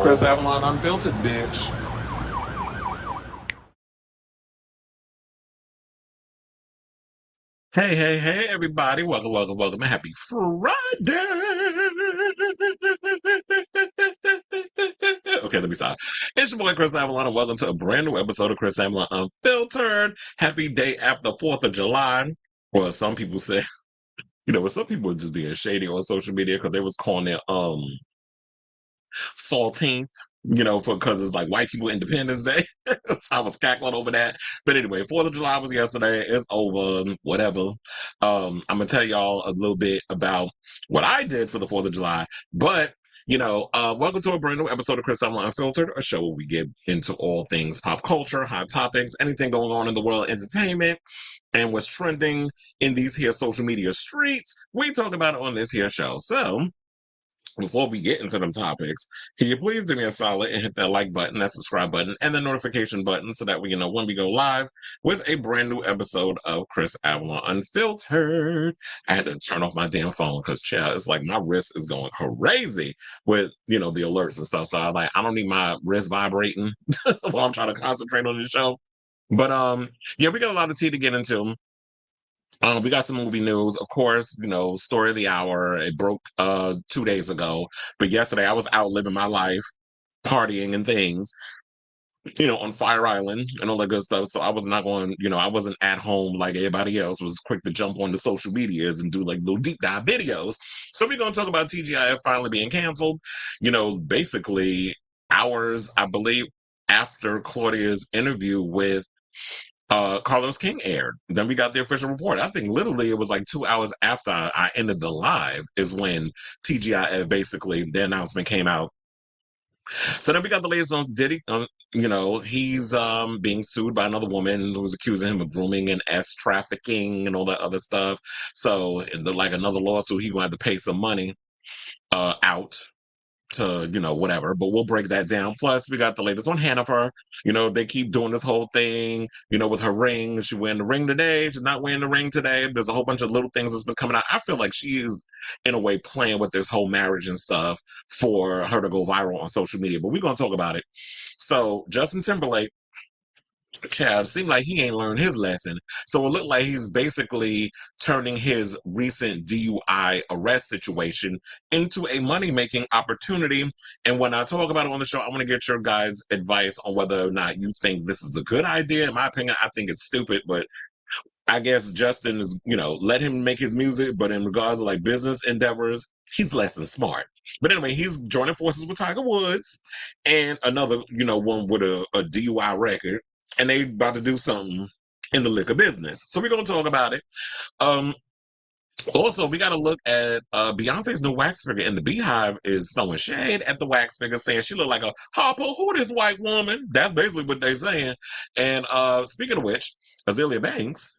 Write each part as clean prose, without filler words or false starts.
Chris Avalon Unfiltered, bitch. Hey, hey, hey, everybody. Welcome, welcome, welcome. And happy Friday. Okay, let me stop. It's your boy, Chris Avalon, and welcome to a brand new episode of Chris Avalon Unfiltered. Happy day after 4th of July. Well, some people say, some people are just being shady on social media because they was calling it saltine, because it's like white people Independence Day. So I was cackling over that. But anyway, 4th of July was yesterday. It's over, whatever. I'm gonna tell y'all a little bit about what I did for the 4th of July. But welcome to a brand new episode of Chris Summer Unfiltered, a show where we get into all things pop culture, hot topics, anything going on in the world of entertainment, and what's trending in these here social media streets. We talk about it on this here show. So before we get into them topics, can you please do me a solid and hit that like button, that subscribe button, and the notification button so that we know when we go live with a brand new episode of Chris Avalon Unfiltered. I had to turn off my damn phone because, child, it's like my wrist is going crazy with, the alerts and stuff. So I don't need my wrist vibrating while I'm trying to concentrate on the show. But yeah, we got a lot of tea to get into. We got some movie news, of course, story of the hour. It broke 2 days ago. But yesterday I was out living my life, partying and things, on Fire Island and all that good stuff. So I was not going, I wasn't at home like everybody else was quick to jump on the social medias and do like little deep dive videos. So we're gonna talk about TGIF finally being canceled, basically hours, I believe, after Claudia's interview with Carlos King aired. Then we got the official report. I think literally it was like 2 hours after I ended the live is when TGIF basically the announcement came out. So then we got the latest on Diddy. He's being sued by another woman who's accusing him of grooming and trafficking and all that other stuff. So like another lawsuit, he gonna have to pay some money out to, whatever, but we'll break that down. Plus, we got the latest on Hannaford. They keep doing this whole thing, with her ring. She wearing the ring today. She's not wearing the ring today. There's a whole bunch of little things that's been coming out. I feel like she is, in a way, playing with this whole marriage and stuff for her to go viral on social media. But we're going to talk about it. So, Justin Timberlake, Chad, seemed like he ain't learned his lesson. So it looked like he's basically turning his recent DUI arrest situation into a money-making opportunity. And when I talk about it on the show, I want to get your guys' advice on whether or not you think this is a good idea. In my opinion, I think it's stupid, but I guess Justin is, let him make his music, but in regards to like business endeavors, he's less than smart. But anyway, he's joining forces with Tiger Woods and another, one with a DUI record, and they about to do something in the liquor business. So we're gonna talk about it. Also, we got to look at Beyonce's new wax figure, and the BeyHive is throwing shade at the wax figure, saying she looked like a Harpo. Who this white woman? That's basically what they're saying. And speaking of which, Azealia Banks,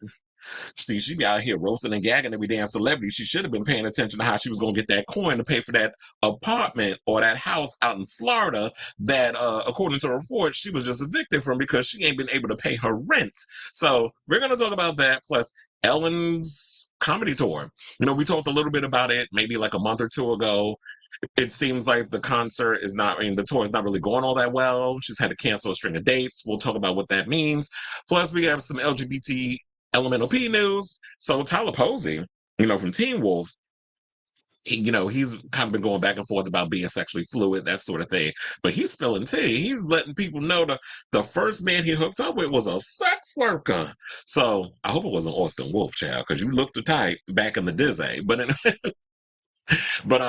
see, she be out here roasting and gagging every damn celebrity. She should have been paying attention to how she was going to get that coin to pay for that apartment or that house out in Florida that, according to reports, she was just evicted from because she ain't been able to pay her rent. So we're going to talk about that, plus Ellen's comedy tour. We talked a little bit about it maybe like a month or two ago. It seems like the the tour is not really going all that well. She's had to cancel a string of dates. We'll talk about what that means. Plus, we have some LGBT Elemental P news. So Tyler Posey, from Teen Wolf, he's kind of been going back and forth about being sexually fluid, that sort of thing. But he's spilling tea. He's letting people know the first man he hooked up with was a sex worker. So I hope it wasn't Austin Wolf, child, because you looked the type back in the Disney. But anyway, but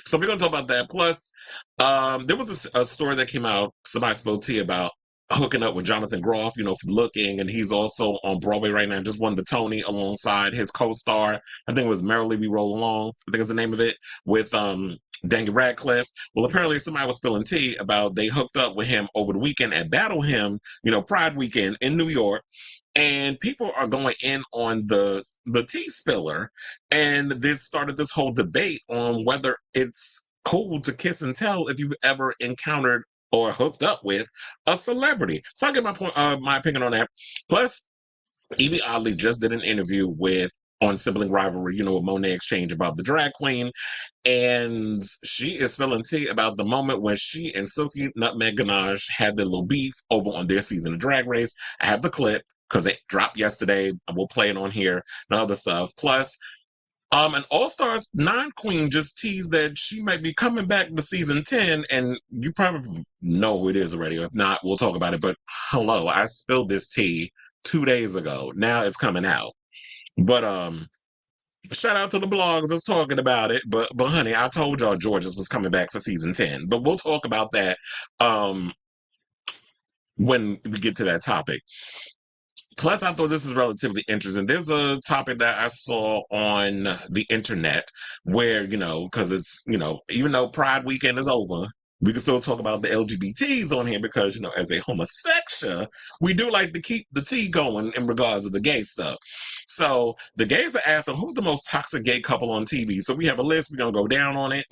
so we're gonna talk about that. Plus, there was a story that came out. Somebody spilled tea about hooking up with Jonathan Groff, from Looking, and he's also on Broadway right now. Just won the Tony alongside his co-star. I think it was Merrily We Roll Along. I think is the name of it with Daniel Radcliffe. Well, apparently somebody was spilling tea about they hooked up with him over the weekend at Battle Hymn, Pride Weekend in New York. And people are going in on the tea spiller, and they started this whole debate on whether it's cool to kiss and tell if you've ever encountered or hooked up with a celebrity. So I'll get my opinion on that. Plus, Yvie Oddly just did an interview with on Sibling Rivalry, with Monet Exchange about the drag queen. And she is spilling tea about the moment when she and Silky Nutmeg Ganache had their little beef over on their season of Drag Race. I have the clip because it dropped yesterday. I will play it on here and other stuff. Plus, an All Stars 9 queen just teased that she might be coming back to season 10, and you probably know who it is already. If not, we'll talk about it. But hello, I spilled this tea 2 days ago. Now it's coming out. But shout out to the blogs that's talking about it. But honey, I told y'all Georges was coming back for season 10. But we'll talk about that when we get to that topic. Plus, I thought this is relatively interesting. There's a topic that I saw on the internet where, because it's, even though Pride weekend is over, we can still talk about the LGBTs on here because, as a homosexual, we do like to keep the tea going in regards to the gay stuff. So the gays are asking, who's the most toxic gay couple on TV? So we have a list. We're going to go down on it.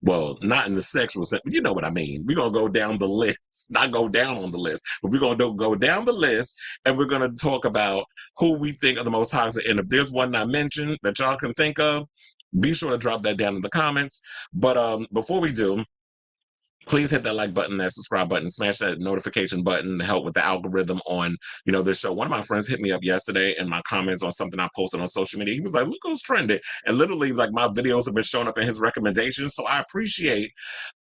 Well, not in the sexual sense, but you know what I mean. We're going to go down the list, not go down on the list, but we're going to go down the list and we're going to talk about who we think are the most toxic. And if there's one I mentioned that y'all can think of, be sure to drop that down in the comments. But before we do, please hit that like button, that subscribe button, smash that notification button to help with the algorithm on, this show. One of my friends hit me up yesterday in my comments on something I posted on social media. He was like, look who's trending. And literally, like, my videos have been showing up in his recommendations. So I appreciate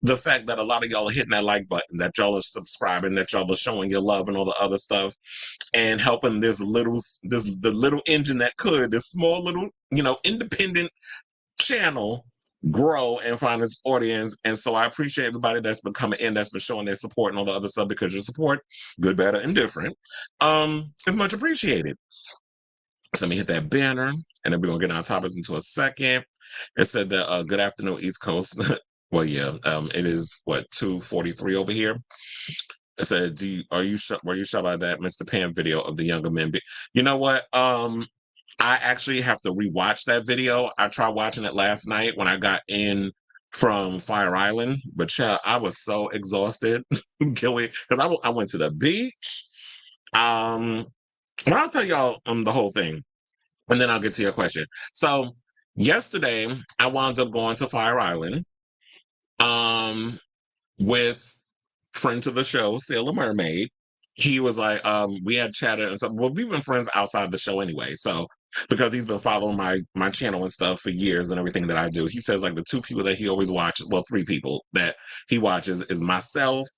the fact that a lot of y'all are hitting that like button, that y'all are subscribing, that y'all are showing your love and all the other stuff, and helping the little engine that could, this small little, independent channel grow and find its audience. And so I appreciate everybody that's been coming in, that's been showing their support and all the other stuff, because your support, good, bad, or indifferent, is much appreciated. So let me hit that banner, and then we're gonna get on topics into a second. It said that good afternoon, East Coast. Well, yeah, it is what 2:43 over here. It said, were you shot by that Mr. Pam video of the younger men? You know what? I actually have to rewatch that video. I tried watching it last night when I got in from Fire Island, but I was so exhausted. Because I went to the beach. But I'll tell y'all the whole thing, and then I'll get to your question. So yesterday, I wound up going to Fire Island with friend of the show, Sailor Mermaid. He was like, we had chatted and stuff. Well, we've been friends outside the show anyway. So because he's been following my channel and stuff for years and everything that I do, he says like the two people that he always watches, well, three people that he watches is myself,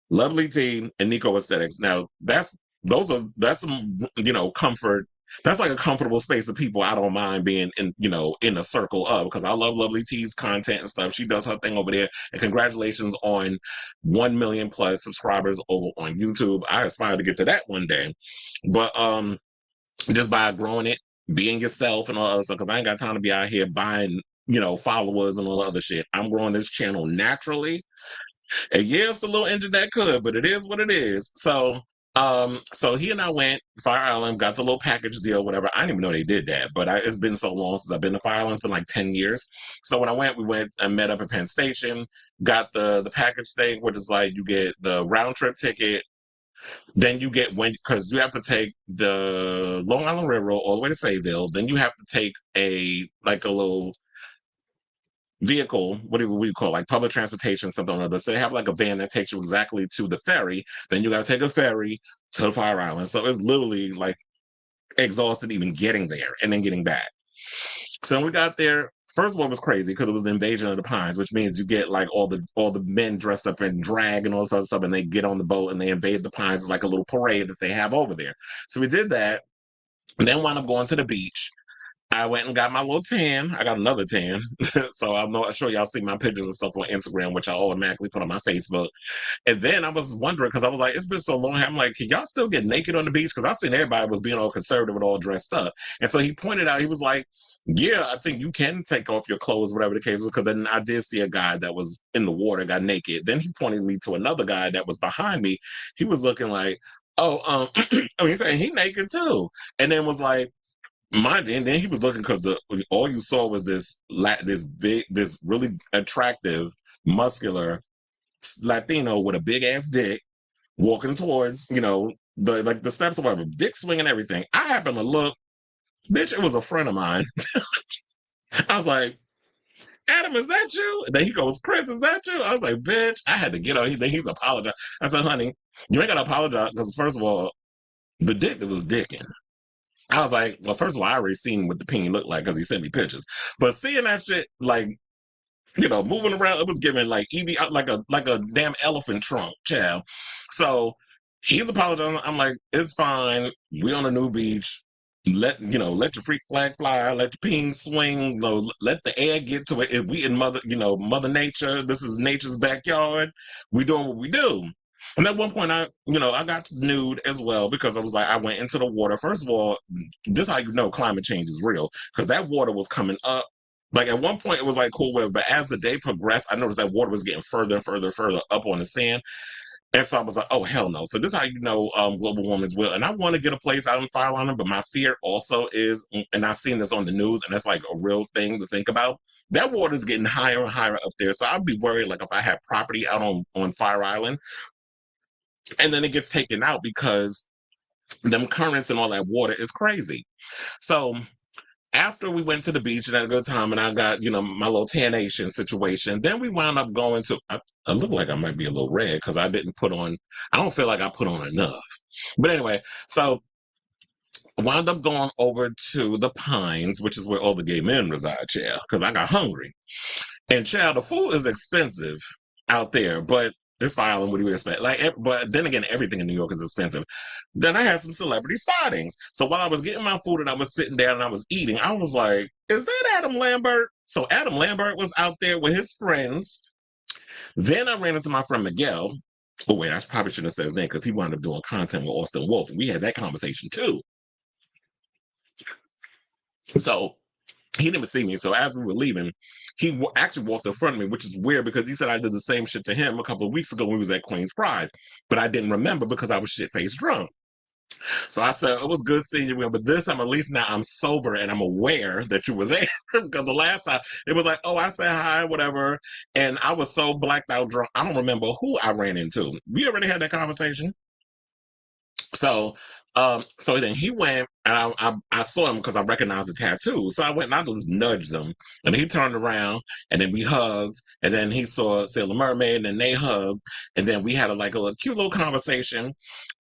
Lovely Tea, and Nico Aesthetics. Now that's some, comfort. That's like a comfortable space of people I don't mind being in a circle of, because I love Lovely T's content and stuff. She does her thing over there. And congratulations on 1 million plus subscribers over on YouTube. I aspire to get to that one day. But just by growing it, being yourself and all other stuff, because I ain't got time to be out here buying, followers and all the other shit. I'm growing this channel naturally. And yeah, it's the little engine that could, but it is what it is. So he and I went Fire Island, got the little package deal, whatever. I didn't even know they did that, but it's been so long since I've been to Fire Island. It's been like 10 years. So when we went and met up at Penn Station, got the package thing, which is like you get the round trip ticket. Then you get, because you have to take the Long Island Railroad all the way to Sayville. Then you have to take a little vehicle, what do you call it? Like public transportation, something or other. So they have like a van that takes you exactly to the ferry. Then you got to take a ferry to Fire Island. So it's literally like exhausted even getting there and then getting back. So when we got there, first one was crazy because it was the invasion of the Pines, which means you get like all the men dressed up in drag and all this other stuff, and they get on the boat and they invade the Pines. It's like a little parade that they have over there. So we did that, and then wound up going to the beach. I went and got my little tan. I got another tan. So I'm not sure y'all see my pictures and stuff on Instagram, which I automatically put on my Facebook. And then I was wondering, because I was like, it's been so long. I'm like, can y'all still get naked on the beach? Because I seen everybody was being all conservative and all dressed up. And so he pointed out, he was like, yeah, I think you can take off your clothes, whatever the case was. Because then I did see a guy that was in the water, got naked. Then he pointed me to another guy that was behind me. He was looking like, he's saying he naked too. And then was like, and then he was looking, because all you saw was this really attractive, muscular Latino with a big ass dick walking towards, the steps of whatever, dick swing and everything. I happened to look, Bitch, it was a friend of mine. I was like, Adam, is that you? And then he goes, Chris, is that you? I was like, bitch, I had to get on. He's apologized. I said, honey, you ain't got to apologize because, first of all, the dick that was dicking. I was like, well, first of all, I already seen what the peen looked like because he sent me pictures. But seeing that shit, like, moving around, it was giving like Yvie like a damn elephant trunk, child. So he's apologizing. I'm like, it's fine. We on a new beach. Let your freak flag fly, let the peen swing, let the air get to it. If we in Mother Nature, this is nature's backyard. We doing what we do. And at one point, I got nude as well because I was like, I went into the water. First of all, this is how you know climate change is real because that water was coming up. Like at one point, it was like cool, whatever. But as the day progressed, I noticed that water was getting further and further and further up on the sand. And so I was like, oh, hell no. So this is how you know global warming is real. And I want to get a place out in Fire Island, but my fear also is, and I've seen this on the news, and that's like a real thing to think about. That water is getting higher and higher up there. So I'd be worried, like if I had property out on Fire Island, and then it gets taken out because them currents and all that water is crazy. So after we went to the beach and had a good time and I got, my little tannation situation, then we wound up going to, I look like I might be a little red because I don't feel like I put on enough. But anyway, so I wound up going over to the Pines, which is where all the gay men reside, child, because I got hungry. And child, the food is expensive out there, but it's Fire Island. What do you expect? But then again, everything in New York is expensive. Then I had some celebrity spottings. So while I was getting my food and I was sitting down and I was eating, I was like, "Is that Adam Lambert?" So Adam Lambert was out there with his friends. Then I ran into my friend Miguel. Oh wait, I probably shouldn't have said his name because he wound up doing content with Austin Wolf, and we had that conversation too. So he didn't even see me. So as we were leaving, he actually walked in front of me, which is weird because he said I did the same shit to him a couple of weeks ago when we was at Queen's Pride, but I didn't remember because I was shit-faced drunk. So I said, it was good seeing you, but this time at least now I'm sober and I'm aware that you were there because the last time it was like, oh, I said hi, whatever. And I was so blacked out drunk. I don't remember who I ran into. We already had that conversation. So then he went and I saw him because I recognized the tattoo. So I went and I just nudged him and he turned around and then we hugged and then he saw Sailor Mermaid and then they hugged and then we had a cute little conversation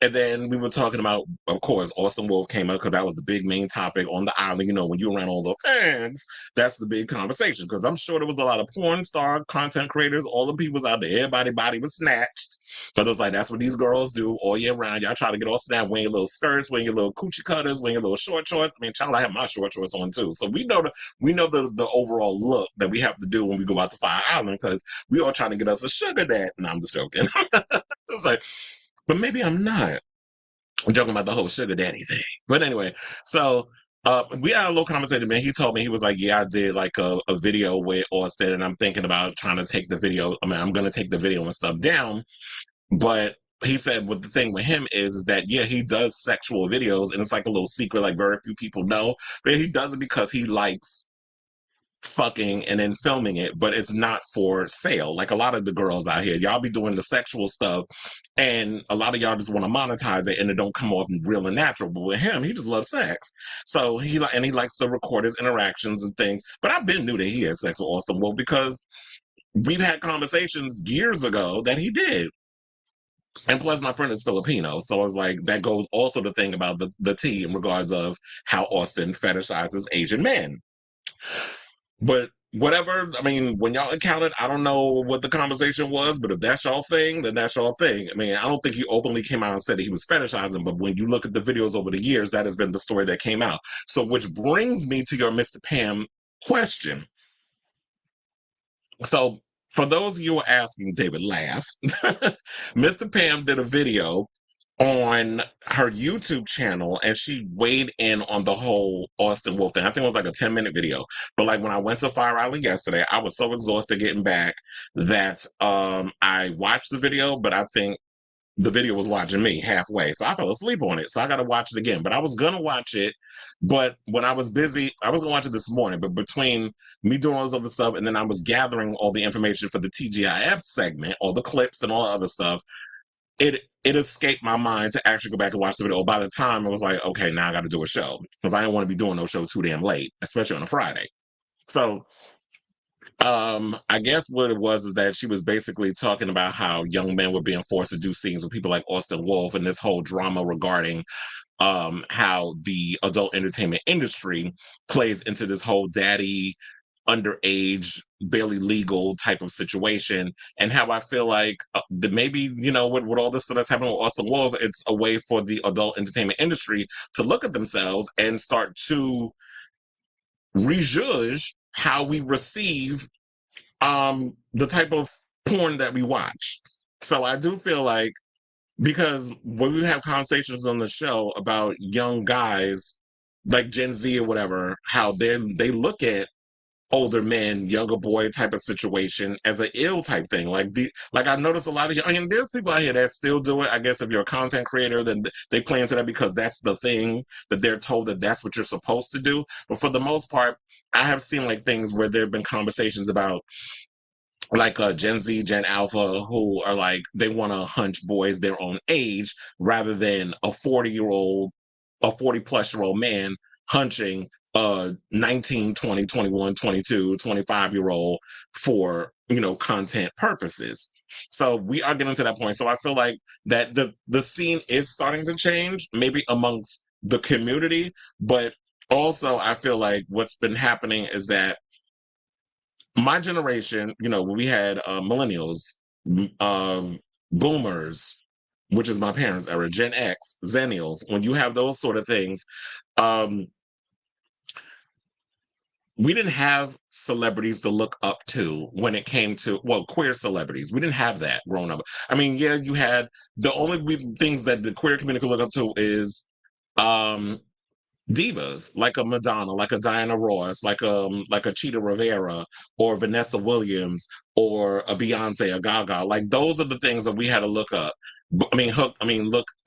and then we were talking about, of course, Austin Wolf came up because that was the big main topic on the island. When you're around all the fans, that's the big conversation because I'm sure there was a lot of porn star content creators, all the people out there, everybody body was snatched. But it's like, that's what these girls do all year round. Y'all try to get all snap, wearing your little skirts, wearing your little coochie cutters, wearing your little short shorts. I mean, child, I have my short shorts on too. So we know the overall look that we have to do when we go out to Fire Island because we all trying to get us a sugar dad. No, I'm just joking. It's like, but maybe I'm not. I'm joking about the whole sugar daddy thing. But anyway, so we had a little conversation, man. He told me, he was like, yeah, I did like a video with Austin and I'm thinking about trying to take the video. I mean, I'm going to take the video and stuff down. But he said what the thing with him is that, yeah, he does sexual videos and it's like a little secret, like very few people know, but he does it because he likes fucking and then filming it, but it's not for sale. Like a lot of the girls out here, y'all be doing the sexual stuff and a lot of y'all just want to monetize it and it don't come off real and natural. But with him, he just loves sex. So he likes to record his interactions and things. But I've been knew that he had sex with Austin Wolf because we've had conversations years ago that he did. And plus, my friend is Filipino, so I was like, that goes also to think about the tea in regards of how Austin fetishizes Asian men. But whatever, I mean, when y'all encountered, I don't know what the conversation was, but if that's y'all thing, then that's y'all thing. I mean, I don't think he openly came out and said that he was fetishizing, but when you look at the videos over the years, that has been the story that came out. So, which brings me to your Mr. Pam question. So, for those of you who are asking, David, laugh. Mr. Pam did a video on her YouTube channel and she weighed in on the whole Austin Wolf thing. I think it was like a 10-minute video. But like when I went to Fire Island yesterday, I was so exhausted getting back that I watched the video, but I think the video was watching me halfway. So I fell asleep on it. So I got to watch it again. But I was going to watch it. But when I was busy, I was going to watch it this morning. But between me doing all this other stuff and then I was gathering all the information for the TGIF segment, all the clips and all the other stuff, it escaped my mind to actually go back and watch the video. By the time I was like, okay, now I got to do a show because I didn't want to be doing no show too damn late, especially on a Friday. So I guess what it was is that she was basically talking about how young men were being forced to do scenes with people like Austin Wolf and this whole drama regarding how the adult entertainment industry plays into this whole daddy underage barely legal type of situation, and how I feel like that maybe, you know, with all this stuff that's happening with Austin Wolf, it's a way for the adult entertainment industry to look at themselves and start to rejudge how we receive the type of porn that we watch. So I do feel like, because when we have conversations on the show about young guys like Gen Z or whatever, how they look at older men, younger boy type of situation as an ill type thing. Like I've noticed a lot of, I mean, there's people out here that still do it. I guess if you're a content creator, then they play into that because that's the thing that they're told that that's what you're supposed to do. But for the most part, I have seen like things where there have been conversations about like Gen Z, Gen Alpha, who are like, they want to hunch boys their own age rather than a 40-year-old, a 40 plus year old man hunching a 19, 20, 21, 22, 25-year old for, you know, content purposes. So we are getting to that point. So I feel like that the scene is starting to change, maybe amongst the community, but also I feel like what's been happening is that my generation, you know, when we had millennials, boomers, which is my parents' era, Gen X, Zennials, when you have those sort of things, um, we didn't have celebrities to look up to when it came to, well, queer celebrities. We didn't have that growing up. I mean, yeah, you had the only things that the queer community could look up to is um, divas like a Madonna, like a Diana Ross, like a Cheetah Rivera or Vanessa Williams or a Beyonce, a Gaga. Like those are the things that we had to look up. Look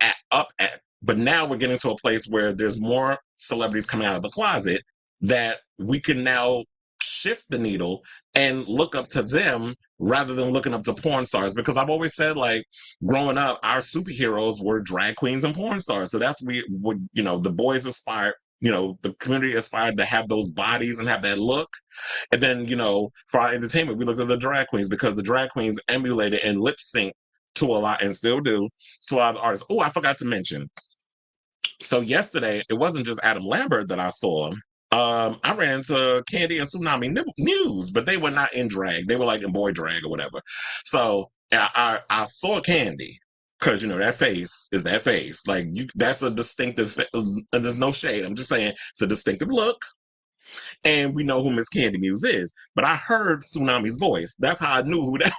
at up at. But now we're getting to a place where there's more celebrities coming out of the closet that we can now shift the needle and look up to them rather than looking up to porn stars. Because I've always said, like, growing up, our superheroes were drag queens and porn stars. So that's what, you know, the boys aspire, you know, the community aspired to have those bodies and have that look. And then, you know, for our entertainment, we looked at the drag queens because the drag queens emulated and lip sync to a lot, and still do, to a lot of artists. Oh, I forgot to mention. So yesterday, it wasn't just Adam Lambert that I saw. I ran into Candy and Tsunami News, but they were not in drag. They were like in boy drag or whatever. So I saw Candy because, you know, that face is that face. Like, that's a distinctive. And there's no shade. I'm just saying it's a distinctive look, and we know who Miss Candy Muse is. But I heard Tsunami's voice. That's how I knew who that.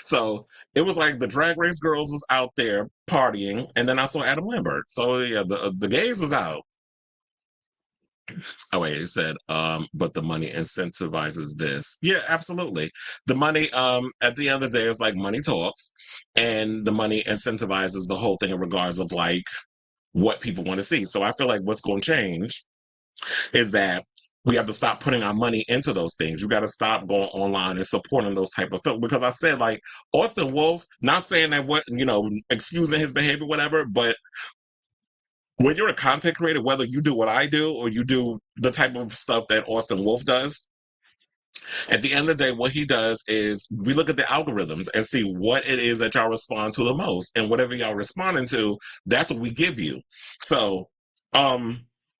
So it was like the Drag Race girls was out there partying, and then I saw Adam Lambert. So yeah, the gays was out. Oh wait, it said, but the money incentivizes this. Yeah, absolutely. The money, at the end of the day, is like money talks, and the money incentivizes the whole thing in regards of like what people want to see. So I feel like what's going to change is that we have to stop putting our money into those things. You got to stop going online and supporting those type of films. Because I said, like, Austin Wolf, not saying that, what, you know, excusing his behavior, whatever, but when you're a content creator, whether you do what I do or you do the type of stuff that Austin Wolf does, at the end of the day, what he does is we look at the algorithms and see what it is that y'all respond to the most. And whatever y'all responding to, that's what we give you. So,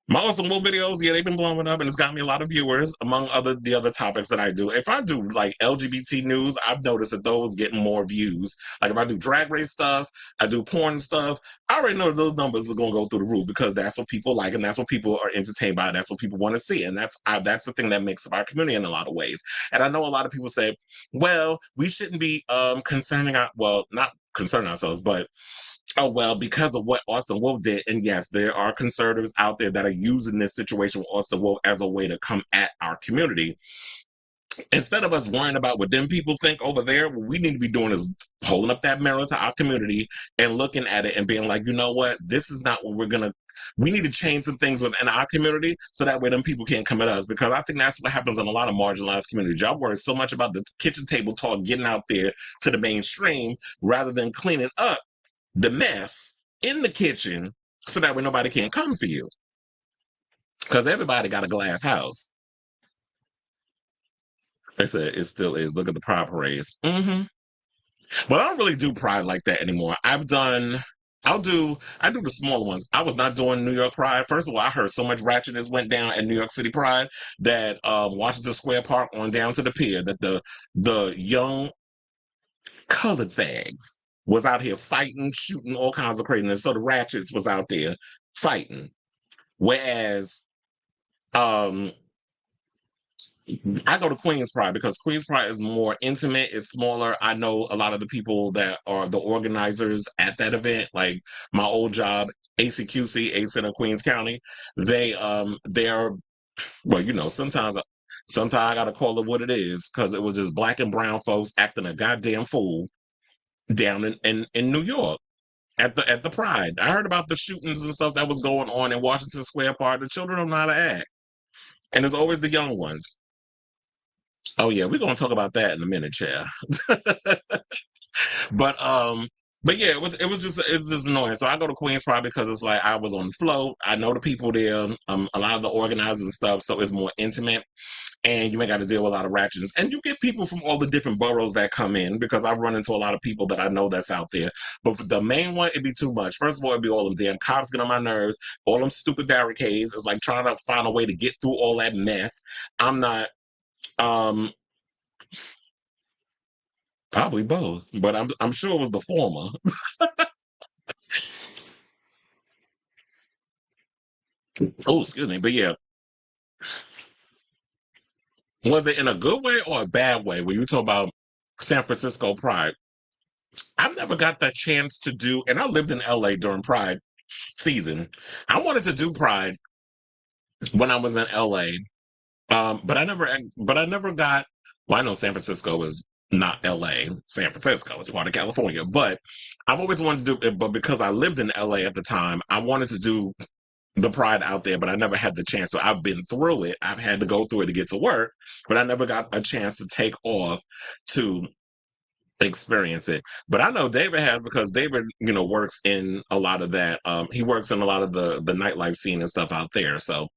my Austin Wolf videos, yeah, they've been blowing up and it's got me a lot of viewers, among the other topics that I do. If I do like LGBT news, I've noticed that those get more views. Like if I do drag race stuff, I do porn stuff, I already know those numbers are going to go through the roof because that's what people like and that's what people are entertained by. That's what people want to see. And that's the thing that makes up our community in a lot of ways. And I know a lot of people say, well, we shouldn't be not concerning ourselves, but oh, well, because of what Austin Wolf did. And yes, there are conservatives out there that are using this situation with Austin Wolf as a way to come at our community. instead of us worrying about what them people think over there, what we need to be doing is holding up that mirror to our community and looking at it and being like, you know what, this is not what we're gonna. We need to change some things within our community so that way them people can't come at us, because I think that's what happens in a lot of marginalized communities. Y'all worry so much about the kitchen table talk getting out there to the mainstream rather than cleaning up the mess in the kitchen so that way nobody can come for you, because everybody got a glass house. They said it still is. Look at the pride parades. But I don't really do pride like that anymore. I do the smaller ones. I was not doing New York Pride. First of all, I heard so much ratchetness went down at New York City Pride that Washington Square Park on down to the pier, that the young colored fags was out here fighting, shooting, all kinds of craziness. So the ratchets was out there fighting. Whereas um I go to Queen's Pride because Queen's Pride is more intimate, it's smaller. I know a lot of the people that are the organizers at that event, like my old job, ACQC, A Center Queens County. They're well, you know, sometimes I gotta call it what it is, because it was just black and brown folks acting a goddamn fool down in New York at the Pride. I heard about the shootings and stuff that was going on in Washington Square Park. The children don't know how to act. And it's always the young ones. Oh yeah, we're gonna talk about that in a minute, Chair. but um, but yeah, it was just annoying. So I go to Queens Pride because it's like I was on the float. I know the people there, a lot of the organizers and stuff, so it's more intimate. And you may got to deal with a lot of ratchets. And you get people from all the different boroughs that come in, because I've run into a lot of people that I know that's out there. But for the main one, it'd be too much. First of all, it'd be all them damn cops get on my nerves, all them stupid barricades. It's like trying to find a way to get through all that mess. I'm not um Probably both, but I'm sure it was the former. Oh, excuse me. But yeah, whether in a good way or a bad way, when you talk about San Francisco Pride, I've never got that chance to do, and I lived in LA during Pride season. I wanted to do Pride when I was in LA, but I never got. Well, I know San Francisco is not LA. San Francisco is part of California, but I've always wanted to do it. But because I lived in LA at the time, I wanted to do the Pride out there, but I never had the chance. So I've been through it. I've had to go through it to get to work, but I never got a chance to take off to experience it. But I know David has, because David, you know, works in a lot of that. He works in a lot of the nightlife scene and stuff out there. So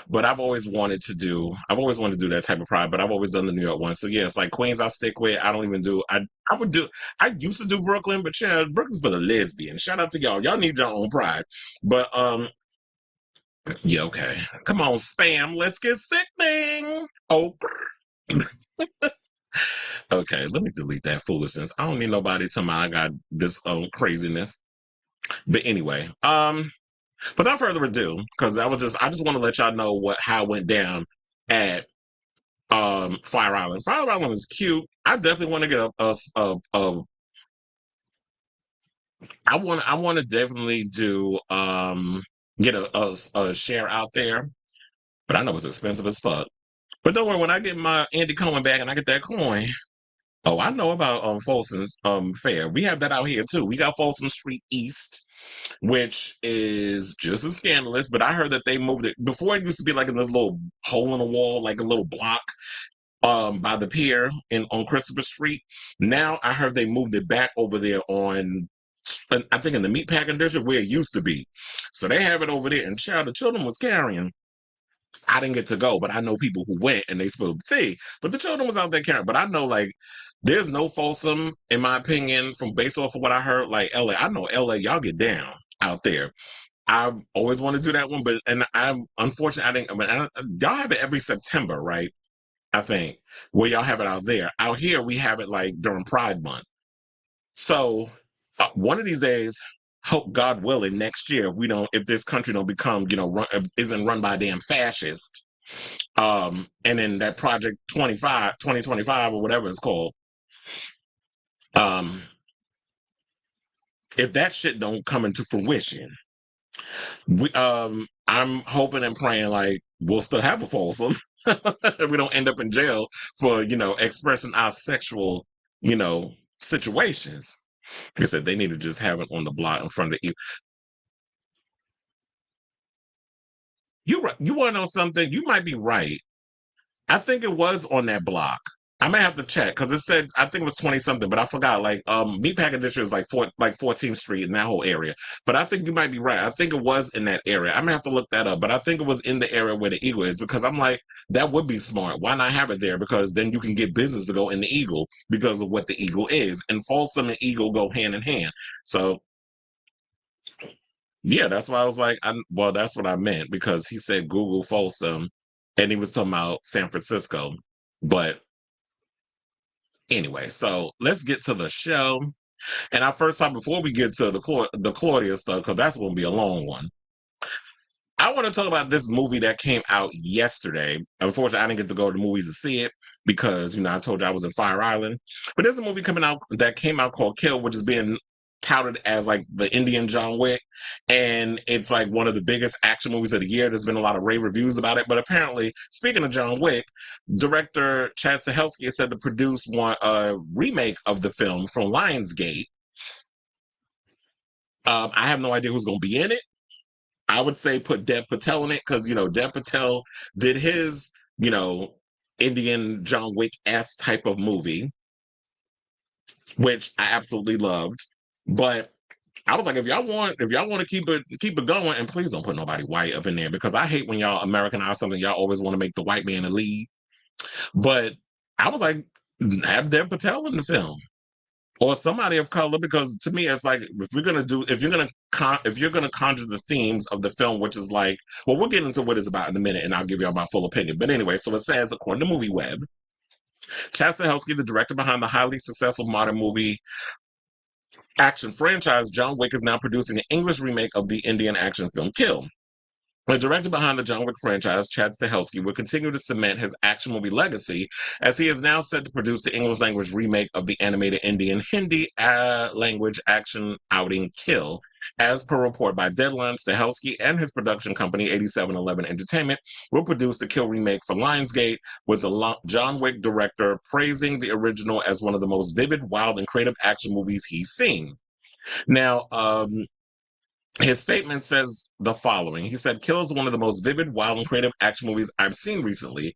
but I've always wanted to do that type of Pride, but I've always done the New York one. So yeah, it's like Queens I stick with. I don't even do I would do I used to do Brooklyn, but yeah, Brooklyn's for the lesbians. Shout out to y'all. Y'all need your own Pride. But yeah, okay. Come on, spam. Let's get sickening. Oh, okay. Let me delete that foolishness. I don't need nobody telling me I got this craziness. But anyway, without further ado, because I just want to let y'all know how it went down at Fire Island. Fire Island is cute. I definitely want to get I want to definitely do get a share out there, but I know it's expensive as fuck. But don't worry, when I get my Andy Cohen back and I get that coin, oh, I know about Folsom Fair. We have that out here too. We got Folsom Street East, which is just as scandalous. But I heard that they moved it before. It used to be like in this little hole in the wall, like a little block by the pier on Christopher Street. Now I heard they moved it back over there on, I think in the meatpacking district where it used to be. So they have it over there. And child, the children was carrying. I didn't get to go, but I know people who went and they spilled the tea. But the children was out there carrying. But I know, like, there's no Folsom, in my opinion, from based off of what I heard. Like LA, I know LA, y'all get down out there. I've always wanted to do that one, but I'm unfortunately I didn't. Y'all have it every September, right? I think where y'all have it out there. Out here, we have it like during Pride Month. So one of these days, hope God willing, next year, if this country don't become, isn't run by a damn fascist, and then that Project 2025 or whatever it's called, um, if that shit don't come into fruition, I'm hoping and praying like we'll still have a Folsom. we don't end up in jail for, expressing our sexual, situations. Like I said, they need to just have it on the block in front of you. You want to know something? You might be right. I think it was on that block. I may have to check because it said I think it was 20 something, but I forgot. Like Meatpacking District is like 14th Street in that whole area. But I think you might be right. I think it was in that area. I may have to look that up, but I think it was in the area where the Eagle is because I'm like, that would be smart. Why not have it there? Because then you can get business to go in the Eagle because of what the Eagle is. And Folsom and Eagle go hand in hand. So yeah, that's why I was like, well, that's what I meant because he said Google Folsom and he was talking about San Francisco. But anyway, so let's get to the show. And our first time, before we get to the Claudia stuff, because that's going to be a long one, I want to talk about this movie that came out yesterday. Unfortunately, I didn't get to go to the movies to see it because, I told you I was in Fire Island. But there's a movie coming out that came out called Kill, which is being touted as like the Indian John Wick. And it's like one of the biggest action movies of the year. There's been a lot of rave reviews about it. But apparently, speaking of John Wick, director Chad Stahelski is said to produce a remake of the film from Lionsgate. I have no idea who's going to be in it. I would say put Dev Patel in it because, Dev Patel did his, Indian John Wick-esque type of movie, which I absolutely loved. But I was like, if y'all want to keep it going, and please don't put nobody white up in there because I hate when y'all Americanize something. Y'all always want to make the white man the lead. But I was like, have Dev Patel in the film. Or somebody of color, because to me it's like if you're gonna conjure the themes of the film, which is like, well, we'll get into what it's about in a minute, and I'll give y'all my full opinion. But anyway, so it says, according to MovieWeb, Chad Stahelski, the director behind the highly successful modern movie action franchise John Wick, is now producing an English remake of the Indian action film Kill. The director behind the John Wick franchise, Chad Stahelski, will continue to cement his action movie legacy as he is now set to produce the English language remake of the animated Indian Hindi language action outing Kill. As per report by Deadline, Stahelski and his production company, 8711 Entertainment, will produce the Kill remake for Lionsgate, with the John Wick director praising the original as one of the most vivid, wild, and creative action movies he's seen. Now, his statement says the following. He said, Kill is one of the most vivid, wild, and creative action movies I've seen recently.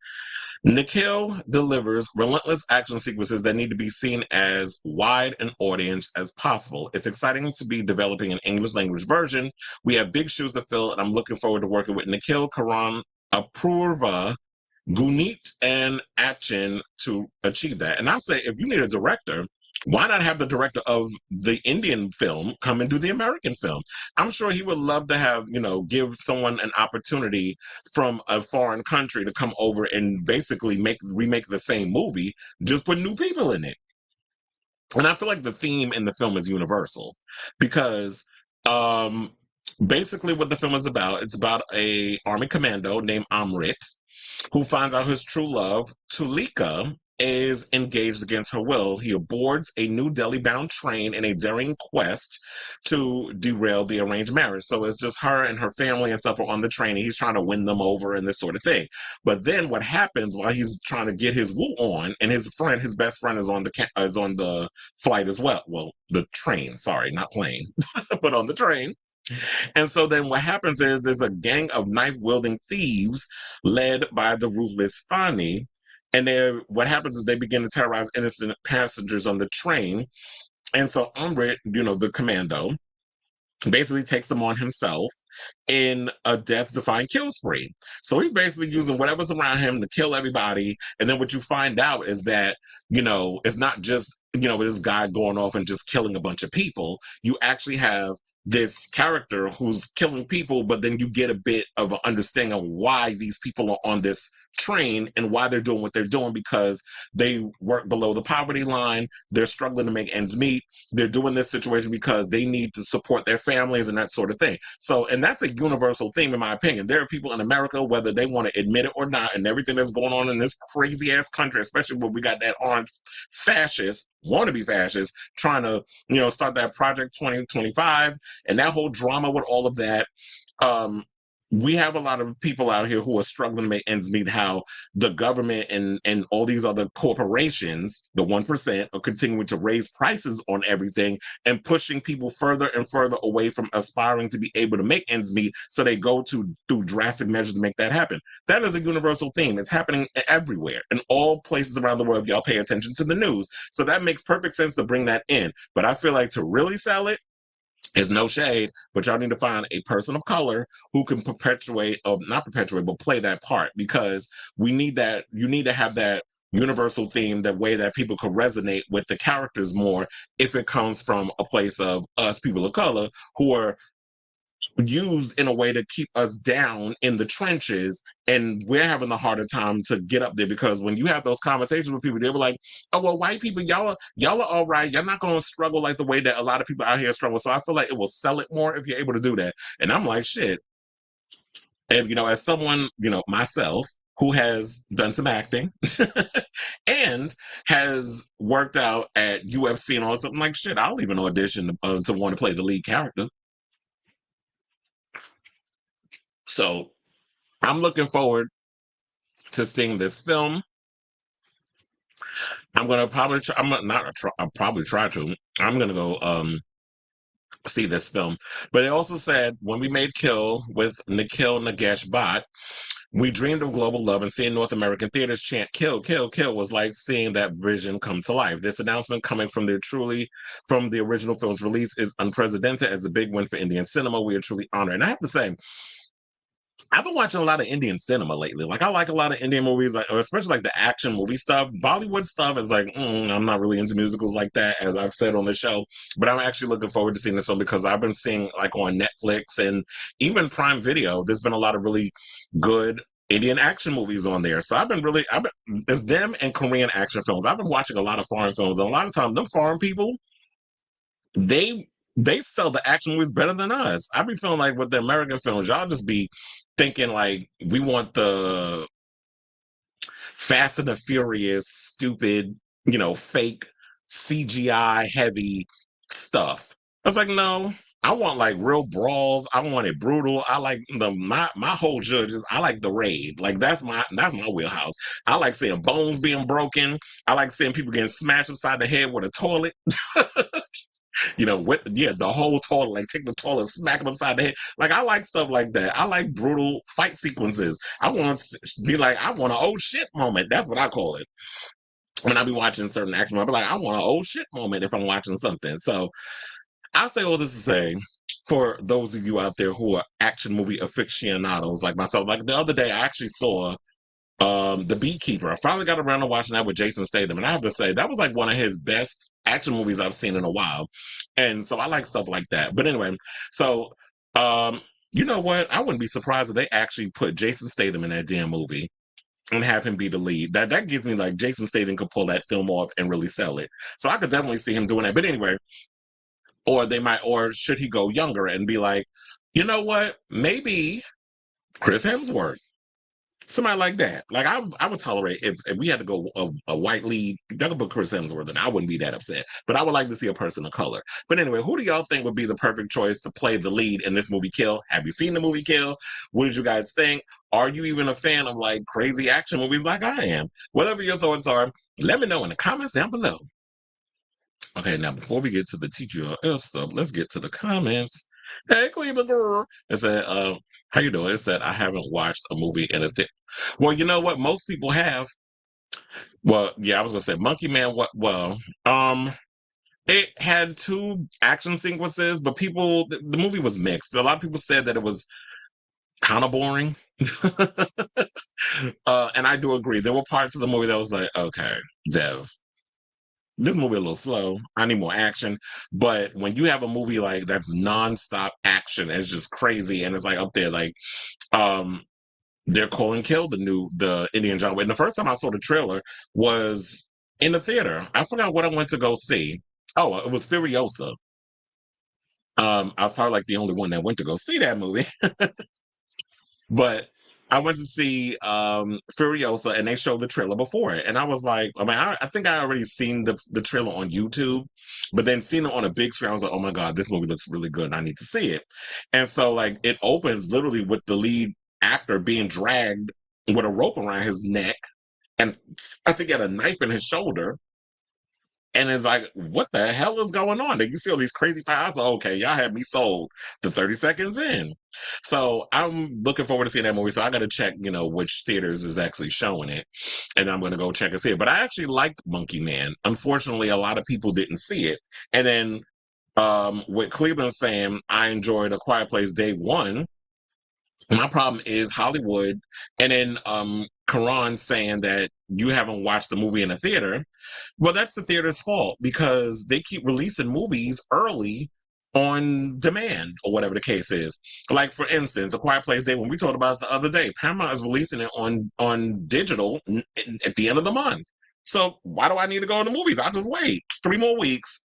Nikhil delivers relentless action sequences that need to be seen as wide an audience as possible. It's exciting to be developing an English language version. We have big shoes to fill, and I'm looking forward to working with Nikhil, Karan, Apurva, Gunit, and Achin to achieve that. And I say, if you need a director, why not have the director of the Indian film come and do the American film? I'm sure he would love to have, give someone an opportunity from a foreign country to come over and basically remake the same movie, just put new people in it. And I feel like the theme in the film is universal because basically what the film is about, it's about a army commando named Amrit who finds out his true love, Tulika, is engaged against her will. He abords a New Delhi-bound train in a daring quest to derail the arranged marriage. So it's just her and her family and stuff are on the train, and he's trying to win them over and this sort of thing. But then what happens while he's trying to get his woo on, and his best friend is on the flight as well. Well, the train, sorry, not plane, but on the train. And so then what happens is there's a gang of knife-wielding thieves led by the ruthless Fani. And what happens is they begin to terrorize innocent passengers on the train. And so Amrit, the commando, basically takes them on himself in a death-defying kill spree. So he's basically using whatever's around him to kill everybody. And then what you find out is that, it's not just, this guy going off and just killing a bunch of people. You actually have this character who's killing people, but then you get a bit of an understanding of why these people are on this train and why they're doing what they're doing, because they work below the poverty line. They're struggling to make ends meet. They're doing this situation because they need to support their families and that sort of thing. So, and that's a universal theme, in my opinion. There are people in America, whether they want to admit it or not, and everything that's going on in this crazy ass country, especially when we got that orange fascist, wannabe fascist, trying to, start that Project 2025 and that whole drama with all of that. we have a lot of people out here who are struggling to make ends meet, how the government and all these other corporations, the 1%, are continuing to raise prices on everything and pushing people further and further away from aspiring to be able to make ends meet. So they go to through drastic measures to make that happen. That is a universal theme. It's happening everywhere in all places around the world. Y'all pay attention to the news. So that makes perfect sense to bring that in. But I feel like to really sell it, is no shade, but y'all need to find a person of color who can perpetuate, or not perpetuate, but play that part, because we need that. You need to have that universal theme, that way that people could resonate with the characters more if it comes from a place of us, people of color, who are used in a way to keep us down in the trenches, and we're having a harder time to get up there, because when you have those conversations with people, they were like, oh well, white people, y'all are all right, y'all not going to struggle like the way that a lot of people out here struggle. So I feel like it will sell it more if you're able to do that. And I'm like, shit. And as someone, myself, who has done some acting and has worked out at UFC and all something, like, shit, I'll even audition to want to play the lead character. So I'm looking forward to seeing this film. I'm gonna probably try. I'm not. I'll probably try to. I'm gonna go see this film. But it also said, when we made Kill with Nikhil Nagesh Bhatt, we dreamed of global love, and seeing North American theaters chant "Kill, Kill, Kill" was like seeing that vision come to life. This announcement, coming from the original film's release, is unprecedented as a big win for Indian cinema. We are truly honored. And I have to say, I've been watching a lot of Indian cinema lately. Like, I like a lot of Indian movies, like, especially like the action movie stuff. Bollywood stuff is like, I'm not really into musicals like that, as I've said on the show. But I'm actually looking forward to seeing this one, because I've been seeing, like, on Netflix and even Prime Video, there's been a lot of really good Indian action movies on there. So it's them and Korean action films. I've been watching a lot of foreign films, and a lot of times them foreign people, they they sell the action movies better than us. I be feeling like with the American films, y'all just be thinking like, we want the Fast and the Furious, stupid, fake CGI heavy stuff. I was like, no, I want like real brawls. I want it brutal. I like my whole judges. I like the raid. Like, that's my wheelhouse. I like seeing bones being broken. I like seeing people getting smashed upside the head with a toilet. The whole toilet, like take the toilet, smack them upside the head. Like, I like stuff like that. I like brutal fight sequences. I want to be like, I want an oh shit moment. That's what I call it. When I be watching certain action, I'll be like, I want an oh shit moment if I'm watching something. So I say all this to say, for those of you out there who are action movie aficionados like myself, like the other day, I actually saw The Beekeeper. I finally got around to watching that with Jason Statham, and I have to say that was like one of his best action movies I've seen in a while. And so I like stuff like that. But anyway, so you know what? I wouldn't be surprised if they actually put Jason Statham in that damn movie and have him be the lead. That gives me like, Jason Statham could pull that film off and really sell it. So I could definitely see him doing that. But anyway, or should he go younger and be like, you know what? Maybe Chris Hemsworth. Somebody like that. Like, I would tolerate if we had to go a white lead. Y'all could put Chris Hemsworth, and I wouldn't be that upset. But I would like to see a person of color. But anyway, who do y'all think would be the perfect choice to play the lead in this movie, Kill? Have you seen the movie Kill? What did you guys think? Are you even a fan of like crazy action movies like I am? Whatever your thoughts are, let me know in the comments down below. Okay, now before we get to the teacher F stuff, let's get to the comments. Hey, Cleveland girl. It said, how you doing? It said, I haven't watched a movie in a Well, you know what? Most people have. Well, yeah, I was gonna say Monkey Man. What? Well, it had two action sequences, but the movie was mixed. A lot of people said that it was kind of boring. And I do agree. There were parts of the movie that was like, okay, Dev, this movie a little slow. I need more action. But when you have a movie like that's nonstop action, it's just crazy, and it's like up there, like, they're calling Kill the Indian John Wick. And the first time I saw the trailer was in the theater. I forgot what I went to go see. Oh, it was Furiosa. I was probably like the only one that went to go see that movie. But I went to see Furiosa, and they showed the trailer before it, and I was like, I mean, I think I already seen the trailer on YouTube, but then seeing it on a big screen, I was like, oh my god, this movie looks really good, and I need to see it. And so, like, it opens literally with the lead actor being dragged with a rope around his neck, and I think he had a knife in his shoulder. And it's like, what the hell is going on? Then you see all these crazy fights. Like, okay, y'all had me sold the 30 seconds in. So I'm looking forward to seeing that movie. So I got to check, which theaters is actually showing it. And I'm going to go check and see it. But I actually liked Monkey Man. Unfortunately, a lot of people didn't see it. And then with Cleveland saying, I enjoyed A Quiet Place day one. My problem is Hollywood. And then Karan saying that you haven't watched the movie in a theater. Well, that's the theater's fault because they keep releasing movies early on demand or whatever the case is. Like, for instance, A Quiet Place Day, when we talked about it the other day, Paramount is releasing it on digital at the end of the month. So why do I need to go to the movies? I'll just wait 3 more weeks.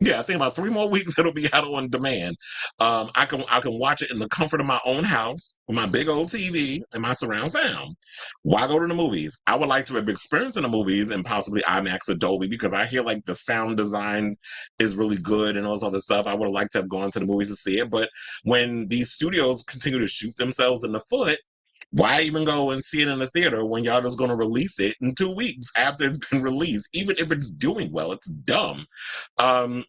Yeah, I think about 3 more weeks it'll be out on demand. I can watch it in the comfort of my own house with my big old TV and my surround sound. Why go to the movies? I would like to have experience in the movies and possibly IMAX or Dolby because I hear like the sound design is really good and all this other stuff. I would have liked to have gone to the movies to see it. But when these studios continue to shoot themselves in the foot, why even go and see it in the theater when y'all just going to release it in 2 weeks after it's been released? Even if it's doing well, it's dumb. Um,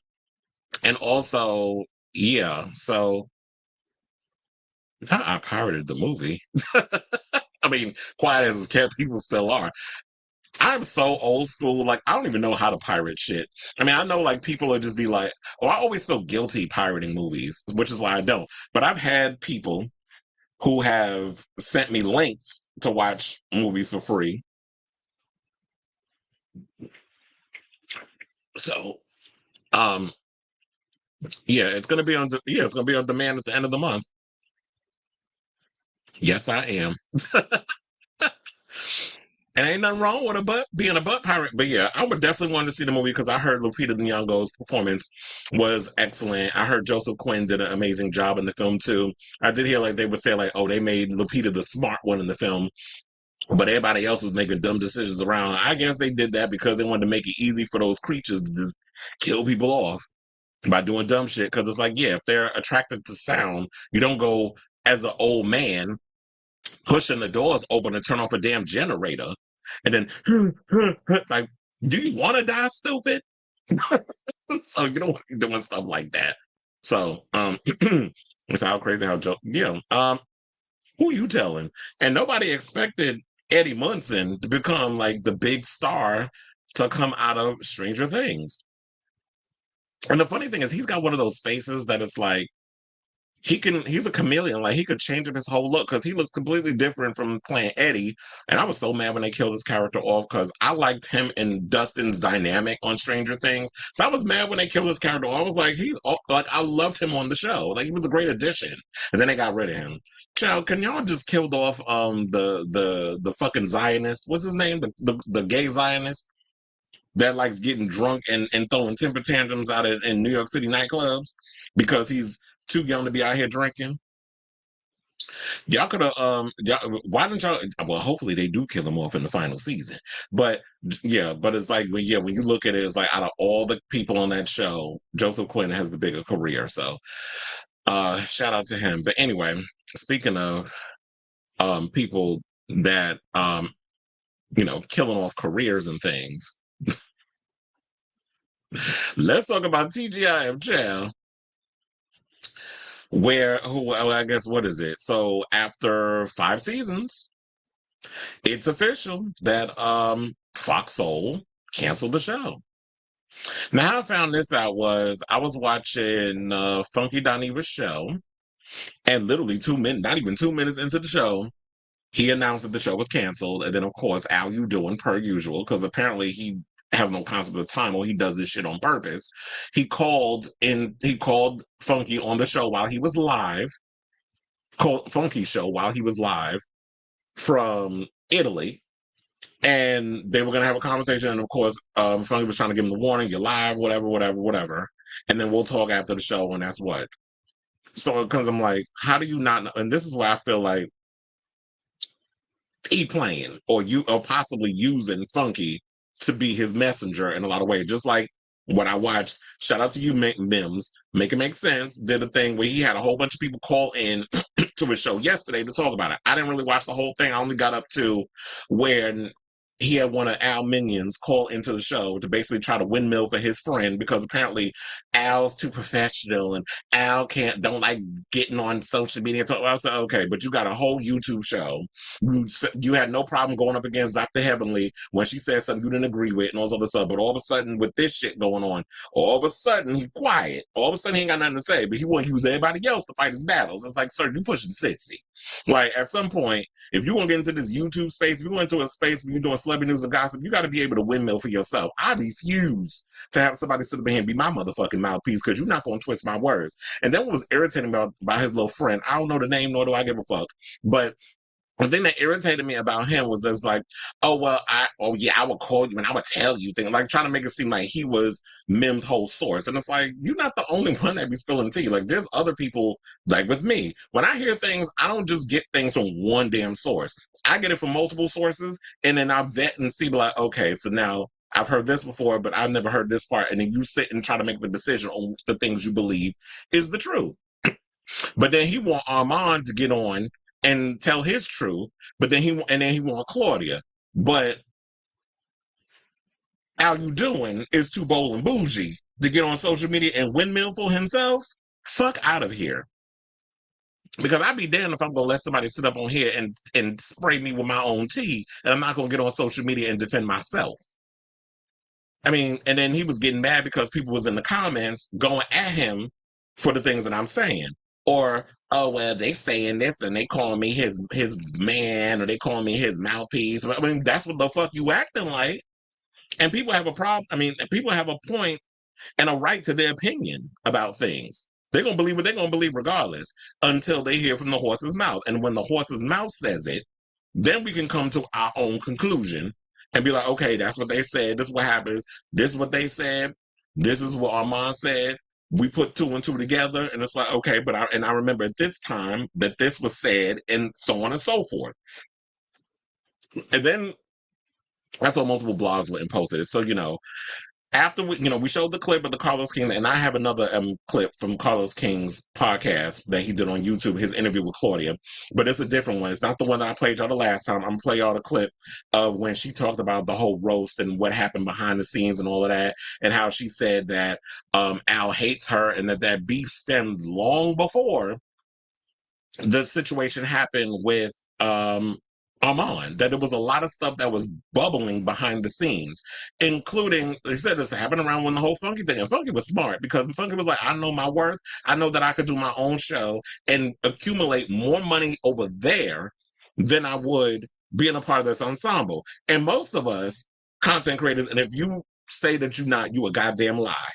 and also, yeah, so I pirated the movie. I mean, quiet as it's kept, people still are. I'm so old school. Like, I don't even know how to pirate shit. I mean, I know like people will just be like, oh, I always feel guilty pirating movies, which is why I don't. But I've had people who have sent me links to watch movies for free. So, um, yeah, it's gonna be on demand at the end of the month. Yes, I am. And ain't nothing wrong with being a butt pirate. But yeah, I would definitely want to see the movie because I heard Lupita Nyong'o's performance was excellent. I heard Joseph Quinn did an amazing job in the film too. I did hear like they would say like, oh, they made Lupita the smart one in the film, but everybody else was making dumb decisions around. I guess they did that because they wanted to make it easy for those creatures to just kill people off by doing dumb shit. Because it's like, yeah, if they're attracted to sound, you don't go as an old man pushing the doors open to turn off a damn generator. And then, like, do you want to die, stupid? So you don't want to be doing stuff like that. So, it's how crazy how joke. Yeah. Who you telling? And nobody expected Eddie Munson to become like the big star to come out of Stranger Things. And the funny thing is, he's got one of those faces that it's like he's a chameleon. Like he could change up his whole look because he looks completely different from playing Eddie. And I was so mad when they killed his character off because I liked him and Dustin's dynamic on Stranger Things. So I was mad when they killed his character off. I was like, like I loved him on the show. Like he was a great addition. And then they got rid of him. Child, can y'all just killed off the fucking Zionist? What's his name? The gay Zionist that likes getting drunk and throwing temper tantrums out in New York City nightclubs because he's too young to be out here drinking. Y'all could have why didn't y'all, well, hopefully they do kill him off in the final season. But yeah, but it's like when you look at it, it's like out of all the people on that show, Joseph Quinn has the bigger career. So shout out to him. But anyway, speaking of people that killing off careers and things, let's talk about TGIF Child. I guess, what is it? So after 5 seasons, it's official that Fox Soul canceled the show. Now, how I found this out was I was watching Funky Dineva's show, and literally 2 minutes, not even 2 minutes into the show, he announced that the show was canceled. And then, of course, Al You Doing, per usual, because apparently he has no concept of time or he does this shit on purpose. He called Funky on the show while he was live, called Funky Show while he was live from Italy. And they were going to have a conversation. And of course, Funky was trying to give him the warning, you're live, whatever. And then we'll talk after the show, and that's what. So, because I'm like, how do you not know? And this is why I feel like he playing or possibly using Funky to be his messenger in a lot of ways. Just like what I watched, shout out to you, Mims, Make It Make Sense, did a thing where he had a whole bunch of people call in to his show yesterday to talk about it. I didn't really watch the whole thing. I only got up to where he had one of Al minions call into the show to basically try to windmill for his friend because apparently Al's too professional and Al don't like getting on social media. So I said, okay, but you got a whole YouTube show. You had no problem going up against Dr. Heavenly when she said something you didn't agree with and all this other stuff. But all of a sudden, with this shit going on, all of a sudden he's quiet. All of a sudden he ain't got nothing to say, but he want to use everybody else to fight his battles. It's like, sir, you pushing 60. Like at some point, if you want to get into this YouTube space, if you go into a space where you're doing celebrity news and gossip, you got to be able to windmill for yourself. I refuse to have somebody sit up here and be my motherfucking mouthpiece because you're not going to twist my words. And then what was irritating about his little friend, I don't know the name, nor do I give a fuck, but the thing that irritated me about him was just like, oh, well, I would call you and I would tell you things, like trying to make it seem like he was Mim's whole source. And it's like, you're not the only one that be spilling tea. Like, there's other people, like with me. When I hear things, I don't just get things from one damn source. I get it from multiple sources, and then I vet and see, like, okay, so now I've heard this before, but I've never heard this part. And then you sit and try to make the decision on the things you believe is the truth. But then he want Armand to get on and tell his truth, but then he want Claudia. But all you doing is too bold and bougie to get on social media and windmill for himself. Fuck out of here. Because I'd be damned if I'm gonna let somebody sit up on here and spray me with my own tea, and I'm not gonna get on social media and defend myself. I mean, and then he was getting mad because people was in the comments going at him for the things that I'm saying. Or, oh, well, they saying this and they calling me his man, or they calling me his mouthpiece. I mean, that's what the fuck you acting like. And people have a problem. I mean, people have a point and a right to their opinion about things. They're going to believe what they're going to believe regardless until they hear from the horse's mouth. And when the horse's mouth says it, then we can come to our own conclusion and be like, okay, that's what they said. This is what happens. This is what they said. This is what Armand said. We put two and two together, and it's like, okay, but I remember at this time that this was said, and so on and so forth. And then that's what multiple blogs were posted. So, after we showed the clip of the Carlos King, and I have another clip from Carlos King's podcast that he did on YouTube, his interview with Claudia, but it's a different one. It's not the one that I played y'all the last time. I'm gonna play y'all the clip of when she talked about the whole roast and what happened behind the scenes and all of that, and how she said that Al hates her and that beef stemmed long before the situation happened with Armand, that there was a lot of stuff that was bubbling behind the scenes, including, they said this happened around when the whole Funky thing, and Funky was smart because Funky was like, I know my worth. I know that I could do my own show and accumulate more money over there than I would being a part of this ensemble. And most of us content creators, and if you say that you're not, you a goddamn lie.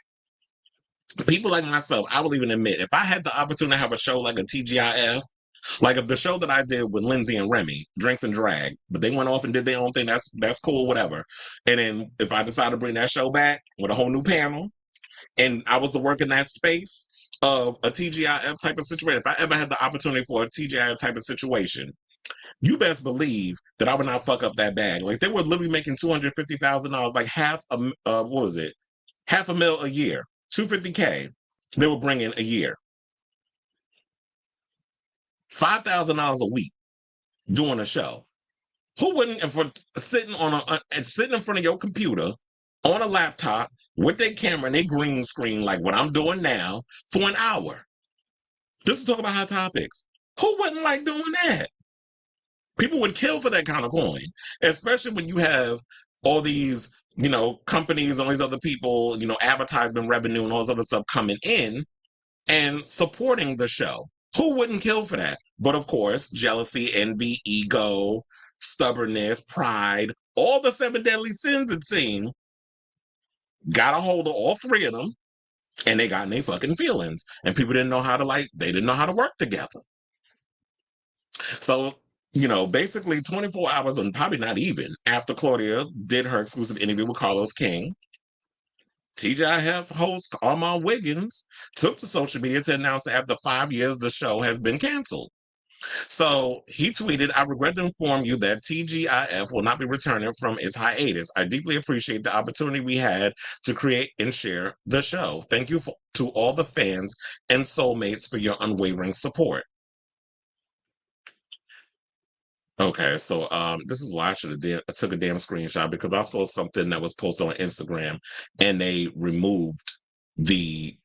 People like myself, I will even admit, if I had the opportunity to have a show like a TGIF, like if the show that I did with Lindsay and Remy, Drinks and Drag, but they went off and did their own thing, that's cool, whatever. And then if I decide to bring that show back with a whole new panel, and I was to work in that space of a TGIF type of situation, if I ever had the opportunity for a TGIF type of situation, you best believe that I would not fuck up that bag. Like they were literally making $250,000, like what was it? $500,000 a year, $250K. They were bringing a year. $5,000 a week doing a show. Who wouldn't, if we're sitting in front of your computer on a laptop with their camera and their green screen, like what I'm doing now, for an hour? Just to talk about hot topics. Who wouldn't like doing that? People would kill for that kind of coin, especially when you have all these, companies, all these other people, advertisement revenue and all this other stuff coming in and supporting the show. Who wouldn't kill for that? But of course, jealousy, envy, ego, stubbornness, pride, all the 7 deadly sins, it seemed, got a hold of all 3 of them, and they got in their fucking feelings. And people didn't know how to work together. So, basically 24 hours, and probably not even, after Claudia did her exclusive interview with Carlos King, TGIF host Armand Wiggins took to social media to announce that after 5 years, the show has been canceled. So he tweeted, I regret to inform you that TGIF will not be returning from its hiatus. I deeply appreciate the opportunity we had to create and share the show. Thank you to all the fans and soulmates for your unwavering support. Okay, so this is why I should have I took a damn screenshot because I saw something that was posted on Instagram and they removed the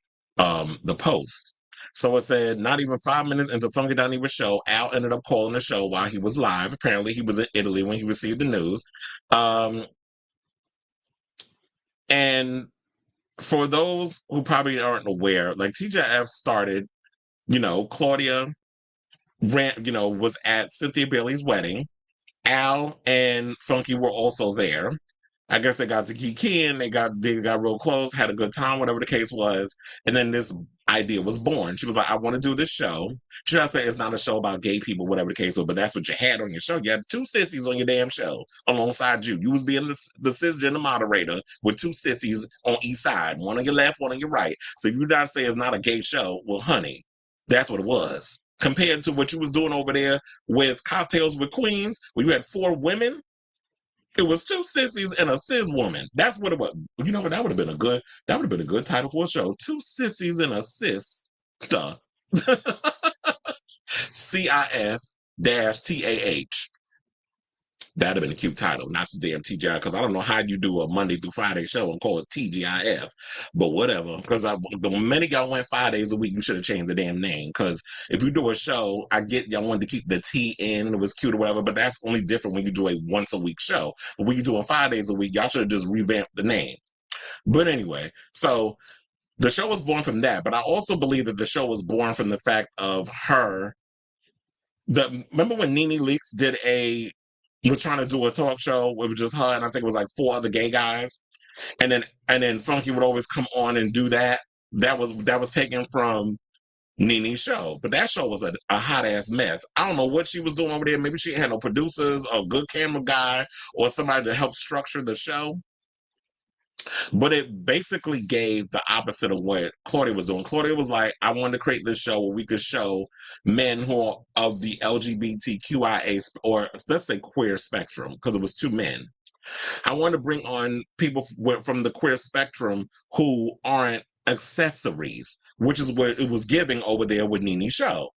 post. So it said, not even 5 minutes into Funky Dineveh's show, Al ended up calling the show while he was live. Apparently, he was in Italy when he received the news. And for those who probably aren't aware, like TGIF started, Claudia was at Cynthia Bailey's wedding. Al and Funky were also there. I guess they got to kikiing, they got real close, had a good time, whatever the case was. And then this idea was born. She was like, I want to do this show. She tried to say it's not a show about gay people, whatever the case was, but that's what you had on your show. You had two sissies on your damn show alongside you. You was being the cisgender moderator with two sissies on each side, one on your left, one on your right. So if you not say it's not a gay show, well, honey, that's what it was. Compared to what you was doing over there with Cocktails with Queens, where you had four women, it was two sissies and a cis woman. That's what it was. You know what? That would have been a good title for a show. Two sissies and a cis. Duh. CIS-TAH. That'd have been a cute title, not some damn TGI, because I don't know how you do a Monday through Friday show and call it TGIF, but whatever. Because the minute y'all went 5 days a week, you should have changed the damn name. Because if you do a show, I get y'all wanted to keep the T in, and it was cute or whatever, but that's only different when you do a once a week show. But when you're doing 5 days a week, y'all should have just revamped the name. But anyway, so the show was born from that, but I also believe that the show was born from the fact of her. Remember when Nene Leakes was trying to do a talk show? It was just her and I think it was like 4 other gay guys, and then Funky would always come on and do that. That was taken from Nene's show, but that show was a hot ass mess. I don't know what she was doing over there. Maybe she had no producers or a good camera guy or somebody to help structure the show. But it basically gave the opposite of what Claudia was doing. Claudia was like, I wanted to create this show where we could show men who are of the LGBTQIA, or let's say queer spectrum, because it was 2 men. I wanted to bring on people from the queer spectrum who aren't accessories, which is what it was giving over there with Nene's show.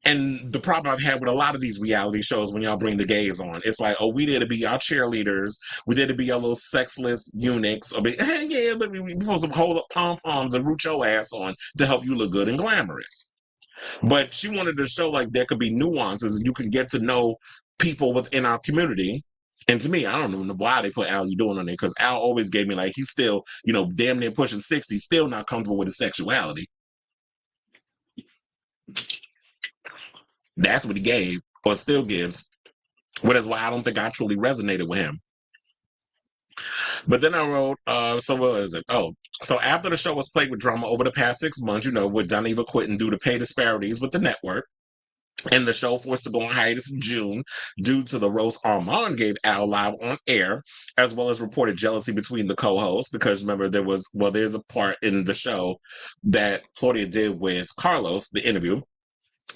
And the problem I've had with a lot of these reality shows when y'all bring the gays on, it's like, oh, we there to be our cheerleaders. We there to be our little sexless eunuchs. Or be, hey, yeah, look, we're supposed to hold up pom-poms and root your ass on to help you look good and glamorous. But she wanted to show like there could be nuances and you can get to know people within our community. And to me, I don't know why they put Al doing on there, because Al always gave me like, he's still, damn near pushing 60, still not comfortable with his sexuality. That's what he gave, or still gives. Which is why I don't think I truly resonated with him. But then I wrote, so what is it? Oh, so after the show was plagued with drama over the past 6 months, with Dineva quitting due to pay disparities with the network, and the show forced to go on hiatus in June due to the roast Armand gave Al live on air, as well as reported jealousy between the co-hosts, because remember there's a part in the show that Claudia did with Carlos, the interview,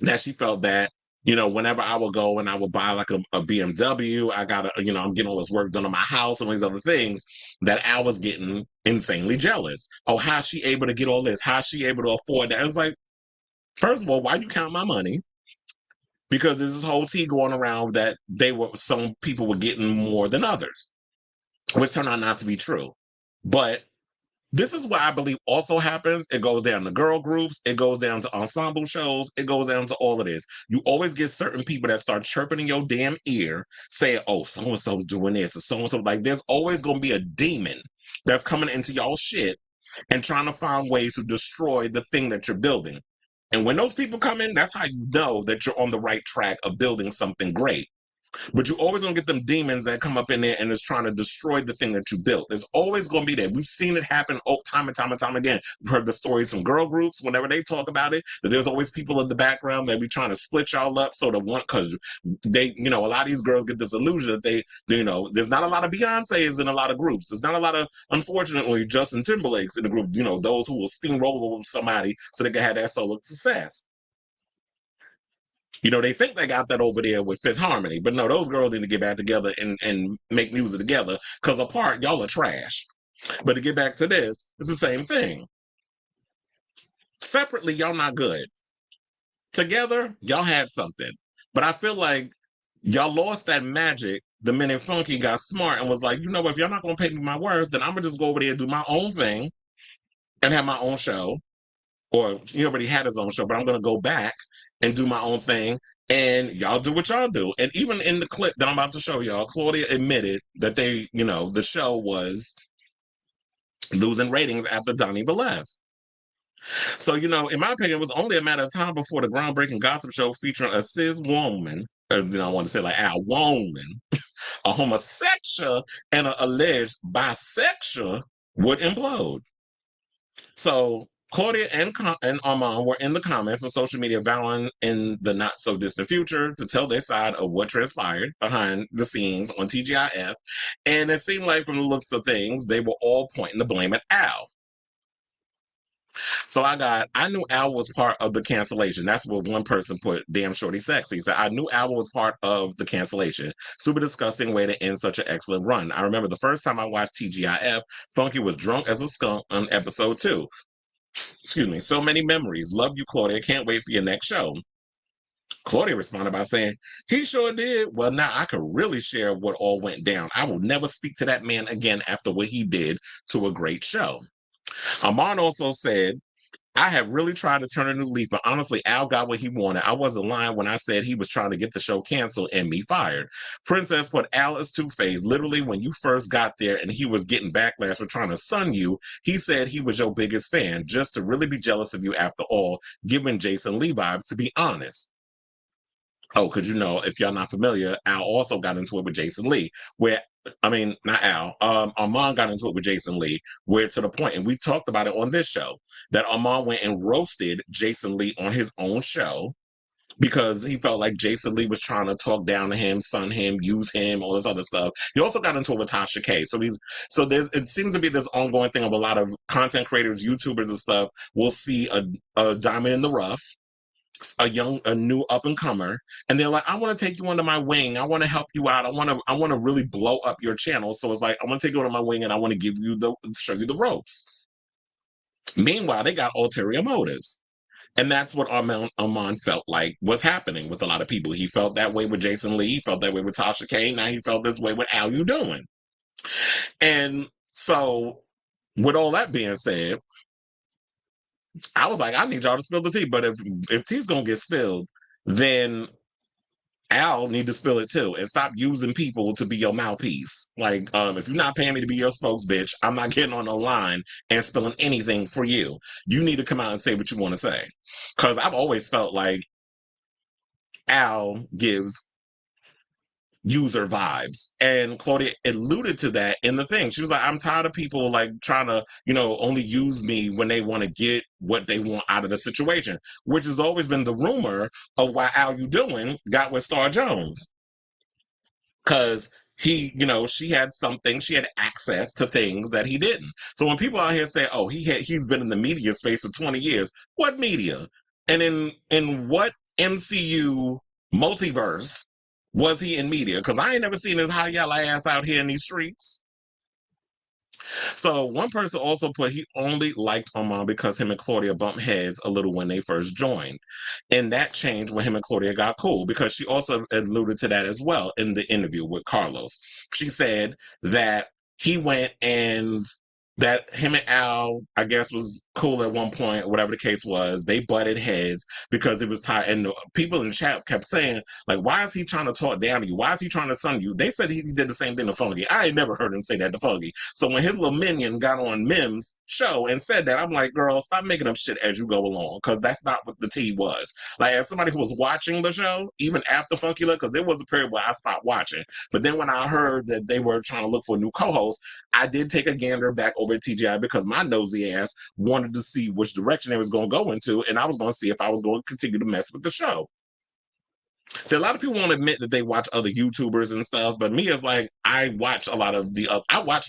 that she felt that, whenever I would go and I would buy like a BMW, I'm getting all this work done on my house and all these other things, that Al was getting insanely jealous. Oh, how's she able to get all this? How's she able to afford that? It's like, first of all, why you count my money? Because there's this whole tea going around that some people were getting more than others, which turned out not to be true. But this is what I believe also happens. It goes down to girl groups. It goes down to ensemble shows. It goes down to all of this. You always get certain people that start chirping in your damn ear saying, oh, so-and-so's doing this or so-and-so. Like, there's always going to be a demon that's coming into y'all shit and trying to find ways to destroy the thing that you're building. And when those people come in, that's how you know that you're on the right track of building something great. But you're always going to get them demons that come up in there and is trying to destroy the thing that you built. There's always going to be that. We've seen it happen time and time and time again. We've heard the stories from girl groups whenever they talk about it, that there's always people in the background that be trying to split y'all up so because they, a lot of these girls get this illusion that there's not a lot of Beyoncés in a lot of groups. There's not a lot of, unfortunately, Justin Timberlakes in the group, those who will steamroll over somebody so they can have that solo success. You know, they think they got that over there with Fifth Harmony, but no, those girls need to get back together and make music together, because apart, y'all are trash. But to get back to this, it's the same thing. Separately, y'all not good. Together, y'all had something. But I feel like y'all lost that magic the minute Funky got smart and was like, you know what, if y'all not going to pay me my worth, then I'm going to just go over there and do my own thing and have my own show. Or he already had his own show, but I'm going to go back and do my own thing. And y'all do what y'all do. And even in the clip that I'm about to show y'all, Claudia admitted that they, you know, the show was losing ratings after Donnie left. So, you know, in my opinion, it was only a matter of time before the groundbreaking gossip show featuring a cis woman, I want to say like a woman, a homosexual, and an alleged bisexual would implode. So Claudia and Armand were in the comments on social media vowing in the not so distant future to tell their side of what transpired behind the scenes on TGIF. And it seemed like from the looks of things, they were all pointing the blame at Al. So I knew Al was part of the cancellation. That's what one person put, damn shorty sexy. So I knew Al was part of the cancellation. Super disgusting way to end such an excellent run. I remember the first time I watched TGIF, Funky was drunk as a skunk on episode 2. Excuse me. So many memories. Love you, Claudia. Can't wait for your next show. Claudia responded by saying, he sure did. Well, now I could really share what all went down. I will never speak to that man again after what he did to a great show. Armand also said, I have really tried to turn a new leaf, but honestly, Al got what he wanted. I wasn't lying when I said he was trying to get the show canceled and me fired. Princess put Al as two-faced. Literally, when you first got there and he was getting backlash for trying to sun you, he said he was your biggest fan, just to really be jealous of you after all, giving Jason Lee vibes, to be honest. Oh, because you know, if y'all not familiar, Al also got into it with Jason Lee, where I mean, not Al. Armand got into it with Jason Lee, where to the point, and we talked about it on this show, that Armand went and roasted Jason Lee on his own show because he felt like Jason Lee was trying to talk down to him, sun him, use him, all this other stuff. He also got into it with Tasha K. So there's it seems to be this ongoing thing of a lot of content creators, YouTubers and stuff will see a diamond in the rough, a new up and comer, and they're like, I want to take you under my wing. I want to help you out. I want to really blow up your channel. So it's like, I want to take you under my wing and I want to show you the ropes. Meanwhile, they got ulterior motives. And that's what Armand felt like was happening with a lot of people. He felt that way with Jason Lee. He felt that way with Tasha K. Now he felt this way with How You Doing? And so with all that being said, I was like, I need y'all to spill the tea. But if tea's gonna get spilled, then Al need to spill it too and stop using people to be your mouthpiece. Like, if you're not paying me to be your spokes, bitch, I'm not getting on the line and spilling anything for you. You need to come out and say what you want to say. Because I've always felt like Al gives user vibes, and Claudia alluded to that in the thing. She was like, I'm tired of people like trying to, you know, only use me when they want to get what they want out of the situation, which has always been the rumor of why How You Doing got with Star Jones, because he, you know, she had access to things that he didn't. So when people out here say, oh, he's been in the media space for 20 years, what media? And in what MCU multiverse was he in media? Because I ain't never seen his high yellow ass out here in these streets. So one person also put he only liked Armand because him and Claudia bumped heads a little when they first joined. And that changed when him and Claudia got cool, because she also alluded to that as well in the interview with Carlos. She said that he went and that him and Al, I guess, was cool at one point, whatever the case was. They butted heads because it was tired. And people in the chat kept saying, like, why is he trying to talk down to you? Why is he trying to sun you? They said he did the same thing to Funky. I ain't never heard him say that to Funky. So when his little minion got on Mim's show and said that, I'm like, girl, stop making up shit as you go along, because that's not what the tea was. Like, as somebody who was watching the show, even after Funky left, because there was a period where I stopped watching. But then when I heard that they were trying to look for a new co-host, I did take a gander back over at TGI because my nosy ass wanted to see which direction they was going to go into, and I was going to see if I was going to continue to mess with the show. See, a lot of people won't admit that they watch other YouTubers and stuff, but me, it's like, I watch a lot of I watch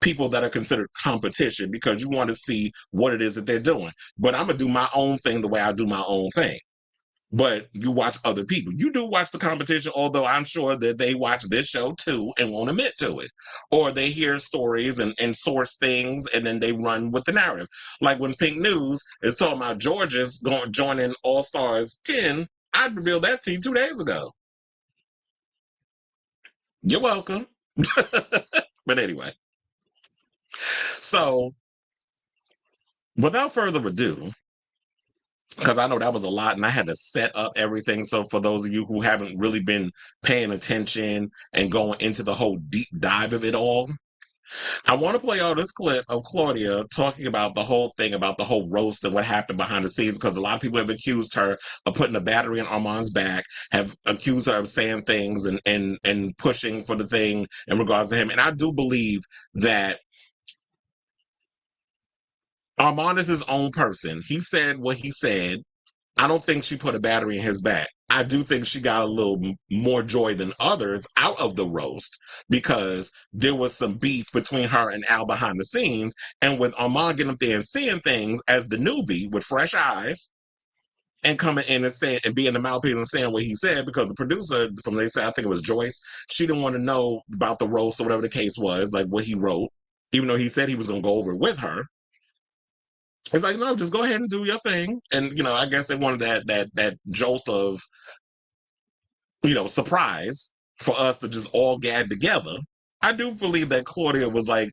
people that are considered competition because you want to see what it is that they're doing. But I'm going to do my own thing the way I do my own thing. but you watch other people. You do watch the competition, although I'm sure that they watch this show too and won't admit to it. Or they hear stories and source things and then they run with the narrative. Like when Pink News is talking about George's joining All Stars 10, I revealed that to you 2 days ago. You're welcome. But anyway. So, without further ado, because I know that was a lot and I had to set up everything. So for those of you who haven't really been paying attention and going into the whole deep dive of it all, I want to play all this clip of Claudia talking about the whole thing, about the whole roast and what happened behind the scenes, because a lot of people have accused her of putting a battery in Armand's back, have accused her of saying things and pushing for the thing in regards to him. And I do believe that Armand is his own person. He said what he said. I don't think she put a battery in his back. I do think she got a little more joy than others out of the roast because there was some beef between her and Al behind the scenes. And with Armand getting up there and seeing things as the newbie with fresh eyes and coming in and saying and being the mouthpiece and saying what he said, because the producer from they said, I think it was Joyce, she didn't want to know about the roast or whatever the case was, like what he wrote, even though he said he was going to go over it with her. It's like, no, just go ahead and do your thing. And, you know, I guess they wanted that jolt of, you know, surprise for us to just all gag together. I do believe that Claudia was like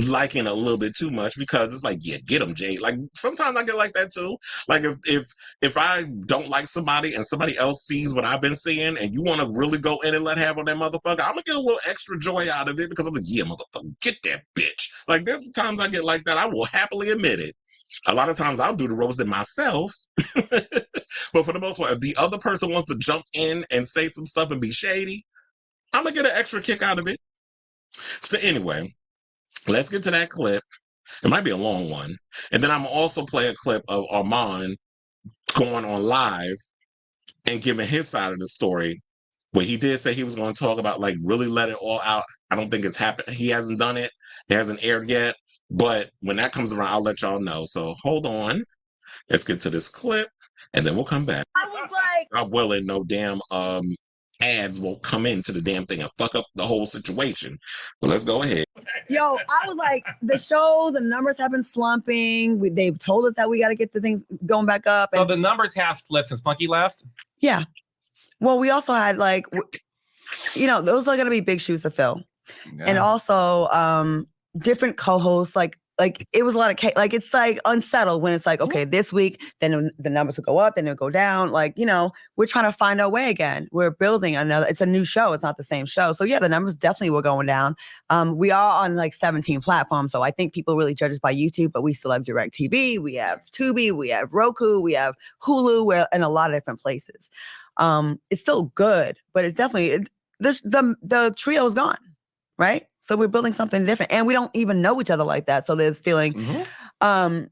liking a little bit too much because it's like, yeah, get him, Jay. Like sometimes I get like that too. Like if I don't like somebody and somebody else sees what I've been seeing and you want to really go in and let have on that motherfucker, I'm gonna get a little extra joy out of it because I'm like, yeah, motherfucker, get that bitch. Like there's times I get like that. I will happily admit it. A lot of times I'll do the roasting myself. But for the most part, if the other person wants to jump in and say some stuff and be shady, I'm going to get an extra kick out of it. So anyway, let's get to that clip. It might be a long one. And then I'm also play a clip of Armand going on live and giving his side of the story, where he did say he was going to talk about, like, really let it all out. I don't think it's happened. He hasn't done it. It hasn't aired yet. But when that comes around, I'll let y'all know. So hold on. Let's get to this clip, and then we'll come back. I was like, I'm willing no damn ads won't come into the damn thing and fuck up the whole situation. But let's go ahead. yo, I was like, the show, the numbers have been slumping. They've told us that we got to get the things going back up. So the numbers have slipped since Punky left? Yeah. Well, we also had like, you know, those are going to be big shoes to fill. Yeah. And also different co-hosts, like it was a lot of like it's like unsettled when it's like, okay, this week then the numbers will go up, then they'll go down. Like, you know, we're trying to find our way again. We're building another. It's a new show. It's not the same show. So yeah, the numbers definitely were going down. We are on like 17 platforms, so I think people really judge us by YouTube, but we still have DirecTV, we have Tubi, we have Roku, we have Hulu. We're in a lot of different places. It's still good, but it's definitely the trio is gone. Right? So we're building something different and we don't even know each other like that. So there's feeling, I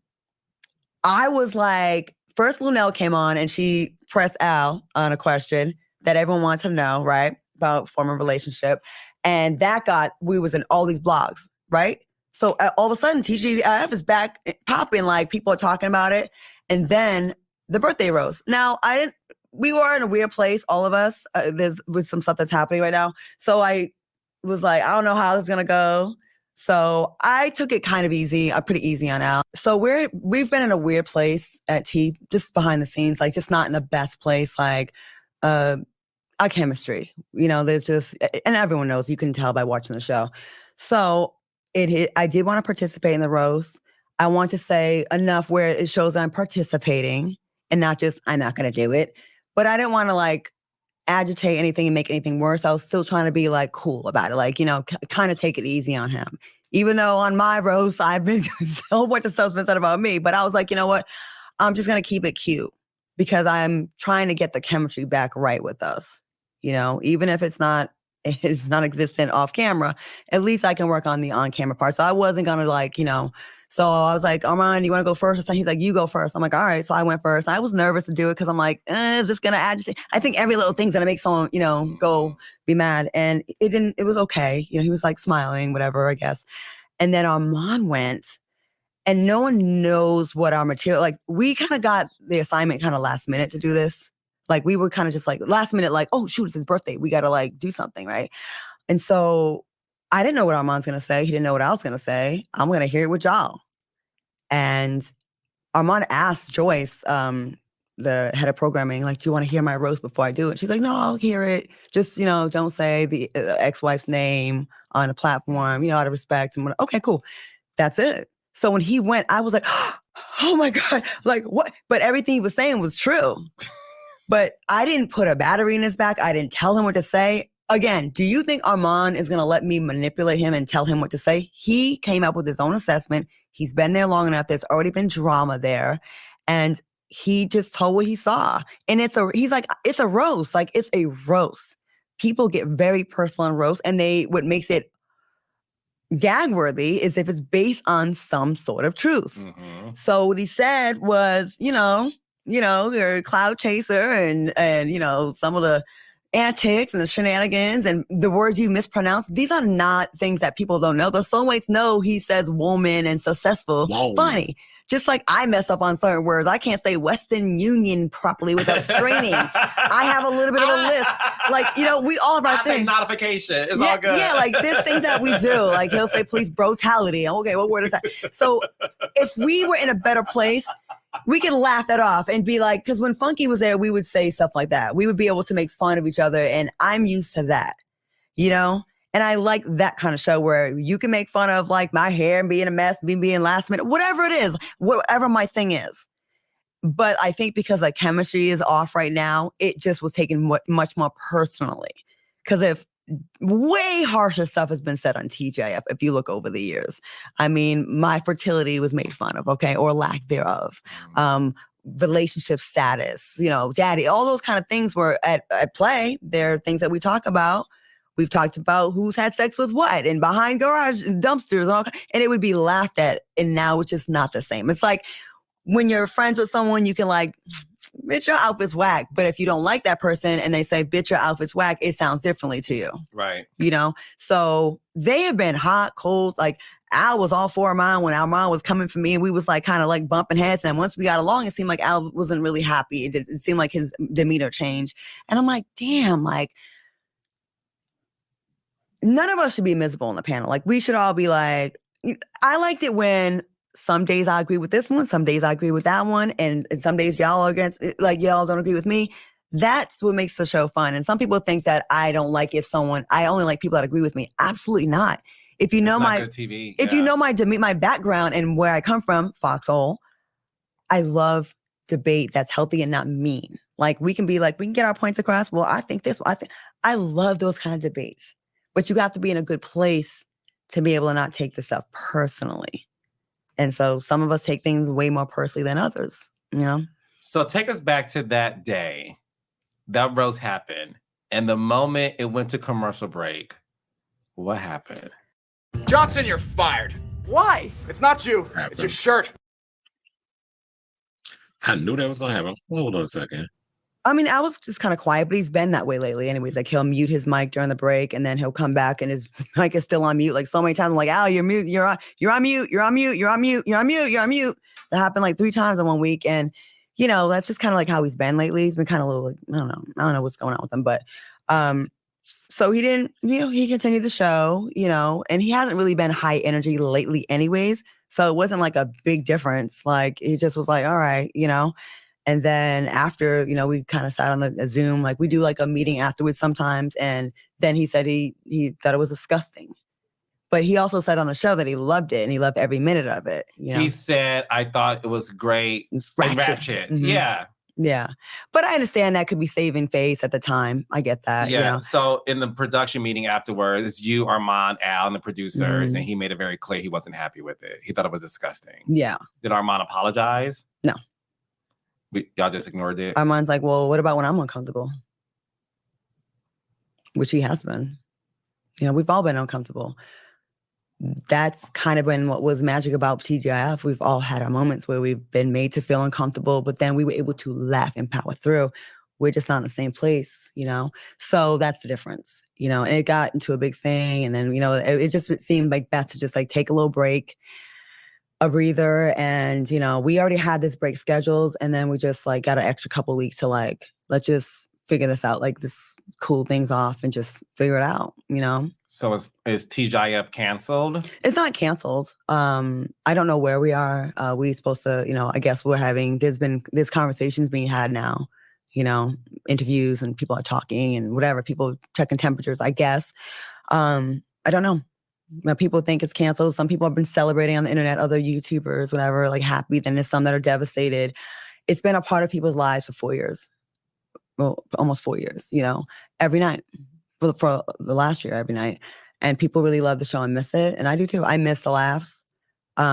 was like, first Lunel came on and she pressed Al on a question that everyone wants to know, right? About former relationship. And that we was in all these blogs, right? So all of a sudden TGIF is back popping, like people are talking about it. And then the birthday roast. Now we were in a weird place, all of us, with some stuff that's happening right now. So I was like, I don't know how it's gonna go. So I took it kind of easy, pretty easy on Al. So we've been in a weird place at T, just behind the scenes, like just not in the best place. Like our chemistry, you know, there's just, and everyone knows, you can tell by watching the show. So I did want to participate in the roast. I want to say enough where it shows that I'm participating and not just, I'm not gonna do it. But I didn't want to like agitate anything and make anything worse. I was still trying to be like cool about it, like, you know, kind of take it easy on him. Even though on my roast, I've been so much of stuff's been said about me, but I was like, you know what? I'm just gonna keep it cute because I'm trying to get the chemistry back right with us. You know, even if it's non-existent off camera, at least I can work on the on-camera part. So I wasn't gonna like, you know. So I was like, Armand, you want to go first? He's like, you go first. I'm like, all right. So I went first. I was nervous to do it because I'm like, is this going to agitate? I think every little thing's going to make someone, you know, go be mad. And it didn't, it was okay. You know, he was like smiling, whatever, I guess. And then Armand went and no one knows what our material, like we kind of got the assignment kind of last minute to do this. Like we were kind of just like last minute, like, oh shoot, it's his birthday. We got to like do something, right? And so I didn't know what Armand's going to say. He didn't know what I was going to say. I'm going to hear it with y'all. And Armand asked Joyce, the head of programming, like, do you want to hear my roast before I do it? She's like, no, I'll hear it. Just, don't say the ex-wife's name on a platform, out of respect. And okay, cool. That's it. So when he went, I was like, oh my God, like what? But everything he was saying was true. But I didn't put a battery in his back. I didn't tell him what to say. Again, do you think Armand is going to let me manipulate him and tell him what to say? He came up with his own assessment. He's been there long enough. There's already been drama there. And he just told what he saw. And he's like, it's a roast. Like, it's a roast. People get very personal in roast. And what makes it gag worthy is if it's based on some sort of truth. Mm-hmm. So what he said was, you're a cloud chaser and some of the antics and the shenanigans and the words you mispronounce. These are not things that people don't know. The soulmates know he says woman and successful. Whoa. Funny. Just like I mess up on certain words. I can't say Western Union properly without straining. I have a little bit of a list. Like, we all have our thing. Notification. It's all good. Yeah, like there's things that we do. Like he'll say, please, brutality. Okay, what word is that? So if we were in a better place, we can laugh that off and be like, because when Funky was there, we would say stuff like that. We would be able to make fun of each other. And I'm used to that, And I like that kind of show where you can make fun of like my hair being a mess, me being last minute, whatever it is, whatever my thing is. But I think because like chemistry is off right now, it just was taken much more personally. Because if way harsher stuff has been said on TJF, if you look over the years. I mean, my fertility was made fun of, okay, or lack thereof. Relationship status, daddy, all those kind of things were at play. They're things that we talk about. We've talked about who's had sex with what and behind garage dumpsters and it would be laughed at. And now it's just not the same. It's like when you're friends with someone, you can like, bitch, your outfit's whack. But if you don't like that person and they say, bitch, your outfit's whack, it sounds differently to you. Right. So they have been hot, cold. Like Al was all for Armand when Armand was coming for me and we was like kind of like bumping heads. And once we got along, it seemed like Al wasn't really happy. It seemed like his demeanor changed. And I'm like, damn, like, none of us should be miserable on the panel. Like we should all be like, I liked it when some days I agree with this one, some days I agree with that one, and some days y'all are against, like y'all don't agree with me. That's what makes the show fun. And some people think that I don't like I only like people that agree with me. Absolutely not. If you know if you know my background and where I come from, Foxhole, I love debate that's healthy and not mean. Like we can get our points across. Well, I think this. I love those kind of debates. But you have to be in a good place to be able to not take this stuff personally. And so some of us take things way more personally than others, So take us back to that day that roast happened. And the moment it went to commercial break, what happened? Johnson, you're fired. Why? It's not you. It's your shirt. I knew that was going to happen. Hold on a second. I mean, I was just kind of quiet, but he's been that way lately. Anyways, like he'll mute his mic during the break and then he'll come back and his mic is still on mute. Like so many times I'm like, Al, you're mute, you're on mute, you're on mute, you're on mute, you're on mute, you're on mute. That happened like 3 times in 1 week. And, that's just kind of like how he's been lately. He's been kind of a little like, I don't know what's going on with him. But so he didn't, he continued the show, and he hasn't really been high energy lately anyways. So it wasn't like a big difference. Like he just was like, all right, And then after, we kind of sat on the Zoom, like we do like a meeting afterwards sometimes. And then he said he thought it was disgusting. But he also said on the show that he loved it and he loved every minute of it. He said, I thought it was great. Ratchet. Mm-hmm. Yeah. Yeah. But I understand that could be saving face at the time. I get that. Yeah. So in the production meeting afterwards, it's you, Armand, Al, and the producers. And he made it very clear he wasn't happy with it. He thought it was disgusting. Yeah. Did Armand apologize? No. Y'all just ignored it? Armand's like, well, what about when I'm uncomfortable? Which he has been. We've all been uncomfortable. That's kind of been what was magic about TGIF. We've all had our moments where we've been made to feel uncomfortable, but then we were able to laugh and power through. We're just not in the same place, So that's the difference, And it got into a big thing. And then, it seemed like best to just like take a little break, a breather. And, we already had this break scheduled. And then we just like got an extra couple of weeks to like let's just figure this out. Like, just cool things off and just figure it out, you know? So is TGIF canceled? It's not canceled. I don't know where we are. We supposed to, you know, I guess there's conversations being had now, you know, interviews and people are talking and whatever, people checking temperatures, I guess. I don't know. People think it's canceled. Some people have been celebrating on the internet, other YouTubers, whatever, like happy. Then there's some that are devastated. It's been a part of people's lives for 4 years. Well, almost 4 years, you know, every night. For the last year, every night. And people really love the show and miss it. And I do too. I miss the laughs. But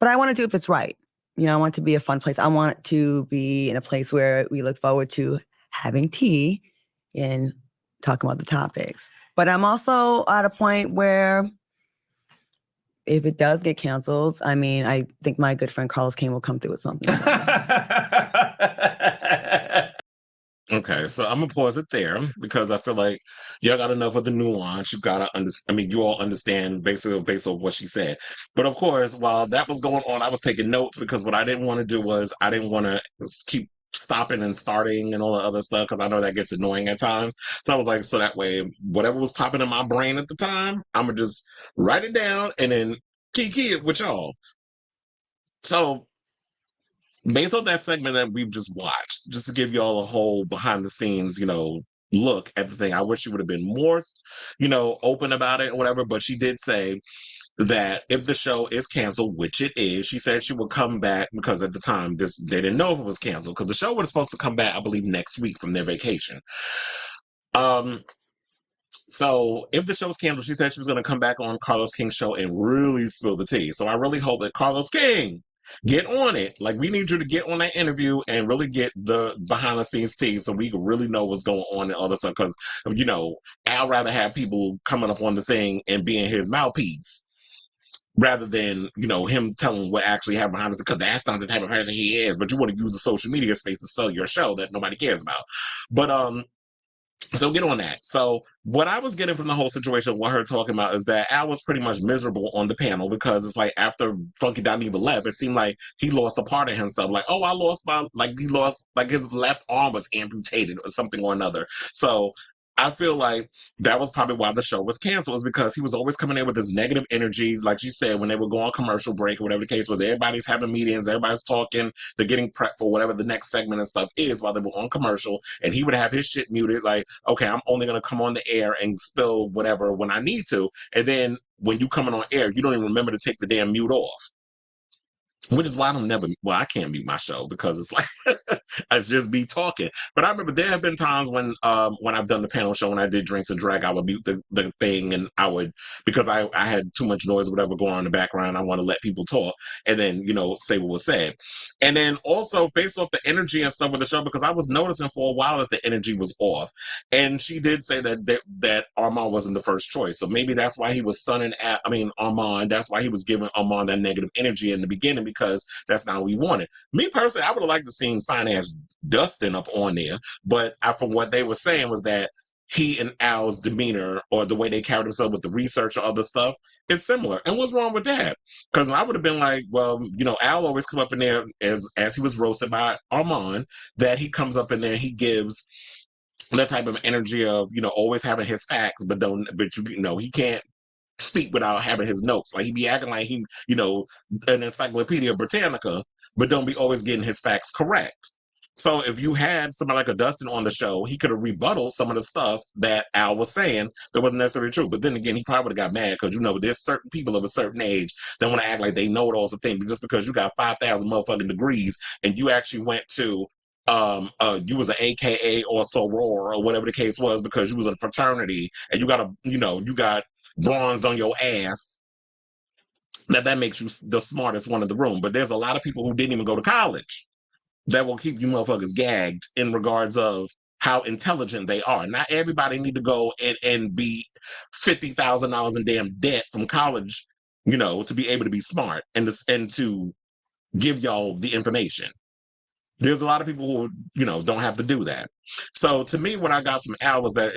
I want to do it if it's right. You know, I want it to be a fun place. I want it to be in a place where we look forward to having tea and talking about the topics. But I'm also at a point where if it does get canceled, I mean, I think my good friend Carlos King will come through with something. Okay, so I'm gonna pause it there because I feel like y'all got enough of the nuance. You gotta understand. I mean, you all understand basically based on what she said. But of course, while that was going on, I was taking notes because what I didn't want to do was I didn't want to keep stopping and starting and all the other stuff because I know that gets annoying at times. So I was like, so that way, whatever was popping in my brain at the time, I'm gonna just write it down and then key it with y'all. So based on that segment that we've just watched, just to give y'all a whole behind the scenes, you know, look at the thing. I wish she would have been more, you know, open about it or whatever, but she did say that if the show is canceled, which it is, she said she would come back because at the time they didn't know if it was canceled because the show was supposed to come back, I believe, next week from their vacation. So if the show was canceled, she said she was going to come back on Carlos King's show and really spill the tea. So I really hope that Carlos King get on it. Like, we need you to get on that interview and really get the behind the scenes tea so we can really know what's going on and all this stuff. Because, you know, I'd rather have people coming up on the thing and being his mouthpiece rather than, you know, him telling what actually happened behind the scenes, because that's not the type of person he is. But you want to use the social media space to sell your show that nobody cares about. But, so get on that. So what I was getting from the whole situation, what her talking about is that Al was pretty much miserable on the panel because it's like after Funky Dineva left, it seemed like he lost a part of himself. Like, oh, I lost like his left arm was amputated or something or another. So I feel like that was probably why the show was canceled, is because he was always coming in with this negative energy. Like she said, when they would go on commercial break or whatever the case was, everybody's having meetings, everybody's talking, they're getting prepped for whatever the next segment and stuff is while they were on commercial. And he would have his shit muted, like, okay, I'm only going to come on the air and spill whatever when I need to. And then when you coming on air, you don't even remember to take the damn mute off. Which is why I can't mute my show because it's like, it's just me talking. But I remember there have been times when I've done the panel show and I did Drinks and Drag, I would mute the thing and I would, because I had too much noise or whatever going on in the background, I want to let people talk and then, you know, say what was said. And then also based off the energy and stuff with the show, because I was noticing for a while that the energy was off. And she did say that Armand wasn't the first choice. So maybe that's why he was Armand, that's why he was giving Armand that negative energy in the beginning, because that's not what we wanted. Me personally, I would have liked to see fine-ass Dustin up on there, but from what they were saying was that he and Al's demeanor or the way they carried themselves with the research or other stuff is similar. And what's wrong with that? Because I would have been like, well, you know, Al always come up in there as he was roasted by Armand, that he comes up in there and he gives that type of energy of, you know, always having his facts, but you know, he can't speak without having his notes. Like, he be acting like he, you know, an Encyclopedia Britannica, but don't be always getting his facts correct. So if you had somebody like a Dustin on the show, he could have rebutted some of the stuff that Al was saying that wasn't necessarily true. But then again, he probably would have got mad because, you know, there's certain people of a certain age that want to act like they know it all's a thing. But just because you got 5,000 motherfucking degrees and you actually went to you was an AKA or soror or whatever the case was because you was in a fraternity and you got bronzed on your ass, that makes you the smartest one in the room. But there's a lot of people who didn't even go to college that will keep you motherfuckers gagged in regards of how intelligent they are. Not everybody need to go and be $50,000 in damn debt from college, you know, to be able to be smart and to give y'all the information. There's a lot of people who, don't have to do that. So to me, what I got from Al was that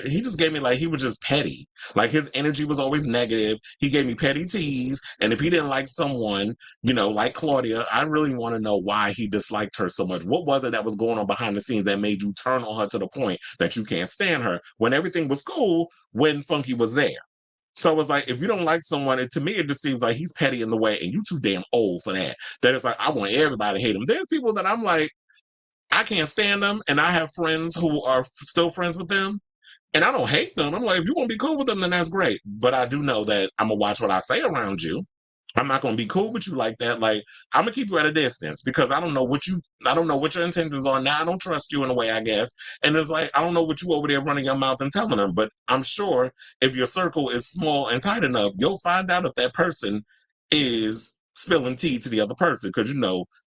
he just gave me like, he was just petty. Like his energy was always negative. He gave me petty tease. And if he didn't like someone, like Claudia, I really want to know why he disliked her so much. What was it that was going on behind the scenes that made you turn on her to the point that you can't stand her when everything was cool when Funky was there? So it's like, if you don't like someone, to me, it just seems like he's petty in the way, and you too damn old for that. That it's like, I want everybody to hate him. There's people that I'm like, I can't stand them, and I have friends who are still friends with them, and I don't hate them. I'm like, if you want to be cool with them, then that's great. But I do know that I'm going to watch what I say around you. I'm not going to be cool with you like that. Like, I'm going to keep you at a distance because I don't know what your intentions are now. I don't trust you in a way, I guess. And it's like, I don't know what you over there running your mouth and telling them, but I'm sure if your circle is small and tight enough, you'll find out if that person is spilling tea to the other person. Because,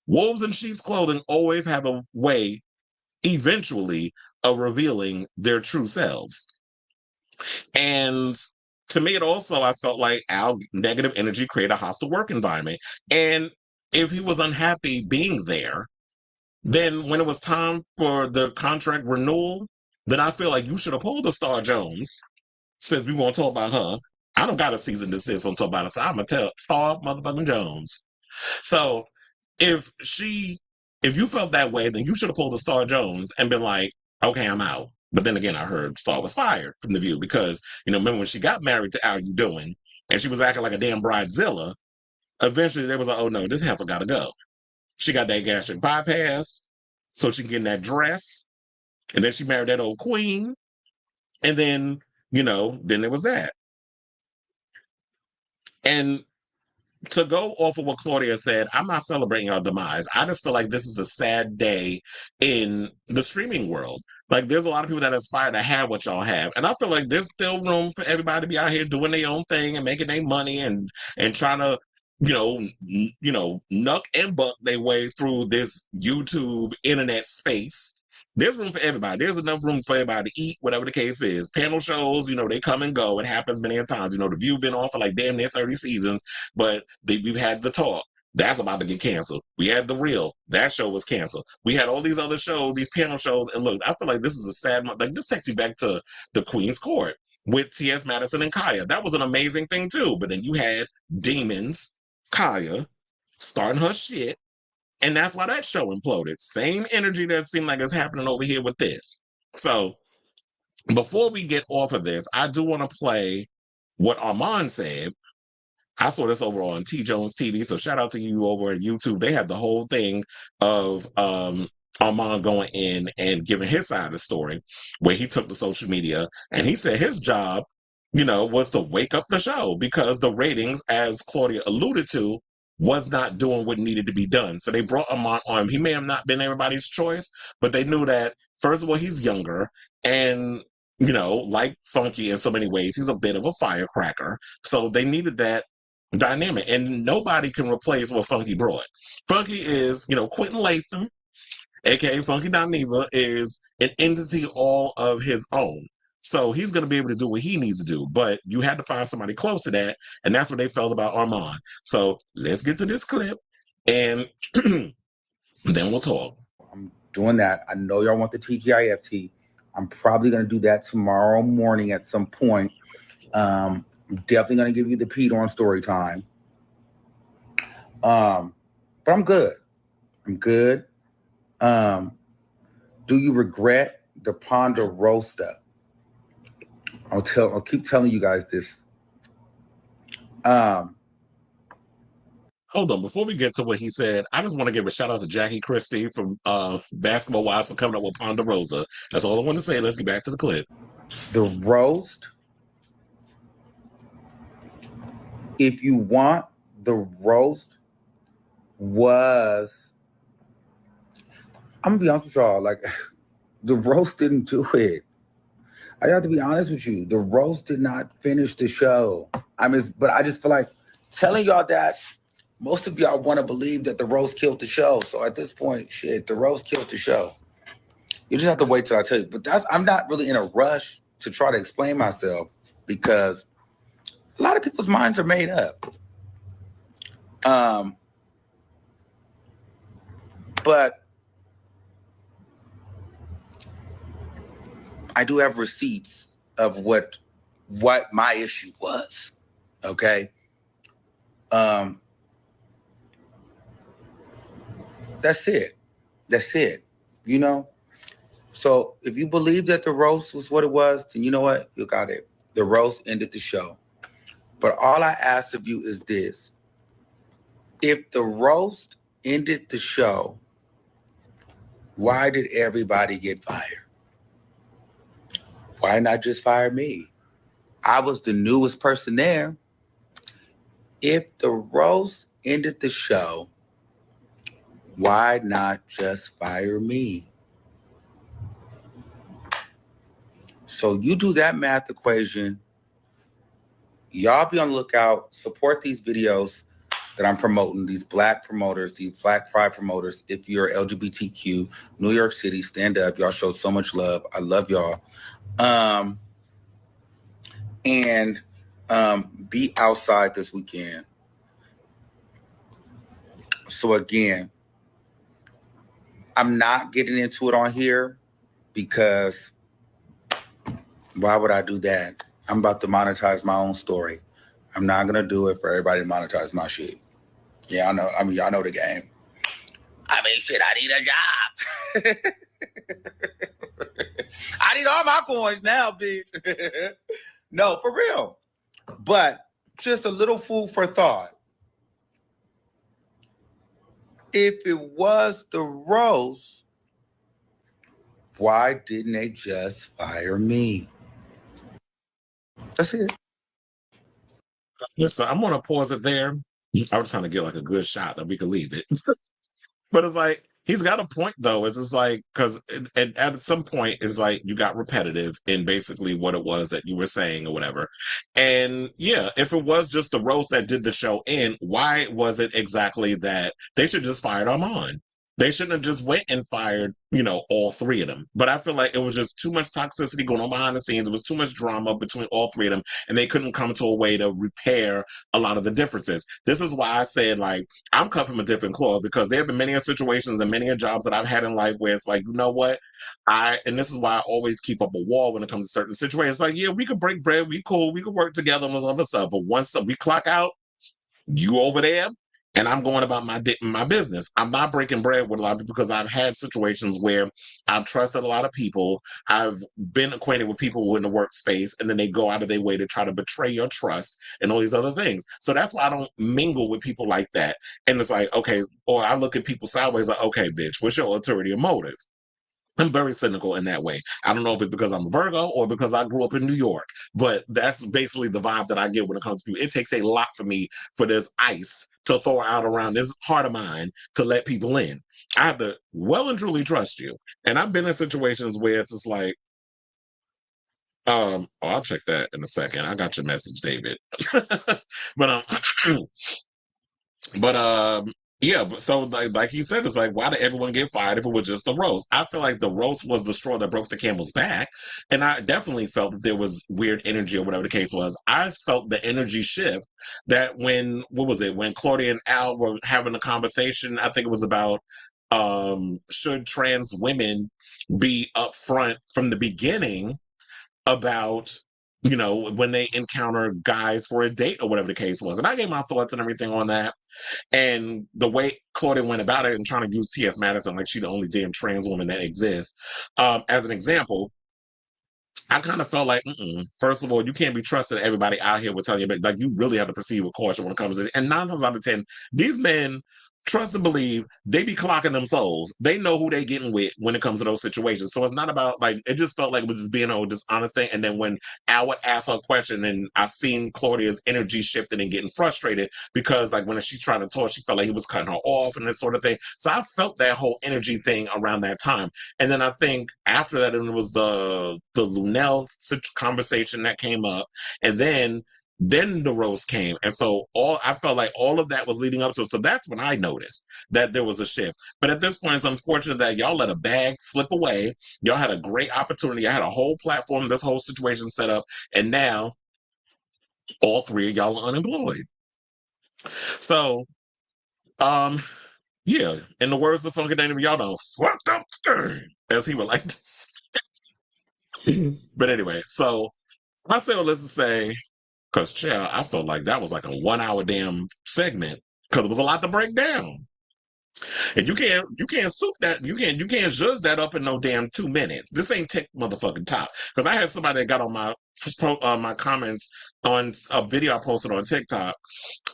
wolves in sheep's clothing always have a way, eventually, of revealing their true selves. And to me, I felt like Al's negative energy created a hostile work environment. And if he was unhappy being there, then when it was time for the contract renewal, then I feel like you should have pulled the Star Jones, since we want to talk about her. I don't got a season to sit on talk about it, so I'm going to tell Star motherfucking Jones. So if you felt that way, then you should have pulled the Star Jones and been like, okay, I'm out. But then again, I heard Star was fired from The View because, remember when she got married to Al You Doing and she was acting like a damn bridezilla, eventually they was like, oh no, this heifer gotta go. She got that gastric bypass so she can get in that dress. And then she married that old queen. And then, then there was that. And to go off of what Claudia said, I'm not celebrating our demise. I just feel like this is a sad day in the streaming world. Like, there's a lot of people that aspire to have what y'all have. And I feel like there's still room for everybody to be out here doing their own thing and making their money and trying to, nuck and buck their way through this YouTube internet space. There's room for everybody. There's enough room for everybody to eat, whatever the case is. Panel shows, they come and go. It happens many times. The View been on for like damn near 30 seasons, but we've had The Talk. That's about to get canceled. We had The Real. That show was canceled. We had all these other shows, these panel shows, and look, I feel like this is a sad month. Like, this takes me back to the Queen's Court with T.S. Madison and Kaya. That was an amazing thing too. But then you had Demons, Kaya, starting her shit. And that's why that show imploded. Same energy that seemed like it's happening over here with this. So before we get off of this, I do want to play what Armand said. I saw this over on T Jones TV. So shout out to you over at YouTube. They had the whole thing of Armand going in and giving his side of the story where he took to social media. And he said his job, was to wake up the show because the ratings, as Claudia alluded to, was not doing what needed to be done. So they brought Armand on. He may have not been everybody's choice, but they knew that, first of all, he's younger and, like Funky in so many ways, he's a bit of a firecracker. So they needed that dynamic, and nobody can replace what Funky brought. Funky is, Quentin Latham, aka Funky Dineva, is an entity all of his own. So he's going to be able to do what he needs to do. But you had to find somebody close to that. And that's what they felt about Armand. So let's get to this clip and then we'll talk. I'm doing that. I know y'all want the TGIFT. I'm probably going to do that tomorrow morning at some point. I'm definitely going to give you the Pete on story time. But I'm good. I'm good. Do you regret the Ponderosa? I'll keep telling you guys this. Hold on, before we get to what he said, I just want to give a shout out to Jackie Christie from Basketball Wives for coming up with Ponderosa. That's all I want to say. Let's get back to the clip. The roast. If you want, the roast was, I'm gonna be honest with y'all, like, the roast didn't do it. I have to be honest with you. The roast did not finish the show. But I just feel like telling y'all that most of y'all want to believe that the roast killed the show. So at this point, shit, the roast killed the show. You just have to wait till I tell you. But I'm not really in a rush to try to explain myself because a lot of people's minds are made up. But I do have receipts of what my issue was. Okay. That's it. That's it. You know? So if you believe that the roast was what it was, then you know what? You got it. The roast ended the show. But all I ask of you is this. If the roast ended the show, why did everybody get fired? Why not just fire me? I was the newest person there. If the roast ended the show, why not just fire me? So you do that math equation. Y'all be on the lookout. Support these videos that I'm promoting, these Black promoters, these Black Pride promoters. If you're LGBTQ, New York City, stand up. Y'all show so much love. I love y'all. And be outside this weekend. So again, I'm not getting into it on here because why would I do that? I'm about to monetize my own story. I'm not gonna do it for everybody to monetize my shit. Yeah, I know. I mean, y'all know the game. I mean, shit, I need a job. I need all my coins now, bitch. No, for real. But just a little food for thought. If it was the roast, why didn't they just fire me? That's it. Listen, I'm gonna pause it there. I was trying to get like a good shot that we could leave it. But it's like he's got a point though. It's just like because at some point it's like you got repetitive in basically what it was that you were saying or whatever. And yeah, if it was just the roast that did the show in, why was it exactly that they should just fired Armand? They shouldn't have just went and fired, all three of them. But I feel like it was just too much toxicity going on behind the scenes. It was too much drama between all three of them, and they couldn't come to a way to repair a lot of the differences. This is why I said, like, I'm cut from a different cloth because there have been many situations and many jobs that I've had in life where it's like, you know what? And this is why I always keep up a wall when it comes to certain situations. Like, yeah, we could break bread, we cool, we could work together on this other stuff. But once we clock out, you over there, and I'm going about my business. I'm not breaking bread with a lot of people because I've had situations where I've trusted a lot of people. I've been acquainted with people in the workspace, and then they go out of their way to try to betray your trust and all these other things. So that's why I don't mingle with people like that. And it's like, okay, or I look at people sideways like, okay, bitch, what's your ulterior motive? I'm very cynical in that way. I don't know if it's because I'm a Virgo or because I grew up in New York, but that's basically the vibe that I get when it comes to people. It takes a lot for me for this ice to thaw out around this heart of mine to let people in. I have to well and truly trust you. And I've been in situations where it's just like, I'll check that in a second. I got your message, David. But But yeah, but so like he said, it's like, why did everyone get fired if it was just the roast? I feel like the roast was the straw that broke the camel's back, and I definitely felt that there was weird energy or whatever the case was. I felt the energy shift that when Claudia and Al were having a conversation. I think it was about should trans women be upfront from the beginning about when they encounter guys for a date or whatever the case was, and I gave my thoughts and everything on that. And the way Claudia went about it and trying to use T.S. Madison like she the only damn trans woman that exists, as an example, I kind of felt like, first of all, you can't be trusted. Everybody out here will tell you, but like you really have to proceed with caution when it comes to it. And 9 times out of 10, these men trust and believe they be clocking them souls. They know who they getting with when it comes to those situations. So it's not about like it just felt like it was just being a dishonest thing. And then when Al would ask her a question, and I seen Claudia's energy shifting and getting frustrated because like when she's trying to talk, she felt like he was cutting her off and this sort of thing. So I felt that whole energy thing around that time. And then I think after that, it was the Lunel conversation that came up, and then the roast came. And so I felt like all of that was leading up to it. So that's when I noticed that there was a shift. But at this point, it's unfortunate that y'all let a bag slip away. Y'all had a great opportunity. I had a whole platform, this whole situation set up, and now all three of y'all are unemployed. So, yeah, in the words of Funky Danny, y'all done fucked up, as he would like to say. But anyway, so I say all this to say, because child, I felt like that was like a 1 hour damn segment because it was a lot to break down. And you can't soup that, you can't judge that up in no damn 2 minutes. This ain't tick motherfucking top. Because I had somebody that got on my comments on a video I posted on TikTok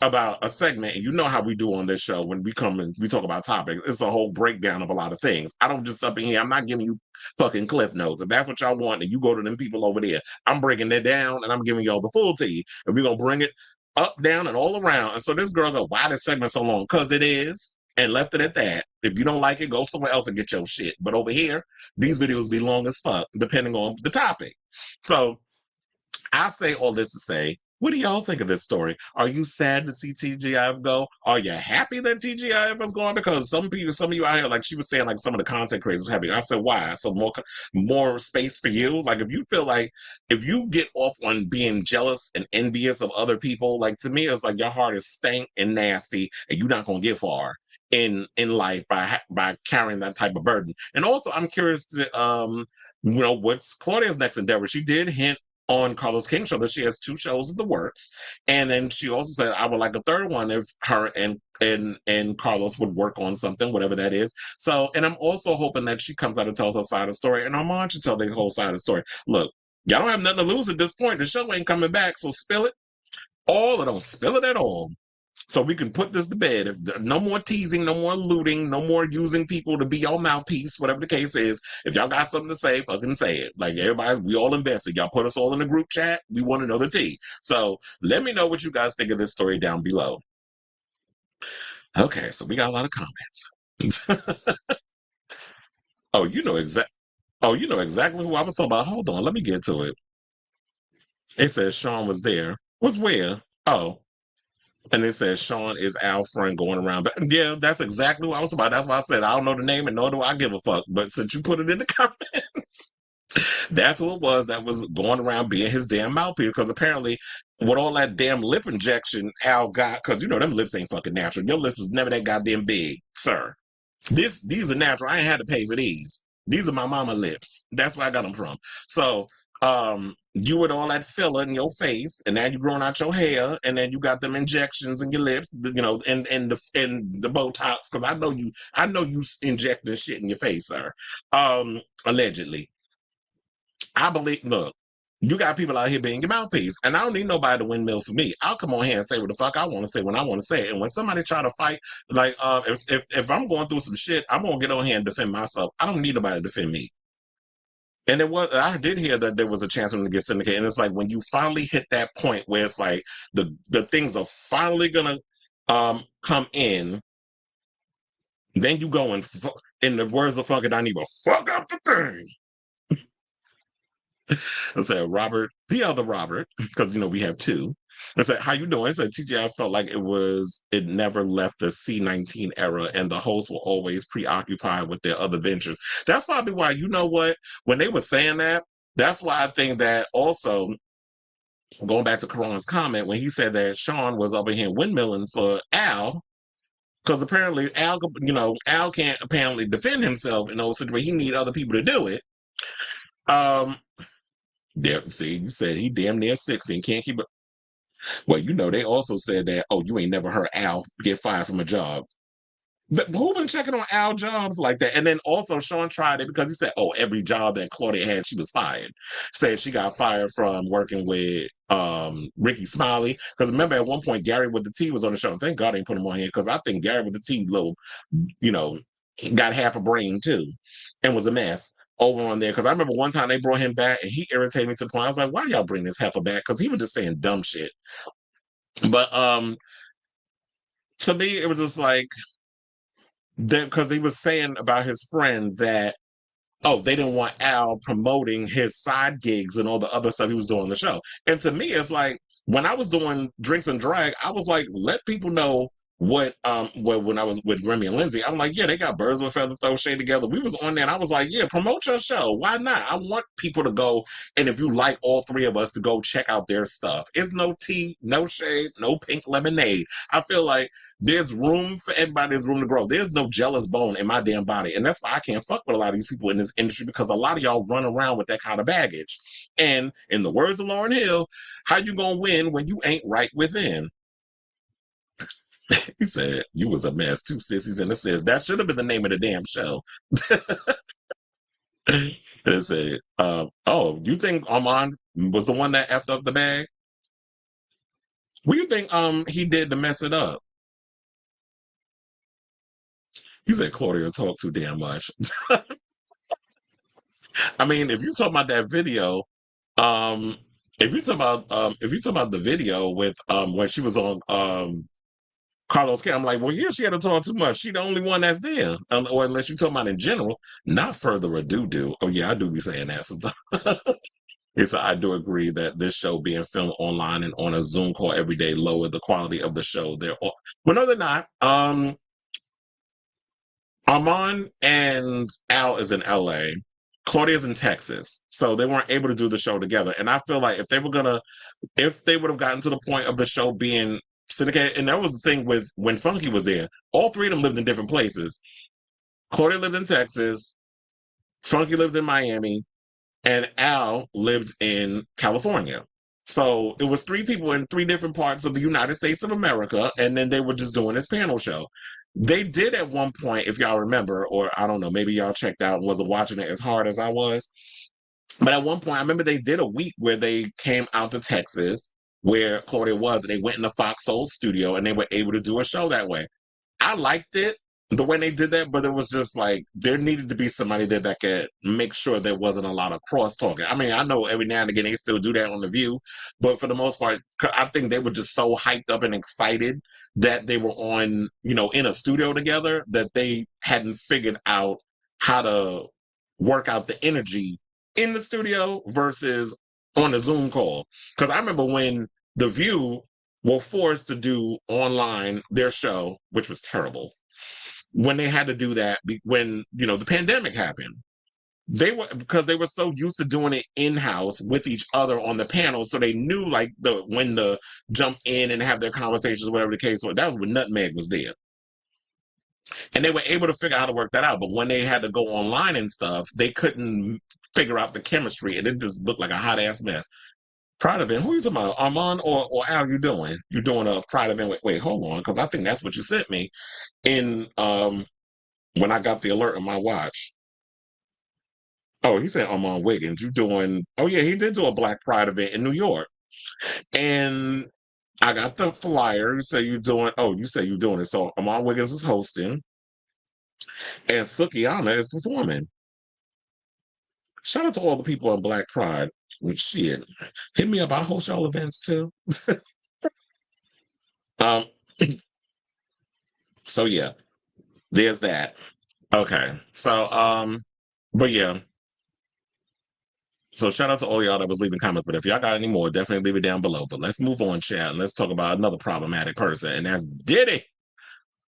about a segment, and you know how we do on this show when we come and we talk about topics. It's a whole breakdown of a lot of things. I don't just up in here. I'm not giving you fucking cliff notes. If that's what y'all want, then you go to them people over there. I'm breaking it down and I'm giving y'all the full tea. And we're gonna bring it up, down, and all around. And so this girl go, why this segment so long? Because it is. And left it at that. If you don't like it, go somewhere else and get your shit. But over here, these videos be long as fuck, depending on the topic. So I say all this to say, what do y'all think of this story? Are you sad to see TGIF go? Are you happy that TGIF is going? Because some of you out here, like she was saying, like some of the content creators happy. I said, why? So more space for you? Like if you feel like, if you get off on being jealous and envious of other people, like to me, it's like your heart is stank and nasty and you're not going to get far in life by carrying that type of burden. And also, I'm curious to, what's Claudia's next endeavor? She did hint on Carlos King's show that she has 2 shows in the works, and then she also said I would like a 3rd one if her and Carlos would work on something, whatever that is. So, and I'm also hoping that she comes out and tells her side of the story, and Armand should tell the whole side of the story. Look, y'all don't have nothing to lose at this point. The show ain't coming back, so spill it all or don't spill it at all. So we can put this to bed. No more teasing, no more looting, no more using people to be your mouthpiece, whatever the case is. If y'all got something to say, fucking say it. Like everybody, we all invested. Y'all put us all in a group chat. We want to know the tea. So let me know what you guys think of this story down below. Okay, so we got a lot of comments. Oh, you know exactly who I was talking about. Hold on, let me get to it. It says Sean was there. Was where? Oh. And it says Sean is Al's friend going around. But yeah, that's exactly what I was about. That's why I said I don't know the name and nor do I give a fuck. But since you put it in the comments, that's who it was that was going around being his damn mouthpiece. Because apparently, with all that damn lip injection Al got, because you know them lips ain't fucking natural. Your lips was never that goddamn big, sir. These are natural. I ain't had to pay for these. These are my mama lips. That's where I got them from. So you with all that filler in your face, and now you growing out your hair, and then you got them injections in your lips, and the Botox, because I know you injecting shit in your face, sir. Allegedly. I believe, look, you got people out here being your mouthpiece, and I don't need nobody to windmill for me. I'll come on here and say what the fuck I want to say when I want to say it. And when somebody try to fight, like if I'm going through some shit, I'm gonna get on here and defend myself. I don't need nobody to defend me. And I did hear that there was a chance for them to get syndicated. And it's like when you finally hit that point where it's like the things are finally gonna come in, then you go and in the words of Funky, I need to fuck up the thing. I said Robert, the other Robert, because we have 2. I said, how you doing? I said TGI felt like it never left the C19 era and the hosts were always preoccupied with their other ventures. That's probably why, you know what, when they were saying that, that's why I think that also, going back to Karan's comment, when he said that Sean was over here windmilling for Al, because apparently Al can't apparently defend himself in those situations. He need other people to do it. See, you said he damn near 60 and can't keep it. Well, they also said that, oh, you ain't never heard Al get fired from a job. But who been checking on Al jobs like that? And then also Sean tried it because he said, oh, every job that Claudia had, she was fired. Said she got fired from working with Ricky Smiley. Because remember at one point, Gary with the T was on the show. And thank God they put him on here because I think Gary with the T, got half a brain too and was a mess over on there. Because I remember one time they brought him back and he irritated me to the point I was like, why y'all bring this heifer back? Because he was just saying dumb shit. But to me, it was just like, because he was saying about his friend that, oh, they didn't want Al promoting his side gigs and all the other stuff he was doing on the show. And to me, it's like, when I was doing Drinks and Drag, I was like, let people know when I was with Remy and Lindsay, I'm like, yeah, they got Birds with Feather Throw Shade together. We was on there and I was like, yeah, promote your show. Why not? I want people to go, and if you like all three of us, to go check out their stuff. It's no tea, no shade, no pink lemonade. I feel like there's room for everybody, there's room to grow. There's no jealous bone in my damn body. And that's why I can't fuck with a lot of these people in this industry, because a lot of y'all run around with that kind of baggage. And in the words of Lauryn Hill, how you gonna win when you ain't right within? He said, you was a mess, two sissies and a sis. That should have been the name of the damn show. And it said, oh, you think Armand was the one that effed up the bag? What do you think he did to mess it up? He said Claudia talked too damn much. I mean, if you talk about that video, if you talk about the video with when she was on Carlos K, I'm like, well, yeah, she had to talk too much. She the only one that's there. Or unless you talk about in general, not further ado. Oh, yeah, I do be saying that sometimes. I do agree that this show being filmed online and on a Zoom call every day lowered the quality of the show. Well, no, they're not. Armand and Al is in LA. Claudia's in Texas. So they weren't able to do the show together. And I feel like if they would have gotten to the point of the show being syndicated, and that was the thing with when Funky was there, all three of them lived in different places. Claudia lived in Texas, Funky lived in Miami, and Al lived in California. So it was three people in three different parts of the United States of America, and then they were just doing this panel show. They did at one point, if y'all remember, or I don't know, maybe y'all checked out and wasn't watching it as hard as I was. But at one point, I remember they did a week where they came out to Texas, where Claudia was, and they went in the Fox Soul studio and they were able to do a show that way. I liked it, the way they did that, but it was just like, there needed to be somebody there that could make sure there wasn't a lot of cross-talking. I mean, I know every now and again they still do that on The View, but for the most part, I think they were just so hyped up and excited that they were on, in a studio together, that they hadn't figured out how to work out the energy in the studio versus on a Zoom call. Because I remember when The View were forced to do online their show, which was terrible, when they had to do that when, the pandemic happened. Because they were so used to doing it in-house with each other on the panel, so they knew like when to jump in and have their conversations, whatever the case was. That was when Nutmeg was there. And they were able to figure out how to work that out. But when they had to go online and stuff, they couldn't figure out the chemistry, and it just looked like a hot-ass mess. Pride event. Who are you talking about? Armand or Al? You doing? You doing a Pride event? Wait, hold on, because I think that's what you sent me in when I got the alert on my watch. Oh, he said Armand Wiggins. You doing? Oh yeah, he did do a Black Pride event in New York, and I got the flyer. You say you doing? Oh, you say you doing it. So Armand Wiggins is hosting, and Sukiyama is performing. Shout out to all the people on Black Pride. Shit, hit me up. I host y'all events too. So yeah, there's that. Okay, so but yeah. So shout out to all y'all that was leaving comments. But if y'all got any more, definitely leave it down below. But let's move on, chat, and let's talk about another problematic person, and that's Diddy,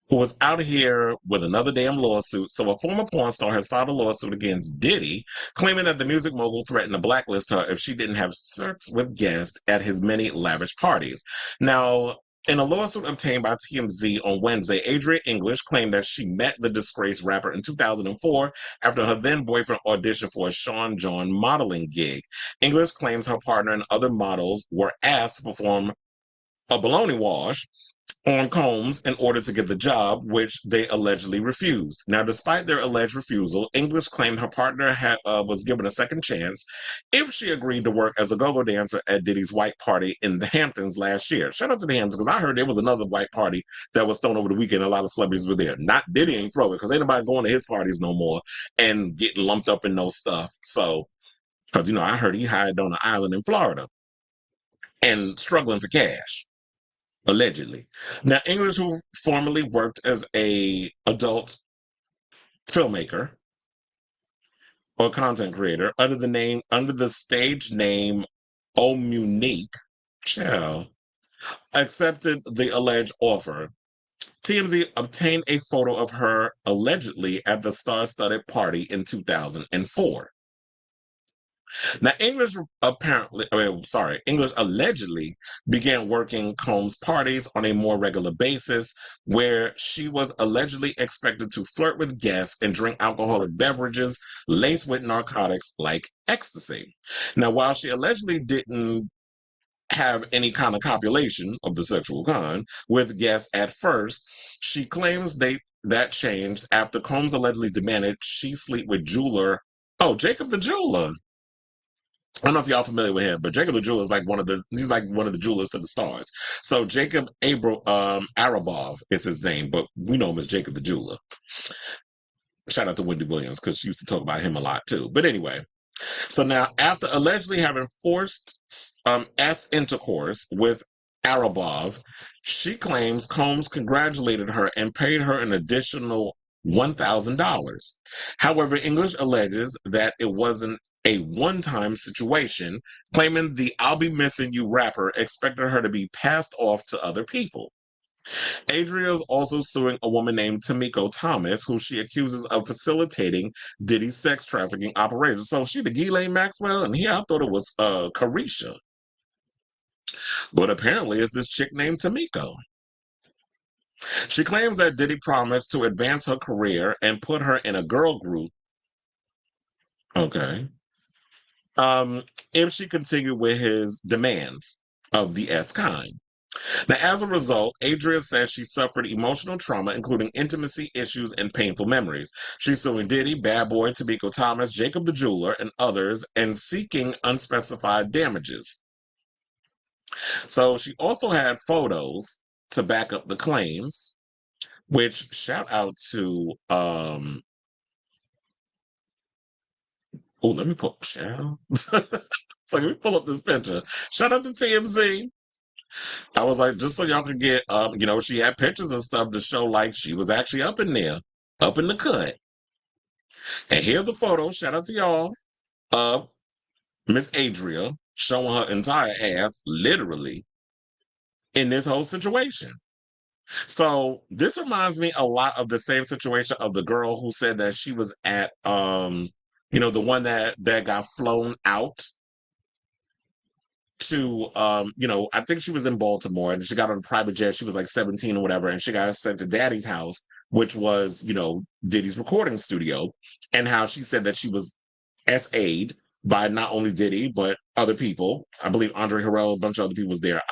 who was out here with another damn lawsuit. So a former porn star has filed a lawsuit against Diddy, claiming that the music mogul threatened to blacklist her if she didn't have sex with guests at his many lavish parties. Now, in a lawsuit obtained by TMZ on Wednesday, Adria English claimed that she met the disgraced rapper in 2004 after her then-boyfriend auditioned for a Sean John modeling gig. English claims her partner and other models were asked to perform a baloney wash on Combs in order to get the job, which they allegedly refused. Now, despite their alleged refusal, English claimed her partner was given a second chance if she agreed to work as a go-go dancer at Diddy's white party in the Hamptons last year. Shout out to the Hamptons, because I heard there was another white party that was thrown over the weekend. A lot of celebrities were there. Not Diddy ain't throw it, because ain't nobody going to his parties no more and getting lumped up in no stuff. So, because, I heard he hired on an island in Florida and struggling for cash. Allegedly. Now, English, who formerly worked as a adult filmmaker or content creator under the stage name Omunique, accepted the alleged offer. TMZ obtained a photo of her allegedly at the star-studded party in 2004. Now, English allegedly began working Combs' parties on a more regular basis, where she was allegedly expected to flirt with guests and drink alcoholic beverages laced with narcotics like ecstasy. Now, while she allegedly didn't have any kind of copulation of the sexual kind with guests at first, she claims that changed after Combs allegedly demanded she sleep with Jacob the jeweler. I don't know if y'all familiar with him, but Jacob the jeweler is like he's like one of the jewelers to the stars. So Jacob Arabov is his name, but we know him as Jacob the jeweler. Shout out to Wendy Williams because she used to talk about him a lot too. But anyway, so now after allegedly having forced intercourse with Arabov, she claims Combs congratulated her and paid her an additional $1,000. However, English alleges that it wasn't a one-time situation, claiming the "I'll be missing you" rapper expected her to be passed off to other people. Adria is also suing a woman named Tamiko Thomas, who she accuses of facilitating Diddy's sex trafficking operation. So she the Ghislaine Maxwell, and I thought it was Carisha. But apparently it's this chick named Tamiko. She claims that Diddy promised to advance her career and put her in a girl group. Okay. If she continued with his demands of the S kind. Now, as a result, Adria says she suffered emotional trauma, including intimacy issues and painful memories. She's suing Diddy, Bad Boy, Tamiko Thomas, Jacob the jeweler, and others, and seeking unspecified damages. So she also had photos to back up the claims, which shout out to let me pull let me pull up this picture. Shout out to TMZ. I was like, just so y'all can get she had pictures and stuff to show like she was actually up in there, up in the cut. And here's the photo, shout out to y'all, of Miss Adria showing her entire ass literally in this whole situation. So this reminds me a lot of the same situation of the girl who said that she was at the one that got flown out to I think she was in Baltimore and she got on a private jet. She was like 17 or whatever, and she got sent to Daddy's house, which was Diddy's recording studio, and how she said that she was SA'd by not only Diddy but other people. I believe Andre Harrell, a bunch of other people was there.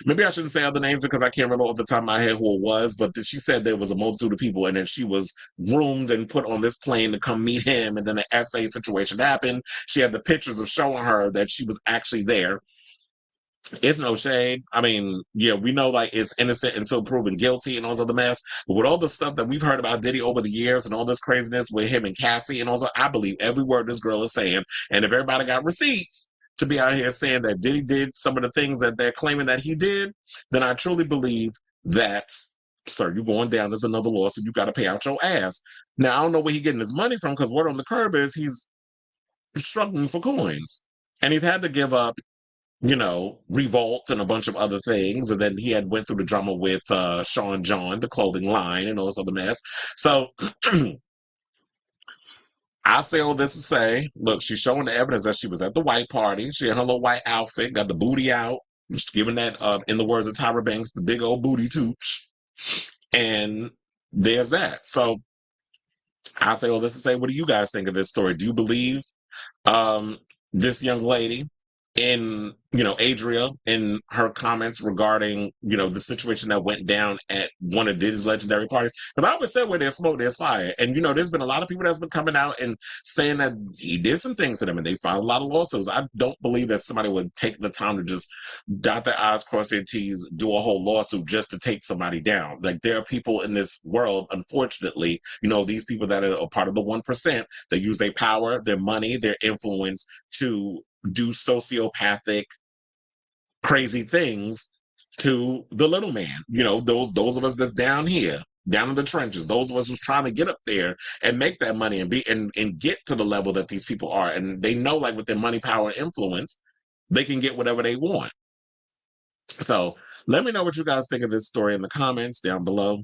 Maybe I shouldn't say other names because I can't remember off the top of my head who it was, but she said there was a multitude of people, and then she was groomed and put on this plane to come meet him, and then the SA situation happened. She had the pictures of showing her that she was actually there. It's no shade. I mean, yeah, we know like it's innocent until proven guilty and all this other mess. But with all the stuff that we've heard about Diddy over the years and all this craziness with him and Cassie and also, I believe every word this girl is saying. And if everybody got receipts to be out here saying that Diddy did some of the things that they're claiming that he did, then I truly believe that, sir, you're going down. There's another lawsuit. You got to pay out your ass. Now, I don't know where he's getting his money from because word on the curb is he's struggling for coins. And he's had to give up Revolt and a bunch of other things. And then he had went through the drama with Sean John, the clothing line, and all this other mess. So I say all this to say, look, she's showing the evidence that she was at the white party. She had her little white outfit, got the booty out, giving that, in the words of Tyra Banks, the big old booty tooch. And there's that. So I say all this to say, what do you guys think of this story? Do you believe this young lady in Adria in her comments regarding the situation that went down at one of Diddy's legendary parties? Because I always said where there's smoke there's fire, and there's been a lot of people that's been coming out and saying that he did some things to them and they filed a lot of lawsuits. I don't believe that somebody would take the time to just dot their I's, cross their T's, do a whole lawsuit just to take somebody down. Like, there are people in this world, unfortunately, these people that are a part of the 1%, that use their power, their money, their influence to do sociopathic, crazy things to the little man. Those of us that's down here, down in the trenches, those of us who's trying to get up there and make that money and be and get to the level that these people are. And they know, like, with their money, power, and influence, they can get whatever they want. So let me know what you guys think of this story in the comments down below.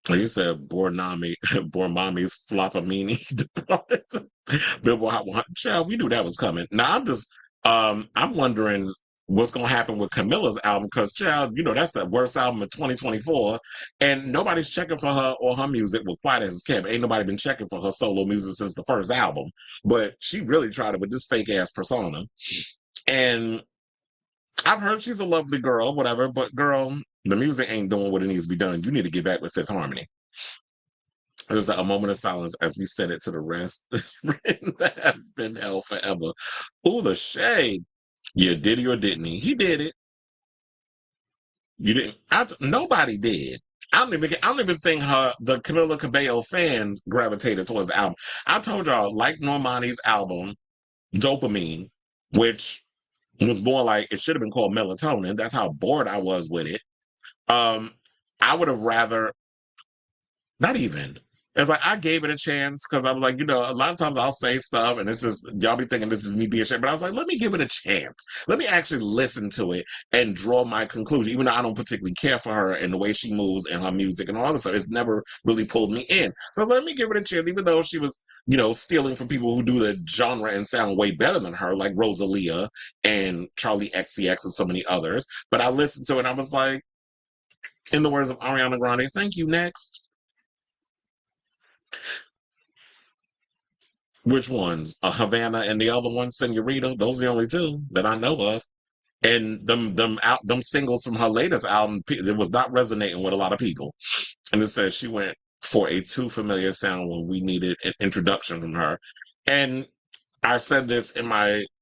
You said Bormami's Flopamini. Billboard Hot 100. Child, we knew that was coming. Now I'm wondering what's gonna happen with Camilla's album, because child, that's the worst album of 2024, and nobody's checking for her or her music. Well, quiet as it's kept, ain't nobody been checking for her solo music since the first album. But she really tried it with this fake ass persona, and I've heard she's a lovely girl, whatever. But girl, the music ain't doing what it needs to be done. You need to get back with Fifth Harmony. There's a moment of silence as we said it to the rest. That has been hell forever. Ooh, the shade. Yeah, did he or didn't he? He did it. You didn't. Nobody did. I don't even think the Camila Cabello fans gravitated towards the album. I told y'all, like Normani's album, Dopamine, which was more like, it should have been called Melatonin. That's how bored I was with it. I would have rather, not even. It's like, I gave it a chance because I was like, a lot of times I'll say stuff and it's just, y'all be thinking this is me being ashamed. But I was like, let me give it a chance. Let me actually listen to it and draw my conclusion, even though I don't particularly care for her and the way she moves and her music and all this stuff. It's never really pulled me in. So let me give it a chance, even though she was, stealing from people who do the genre and sound way better than her, like Rosalia and Charlie XCX and so many others. But I listened to it and I was like, in the words of Ariana Grande, thank you, next. Which ones? Havana and the other one, Senorita. Those are the only two that I know of. And them singles from her latest album, it was not resonating with a lot of people. And it says she went for a too familiar sound when we needed an introduction from her. And I said this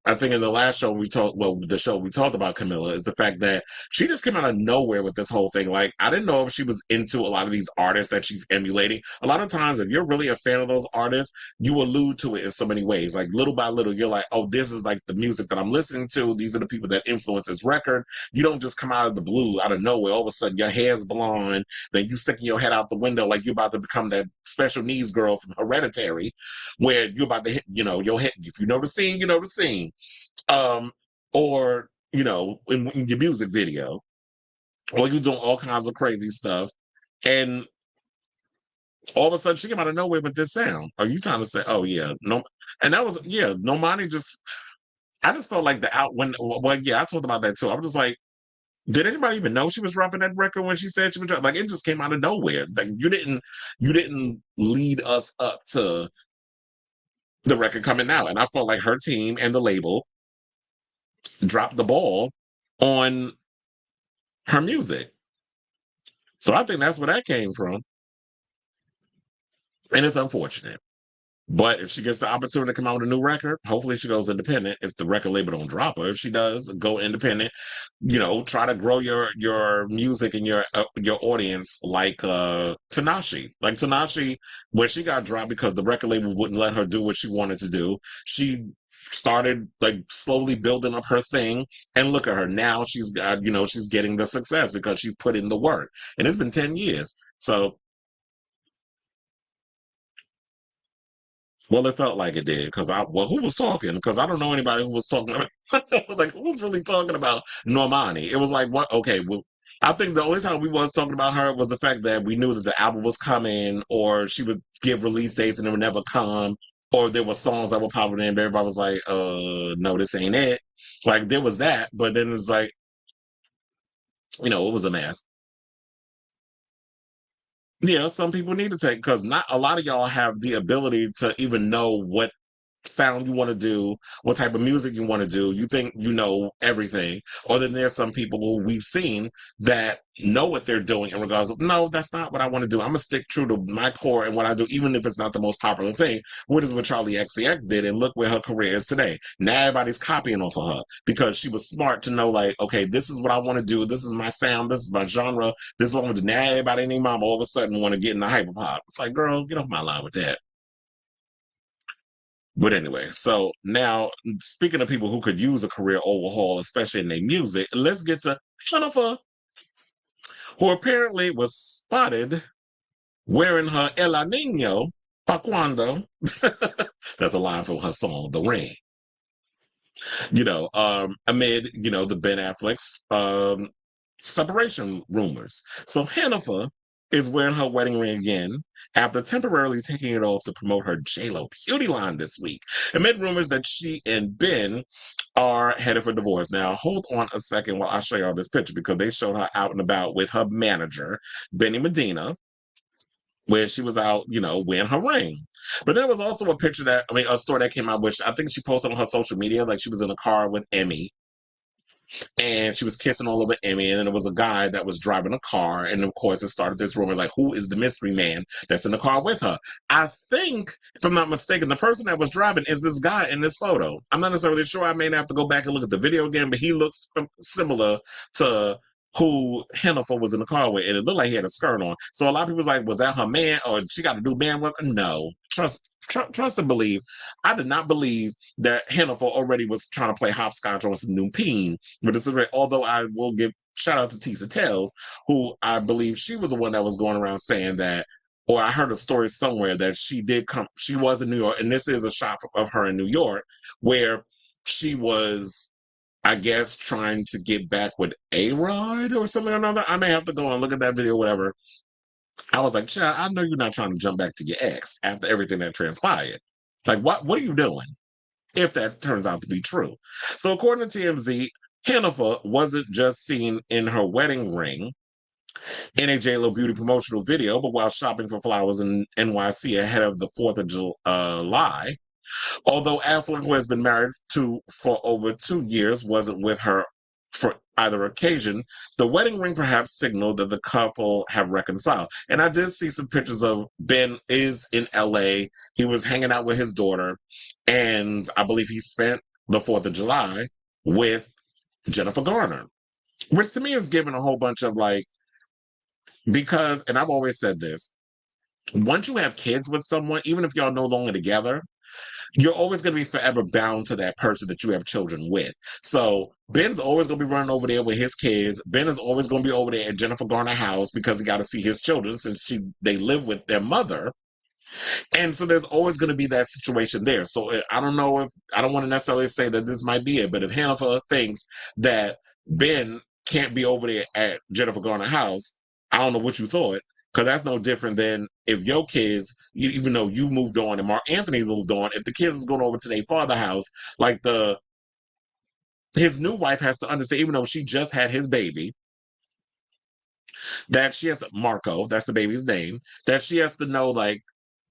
I think in the last show the show we talked about Camilla, is the fact that she just came out of nowhere with this whole thing. Like, I didn't know if she was into a lot of these artists that she's emulating. A lot of times, if you're really a fan of those artists, you allude to it in so many ways. Like, little by little, you're like, oh, this is like the music that I'm listening to. These are the people that influence this record. You don't just come out of the blue, out of nowhere. All of a sudden, your hair's blonde. Then you sticking your head out the window like you're about to become that special needs girl from Hereditary, where you're about to hit, your head. If you know the scene, you know the scene. Or, in your music video, or you doing all kinds of crazy stuff. And all of a sudden she came out of nowhere with this sound. Are you trying to say, oh yeah, no? And that was, Normani I just felt like I talked about that too. I was just like, did anybody even know she was dropping that record when she said she was dropping? Like, it just came out of nowhere. Like, you didn't lead us up to the record coming out. And I felt like her team and the label dropped the ball on her music. So I think that's where that came from. And it's unfortunate. But if she gets the opportunity to come out with a new record, hopefully she goes independent. If the record label don't drop her, if she does go independent, try to grow your music and your audience like Tanashi. Like Tanashi, when she got dropped because the record label wouldn't let her do what she wanted to do, she started like slowly building up her thing, and look at her now. She's got, she's getting the success because she's put in the work, and it's been 10 years. So, well, it felt like it did because who was talking? Because I don't know anybody who was talking about. Like, who was really talking about Normani? It was like, what? Okay, well, I think the only time we was talking about her was the fact that we knew that the album was coming, or she would give release dates and it would never come, or there were songs that were popping in, but everybody was like, no, this ain't it. Like, there was that, but then it was like, it was a mess. Yeah, some people need to take, because not a lot of y'all have the ability to even know what sound you want to do, what type of music you want to do. You think you know everything. Or then there's some people who we've seen that know what they're doing in regards of, no, that's not what I want to do. I'm going to stick true to my core and what I do, even if it's not the most popular thing. What is what Charlie XCX did, and look where her career is today. Now everybody's copying off of her because she was smart to know, like, okay, this is what I want to do. This is my sound. This is my genre. This is what I want to do. Now everybody and their mama all of a sudden want to get in the hyperpop. It's like, girl, get off my line with that. But anyway, so now, speaking of people who could use a career overhaul, especially in their music, let's get to Jennifer, who apparently was spotted wearing her El Niño Pa Cuando. That's a line from her song, The Ring. amid, the Ben Affleck's separation rumors. So Hannaford is wearing her wedding ring again after temporarily taking it off to promote her J-Lo beauty line this week. Amid rumors that she and Ben are headed for divorce. Now, hold on a second while I show y'all this picture because they showed her out and about with her manager, Benny Medina, where she was out, wearing her ring. But there was also a story that came out, which I think she posted on her social media, like she was in a car with Emmy and she was kissing all over Emmy, and then there was a guy that was driving a car, and of course it started this rumor like, who is the mystery man that's in the car with her? I think, if I'm not mistaken, the person that was driving is this guy in this photo. I'm not necessarily sure. I may have to go back and look at the video again, but he looks similar to who Hannaford was in the car with, and it looked like he had a skirt on. So a lot of people was like, was that her man, or she got to do man work? No. Trust and believe. I did not believe that Hannaford already was trying to play hopscotch on some new peen. But this is right. Although I will give shout out to Tisa Tells, who I believe she was the one that was going around saying that, or I heard a story somewhere that she was in New York, and this is a shot of her in New York, where she was, I guess, trying to get back with A-Rod or something or another. I may have to go and look at that video, whatever. I was like, child, I know you're not trying to jump back to your ex after everything that transpired. Like, what are you doing if that turns out to be true? So according to TMZ, Hannaford wasn't just seen in her wedding ring in a J-Lo beauty promotional video, but while shopping for flowers in NYC ahead of the 4th of July. Although Affleck, who has been married for over 2 years, wasn't with her for either occasion, the wedding ring perhaps signaled that the couple have reconciled. And I did see some pictures of Ben is in LA. He was hanging out with his daughter, and I believe he spent the 4th of July with Jennifer Garner, which to me is giving a whole bunch of because, and I've always said this, once you have kids with someone, even if y'all no longer together, you're always going to be forever bound to that person that you have children with. So Ben's always going to be running over there with his kids. Ben is always going to be over there at Jennifer Garner's house because he got to see his children since they live with their mother. And so there's always going to be that situation there. So I don't want to necessarily say that this might be it, but if Hannaford thinks that Ben can't be over there at Jennifer Garner's house, I don't know what you thought. Because that's no different than if your kids, even though you moved on and Mark Anthony moved on, if the kids is going over to their father's house, his new wife has to understand, even though she just had his baby, that she has Marco, that's the baby's name, that she has to know,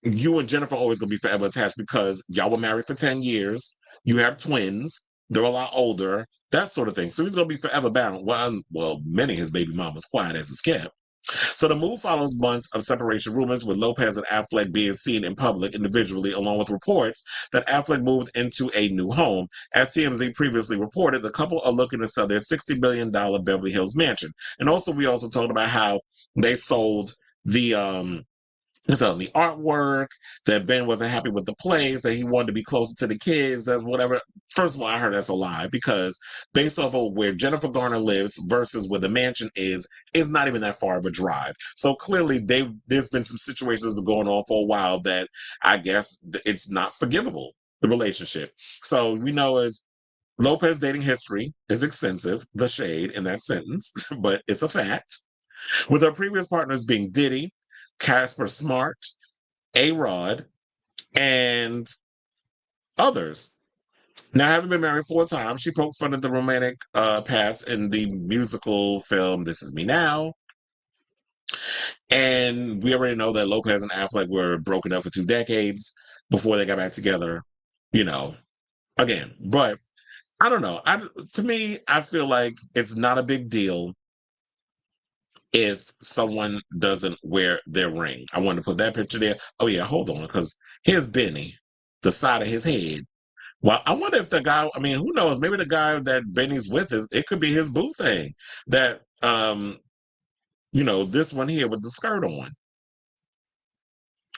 you and Jennifer are always going to be forever attached because y'all were married for 10 years. You have twins. They're a lot older, that sort of thing. So he's going to be forever bound. Well, many of his baby mamas, quiet as it's kept. So the move follows months of separation rumors, with Lopez and Affleck being seen in public individually, along with reports that Affleck moved into a new home. As TMZ previously reported, the couple are looking to sell their $60 billion Beverly Hills mansion. And we also talked about how they sold the artwork, that Ben wasn't happy with the plays, that he wanted to be closer to the kids, that's whatever. First of all, I heard that's a lie, because based off of where Jennifer Garner lives versus where the mansion is not even that far of a drive. So clearly there's been some situations going on for a while that I guess it's not forgivable, the relationship. So we know as Lopez dating history is extensive, the shade in that sentence, but it's a fact. With her previous partners being Diddy, Casper Smart, A-Rod, and others. Now, having been married 4 times, she poked fun at the romantic past in the musical film This Is Me Now. And we already know that Lopez and Affleck were broken up for 2 decades before they got back together, again. But I don't know. To me, I feel like it's not a big deal if someone doesn't wear their ring. I wanted to put that picture there. Oh yeah, hold on, because here's Benny, the side of his head. Well, I wonder if the guy, who knows, maybe the guy that Benny's with, it could be his boo thing. That, this one here with the skirt on.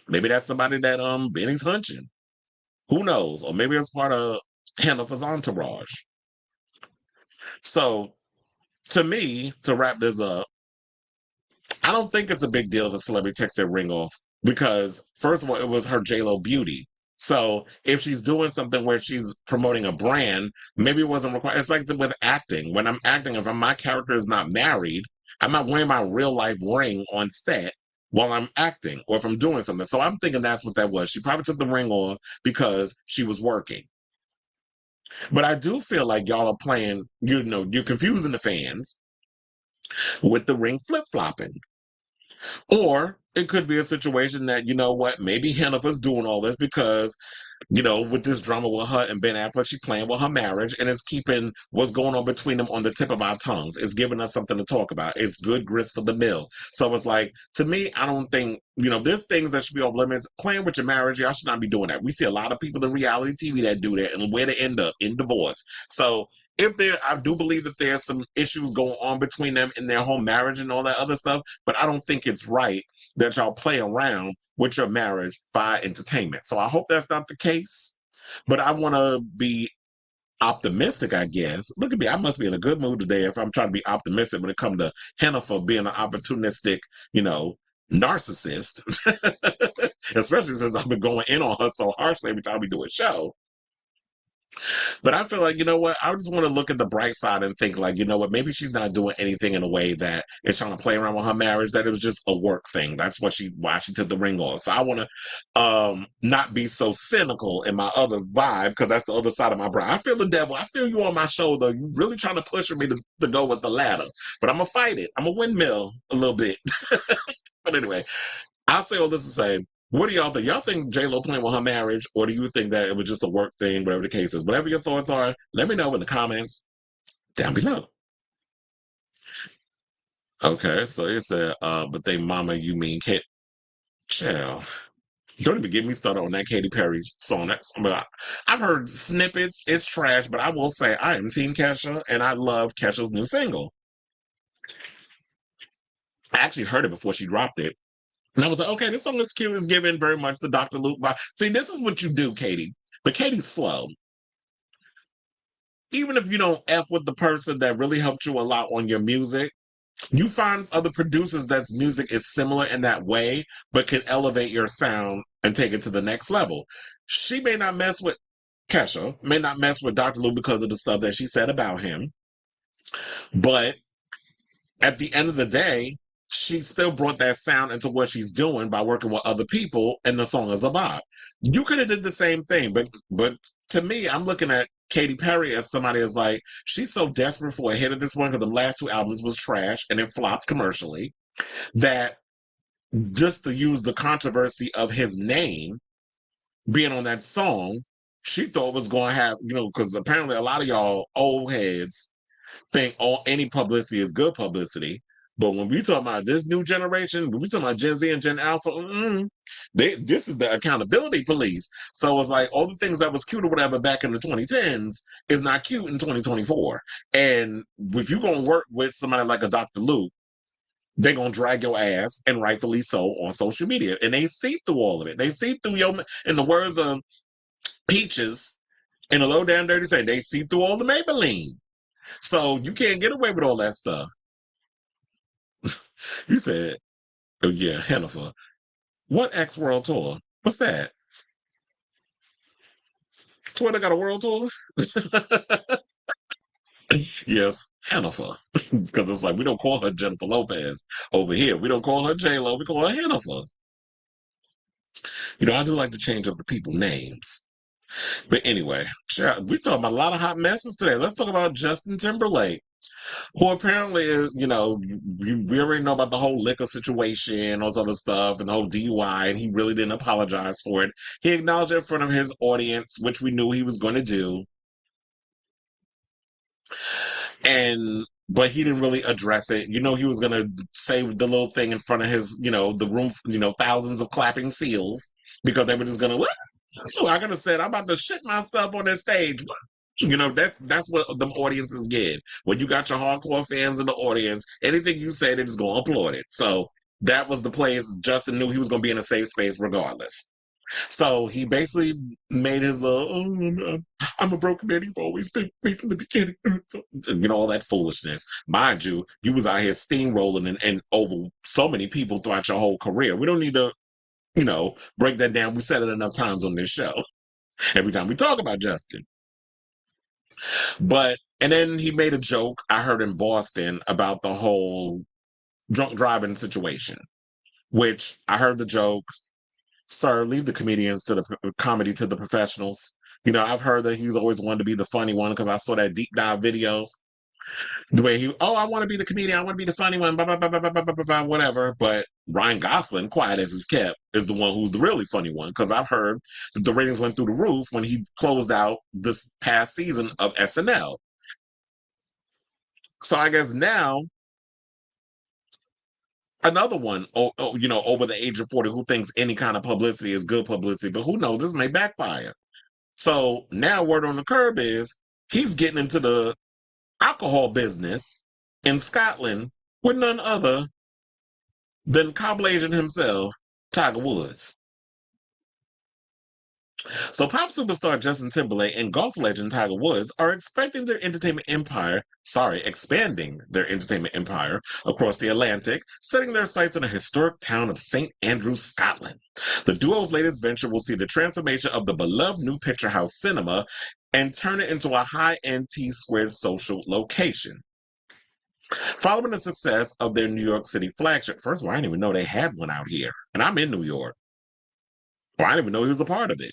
Maybe that's somebody that Benny's hunching. Who knows? Or maybe it's part of Hannaford's entourage. So, to me, to wrap this up, I don't think it's a big deal if a celebrity takes their ring off because, first of all, it was her J-Lo beauty. So if she's doing something where she's promoting a brand, maybe it wasn't required. It's like with acting. When I'm acting, if my character is not married, I'm not wearing my real life ring on set while I'm acting or if I'm doing something. So I'm thinking that's what that was. She probably took the ring off because she was working. But I do feel like y'all are playing, you're confusing the fans with the ring flip-flopping. Or it could be a situation that, you know what, maybe Hennifer's doing all this because, with this drama with her and Ben Affleck, she playing with her marriage and it's keeping what's going on between them on the tip of our tongues. It's giving us something to talk about. It's good grist for the mill. So it's like, to me, I don't think, there's things that should be off limits. Playing with your marriage, y'all should not be doing that. We see a lot of people in reality TV that do that and where they end up in divorce. So I do believe that there's some issues going on between them in their whole marriage and all that other stuff, but I don't think it's right that y'all play around with your marriage for entertainment. So I hope that's not the case, but I want to be optimistic, I guess. Look at me. I must be in a good mood today if I'm trying to be optimistic when it comes to Hennifer being an opportunistic, narcissist, especially since I've been going in on her so harshly every time we do a show. But I feel like, you know what? I just want to look at the bright side and think like, you know what? Maybe she's not doing anything in a way that is trying to play around with her marriage, that it was just a work thing. That's why she took the ring off. So I want to not be so cynical in my other vibe because that's the other side of my brain. I feel the devil. I feel you on my shoulder. You really trying to push me to go with the ladder. But I'm going to fight it. I'm a windmill a little bit. But anyway, I'll say all this to say, what do y'all think? Y'all think J-Lo playing with her marriage, or do you think that it was just a work thing, whatever the case is? Whatever your thoughts are, let me know in the comments down below. Okay, so it said, but they mama, you mean Kate? Child. You don't even get me started on that Katy Perry song. I've heard snippets. It's trash, but I will say I am Team Kesha, and I love Kesha's new single. I actually heard it before she dropped it. And I was like, okay, this song is cute. It's giving very much the Dr. Luke vibe. See, this is what you do, Katie. But Katie's slow. Even if you don't F with the person that really helped you a lot on your music, you find other producers that's music is similar in that way, but can elevate your sound and take it to the next level. She may not mess with Kesha, may not mess with Dr. Luke because of the stuff that she said about him. But at the end of the day, she still brought that sound into what she's doing by working with other people, and the song is a bop. You could have did the same thing, but to me, I'm looking at Katy Perry as somebody is like, she's so desperate for a hit at this point because the last two albums was trash and it flopped commercially, that just to use the controversy of his name being on that song, she thought was going to have, because apparently a lot of y'all old heads think any publicity is good publicity. But when we talk about this new generation, when we talk about Gen Z and Gen Alpha, this is the accountability police. So it's like all the things that was cute or whatever back in the 2010s is not cute in 2024. And if you're going to work with somebody like a Dr. Luke, they're going to drag your ass, and rightfully so, on social media. And they see through all of it. They see through in the words of Peaches in a Low Down Dirty Say, they see through all the Maybelline. So you can't get away with all that stuff. You said, oh yeah, Hennifer. What X World Tour? What's that? Twitter got a world tour? Yes, Hennifer. Because it's like, we don't call her Jennifer Lopez over here. We don't call her J-Lo. We call her Hennifer. I do like to change up the people names. But anyway, we talking about a lot of hot messes today. Let's talk about Justin Timberlake, who apparently is, we already know about the whole liquor situation, all this other stuff, and the whole DUI, and he really didn't apologize for it. He acknowledged it in front of his audience, which we knew he was going to do. But he didn't really address it. He was going to say the little thing in front of his, the room, thousands of clapping seals, because they were just going to, what? So I could have said, I'm about to shit myself on this stage. That's what the audiences get. When you got your hardcore fans in the audience, anything you say, they're just going to applaud it. So that was the place. Justin knew he was going to be in a safe space regardless. So he basically made his little, I'm a broken man. You've always been me from the beginning. All that foolishness. Mind you, you was out here steamrolling and over so many people throughout your whole career. We don't need to, break that down. We said it enough times on this show. every time we talk about Justin. And then he made a joke I heard in Boston about the whole drunk driving situation, which I heard the joke. Sir, leave the comedians to the comedy to the professionals. You know, I've heard that he's always wanted to be the funny one because I saw that deep dive video. The way I want to be the comedian, I want to be the funny one, blah, blah, blah, blah, blah, blah, blah, blah, whatever. But Ryan Gosling, quiet as is kept, is the one who's the really funny one because I've heard that the ratings went through the roof when he closed out this past season of SNL. So I guess now, another one, over the age of 40 who thinks any kind of publicity is good publicity, but who knows, this may backfire. So now word on the curb is he's getting into the alcohol business in Scotland with none other than Cobble Agent himself, Tiger Woods. So pop superstar Justin Timberlake and golf legend Tiger Woods are expanding their entertainment empire across the Atlantic, setting their sights in the historic town of St. Andrews, Scotland. The duo's latest venture will see the transformation of the beloved new Picture House cinema and turn it into a high-end T-squared social location. Following the success of their New York City flagship, first of all, I didn't even know they had one out here, and I'm in New York. Well, I didn't even know he was a part of it.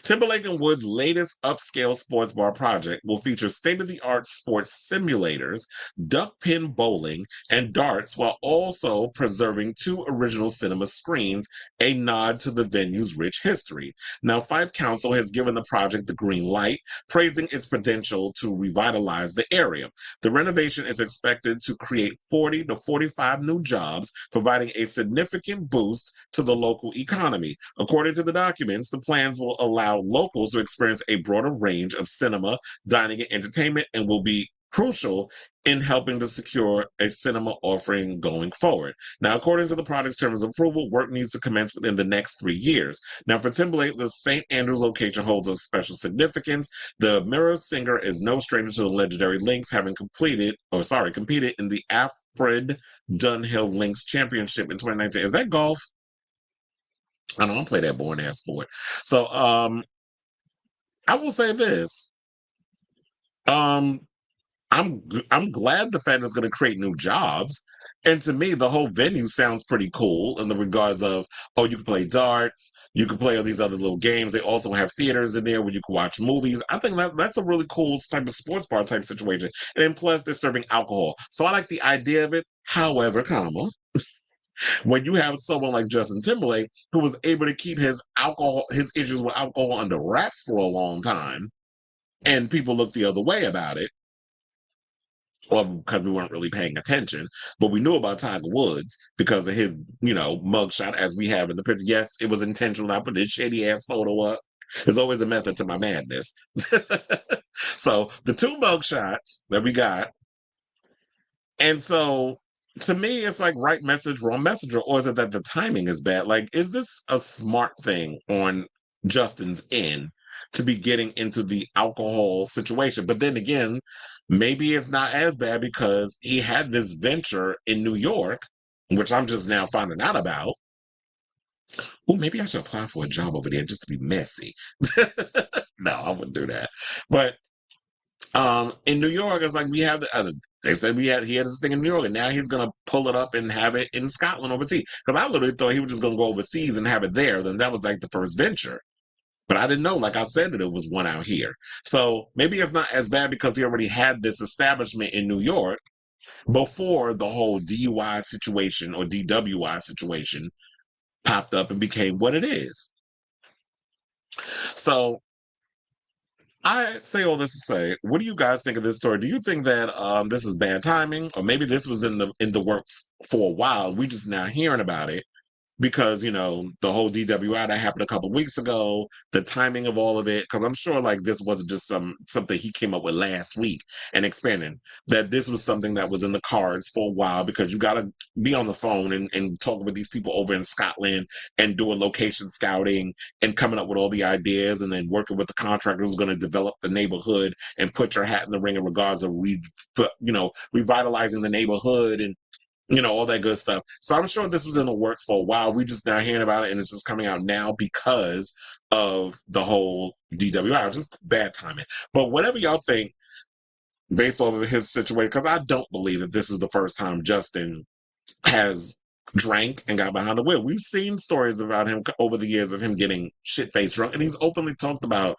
Timberlake and Woods' latest upscale sports bar project will feature state-of-the-art sports simulators, duck pin bowling, and darts, while also preserving 2 original cinema screens, a nod to the venue's rich history. Now, Fife Council has given the project the green light, praising its potential to revitalize the area. The renovation is expected to create 40 to 45 new jobs, providing a significant boost to the local economy. According to the documents, the plans will allow locals to experience a broader range of cinema, dining, and entertainment, and will be crucial in helping to secure a cinema offering going forward. Now, according to the project's terms of approval, work needs to commence within the next 3 years. Now, for Timberlake, the St. Andrews location holds a special significance. The Mirror singer is no stranger to the legendary Lynx, having competed in the Alfred Dunhill Lynx Championship in 2019. Is that golf? I don't play that boring ass sport. So I will say this. I'm glad the fact it's going to create new jobs. And to me, the whole venue sounds pretty cool in the regards of, you can play darts, you can play all these other little games. They also have theaters in there where you can watch movies. I think that's a really cool type of sports bar type situation. And then plus they're serving alcohol. So I like the idea of it. However, when you have someone like Justin Timberlake who was able to keep his issues with alcohol under wraps for a long time, and people look the other way about it, well, because we weren't really paying attention, but we knew about Tiger Woods because of his, mugshot as we have in the picture. Yes, it was intentional. I put this shady ass photo up. There's always a method to my madness. So the 2 mugshots that we got, and so to me, it's like right message, wrong messenger, or is it that the timing is bad? Like, is this a smart thing on Justin's end to be getting into the alcohol situation? But then again, maybe it's not as bad because he had this venture in New York, which I'm just now finding out about. Oh, maybe I should apply for a job over there just to be messy. No, I wouldn't do that. But in New York, it's like we have they said he had this thing in New York, and now he's gonna pull it up and have it in Scotland overseas. Because I literally thought he was just gonna go overseas and have it there. Then that was like the first venture. But I didn't know, like I said, that it was one out here. So maybe it's not as bad because he already had this establishment in New York before the whole DUI situation or DWI situation popped up and became what it is. So I say all this to say, what do you guys think of this story? Do you think that this is bad timing, or maybe this was in the works for a while? We just now hearing about it because, the whole DWI that happened a couple of weeks ago, the timing of all of it, because I'm sure like this wasn't just something he came up with last week and expanding, that this was something that was in the cards for a while because you got to be on the phone and talking with these people over in Scotland and doing location scouting and coming up with all the ideas and then working with the contractor who's going to develop the neighborhood and put your hat in the ring in regards of, revitalizing the neighborhood and all that good stuff. So I'm sure this was in the works for a while. We just now hearing about it, and it's just coming out now because of the whole DWI. Just bad timing. But whatever y'all think, based off of his situation, because I don't believe that this is the first time Justin has drank and got behind the wheel. We've seen stories about him over the years of him getting shit-faced drunk, and he's openly talked about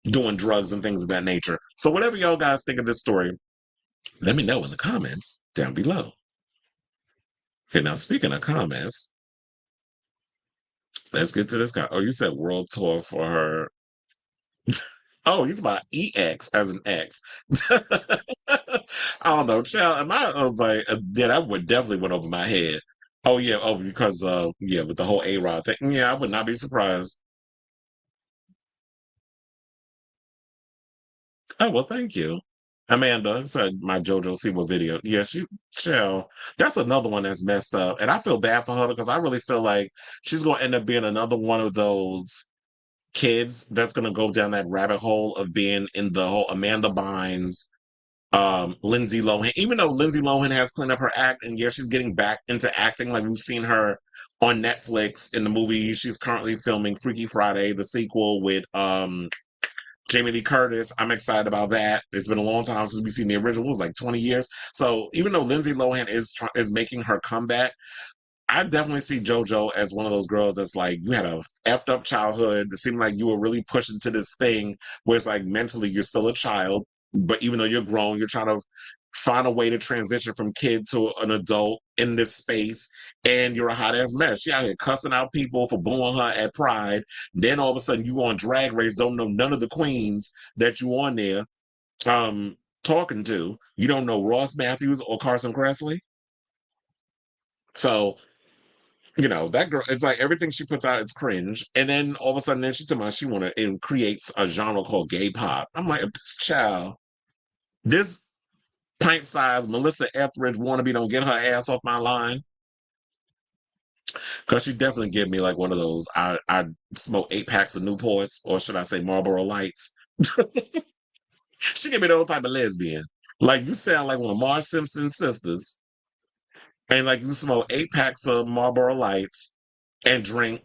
doing drugs and things of that nature. So whatever y'all guys think of this story, let me know in the comments down below. Okay, now speaking of comments, let's get to this guy. Oh, you said world tour for her. Oh, he's about EX as an X. I don't know, child. I was like, yeah, that would definitely went over my head. Oh yeah, because yeah, with the whole A-Rod thing. Yeah, I would not be surprised. Oh well, thank you, Amanda. Said my JoJo Siwa video. Yeah, child. That's another one that's messed up, and I feel bad for her because I really feel like she's gonna end up being another one of those kids that's going to go down that rabbit hole of being in the whole Amanda Bynes, Lindsay Lohan, even though Lindsay Lohan has cleaned up her act and yeah, she's getting back into acting. Like we've seen her on Netflix in the movie. She's currently filming Freaky Friday, the sequel with Jamie Lee Curtis. I'm excited about that. It's been a long time since we've seen the original. It was like 20 years. So even though Lindsay Lohan is making her comeback, I definitely see JoJo as one of those girls that's like, you had a effed up childhood. It seemed like you were really pushing to this thing where it's like mentally you're still a child, but even though you're grown, you're trying to find a way to transition from kid to an adult in this space, and you're a hot ass mess. She out here cussing out people for booing her at Pride. Then all of a sudden you on Drag Race, don't know none of the queens that you on there talking to. You don't know Ross Matthews or Carson Kressley. So that girl, it's like everything she puts out, it's cringe. And then all of a sudden, then she told me she want to create a genre called gay pop. I'm like, child, this pint-sized Melissa Etheridge wannabe don't get her ass off my line. Because she definitely give me like one of those, I smoke 8 packs of Newports, or should I say Marlboro Lights. She give me those type of lesbian. Like, you sound like one of Marge Simpson's sisters. And like you smoke 8 packs of Marlboro Lights and drink,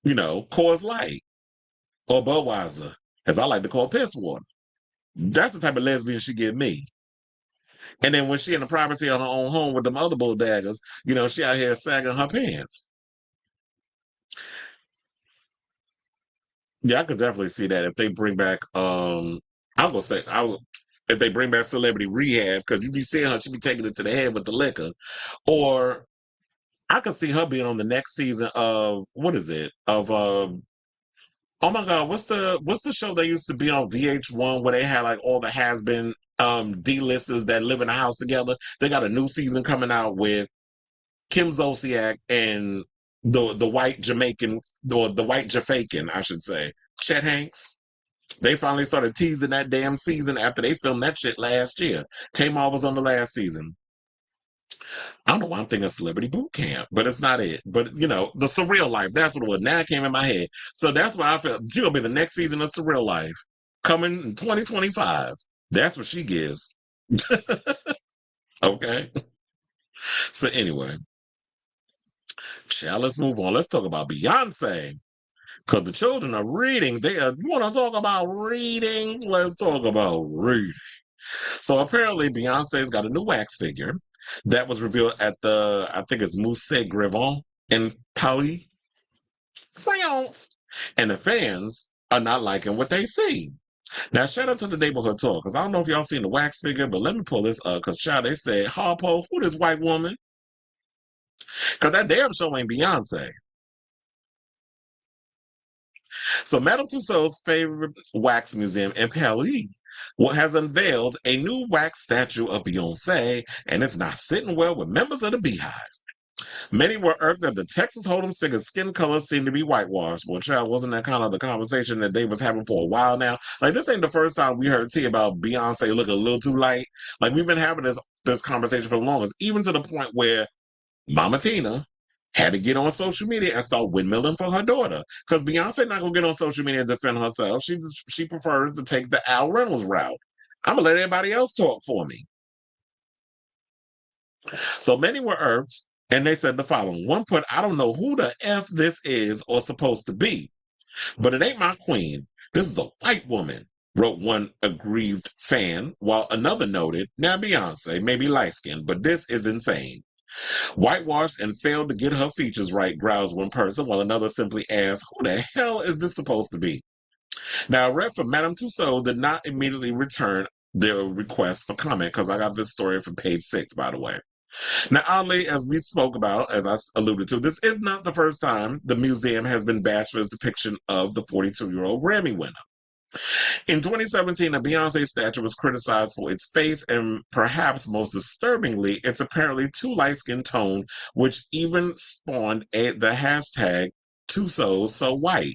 Coors Light or Budweiser, as I like to call piss water. That's the type of lesbian she give me. And then when she in the privacy of her own home with them other bulldaggers, she out here sagging her pants. Yeah, I could definitely see that if they bring back, if they bring back Celebrity Rehab, because you be seeing her, she be taking it to the head with the liquor. Or I could see her being on the next season of what is it? Of oh my God, what's the show that used to be on VH1 where they had like all the has-been D-listers that live in a house together? They got a new season coming out with Kim Zolciak and the white Jamaican, or the white Jafaican, I should say, Chet Hanks. They finally started teasing that damn season after they filmed that shit last year. Tamar was on the last season. I don't know why I'm thinking Celebrity Boot Camp, but it's not it. But, the Surreal Life, that's what it was. Now it came in my head. So that's why I felt she's going to be the next season of Surreal Life coming in 2025. That's what she gives. Okay. So anyway, let's move on. Let's talk about Beyoncé. Because the children are reading. You want to talk about reading? Let's talk about reading. So apparently Beyonce's got a new wax figure that was revealed at I think it's Musée Grivon in Paris, France. And the fans are not liking what they see. Now, shout out to the neighborhood talk, because I don't know if y'all seen the wax figure, but let me pull this up, because child, they said, Harpo, who this white woman? Because that damn show ain't Beyonce. So Madame Tussauds' favorite wax museum in Paris has unveiled a new wax statue of Beyoncé, and it's not sitting well with members of the BeyHive. Many were irked that the Texas Hold'em singer's skin color seemed to be whitewashed. Well, child, wasn't that kind of the conversation that they was having for a while now? Like, this ain't the first time we heard tea about Beyonce looking a little too light. Like, we've been having this conversation for the longest, even to the point where Mama Tina had to get on social media and start windmilling for her daughter. Because Beyonce not going to get on social media and defend herself. She prefers to take the Al Reynolds route. I'm going to let everybody else talk for me. So many were irked, and they said the following. One put, I don't know who the F this is or supposed to be, but it ain't my queen. This is a white woman, wrote one aggrieved fan, while another noted, now Beyonce may be light-skinned, but this is insane. Whitewashed and failed to get her features right, growls one person, while another simply asks, who the hell is this supposed to be? Now, a rep for Madame Tussauds did not immediately return their request for comment, because I got this story from page 6, by the way. Now, oddly, as we spoke about, as I alluded to, this is not the first time the museum has been bashed for its depiction of the 42-year-old Grammy winner. In 2017, a Beyoncé statue was criticized for its face and perhaps most disturbingly, its apparently too light-skinned tone, which even spawned the hashtag #TussaudsSoWhite.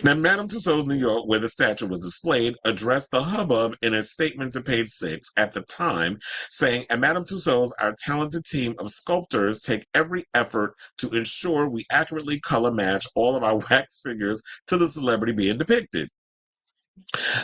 Now, Madame Tussauds New York, where the statue was displayed, addressed the hubbub in a statement to page 6 at the time, saying, at Madame Tussauds, our talented team of sculptors take every effort to ensure we accurately color match all of our wax figures to the celebrity being depicted.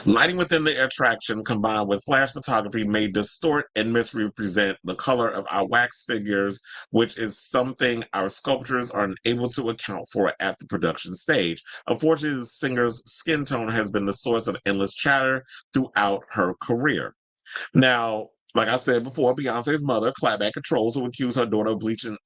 Lighting within the attraction combined with flash photography may distort and misrepresent the color of our wax figures, which is something our sculptors are unable to account for at the production stage. Unfortunately, the singer's skin tone has been the source of endless chatter throughout her career. Now, like I said before, Beyonce's mother, clapback trolls who accused her daughter of bleaching,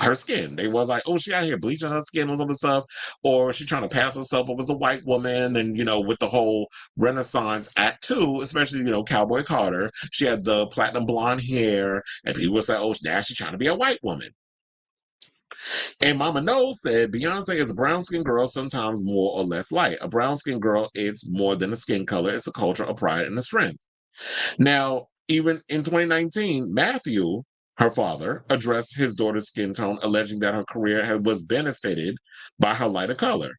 her skin. They was like, oh, she out here bleaching her skin or some other stuff, or she trying to pass herself up as a white woman. And, with the whole Renaissance Act 2, especially, Cowboy Carter, she had the platinum blonde hair, and people would say, oh, now she's trying to be a white woman. And Mama Knowles said, Beyonce is a brown-skinned girl, sometimes more or less light. A brown-skinned girl is more than a skin color. It's a culture, a pride, and a strength. Now, even in 2019, Matthew, her father, addressed his daughter's skin tone, alleging that her career was benefited by her lighter color.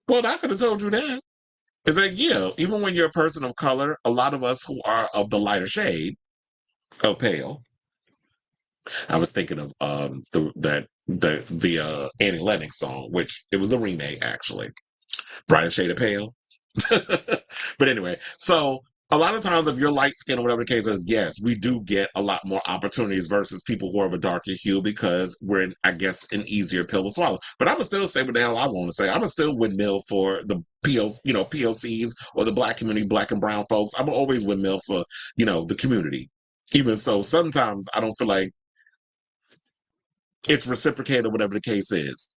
Well, I could have told you that. It's like, yeah, even when you're a person of color, a lot of us who are of the lighter shade of pale. I was thinking of the Annie Lennox song, which it was a remake actually. Brighter Shade of Pale. But anyway, so a lot of times if you're light skinned or whatever the case is, yes, we do get a lot more opportunities versus people who are of a darker hue because we're, I guess, an easier pill to swallow. But I'm going to still say what the hell I want to say. I'm going to still windmill for the POCs or the black community, black and brown folks. I'm always windmill for, the community. Even so, sometimes I don't feel like it's reciprocated or whatever the case is.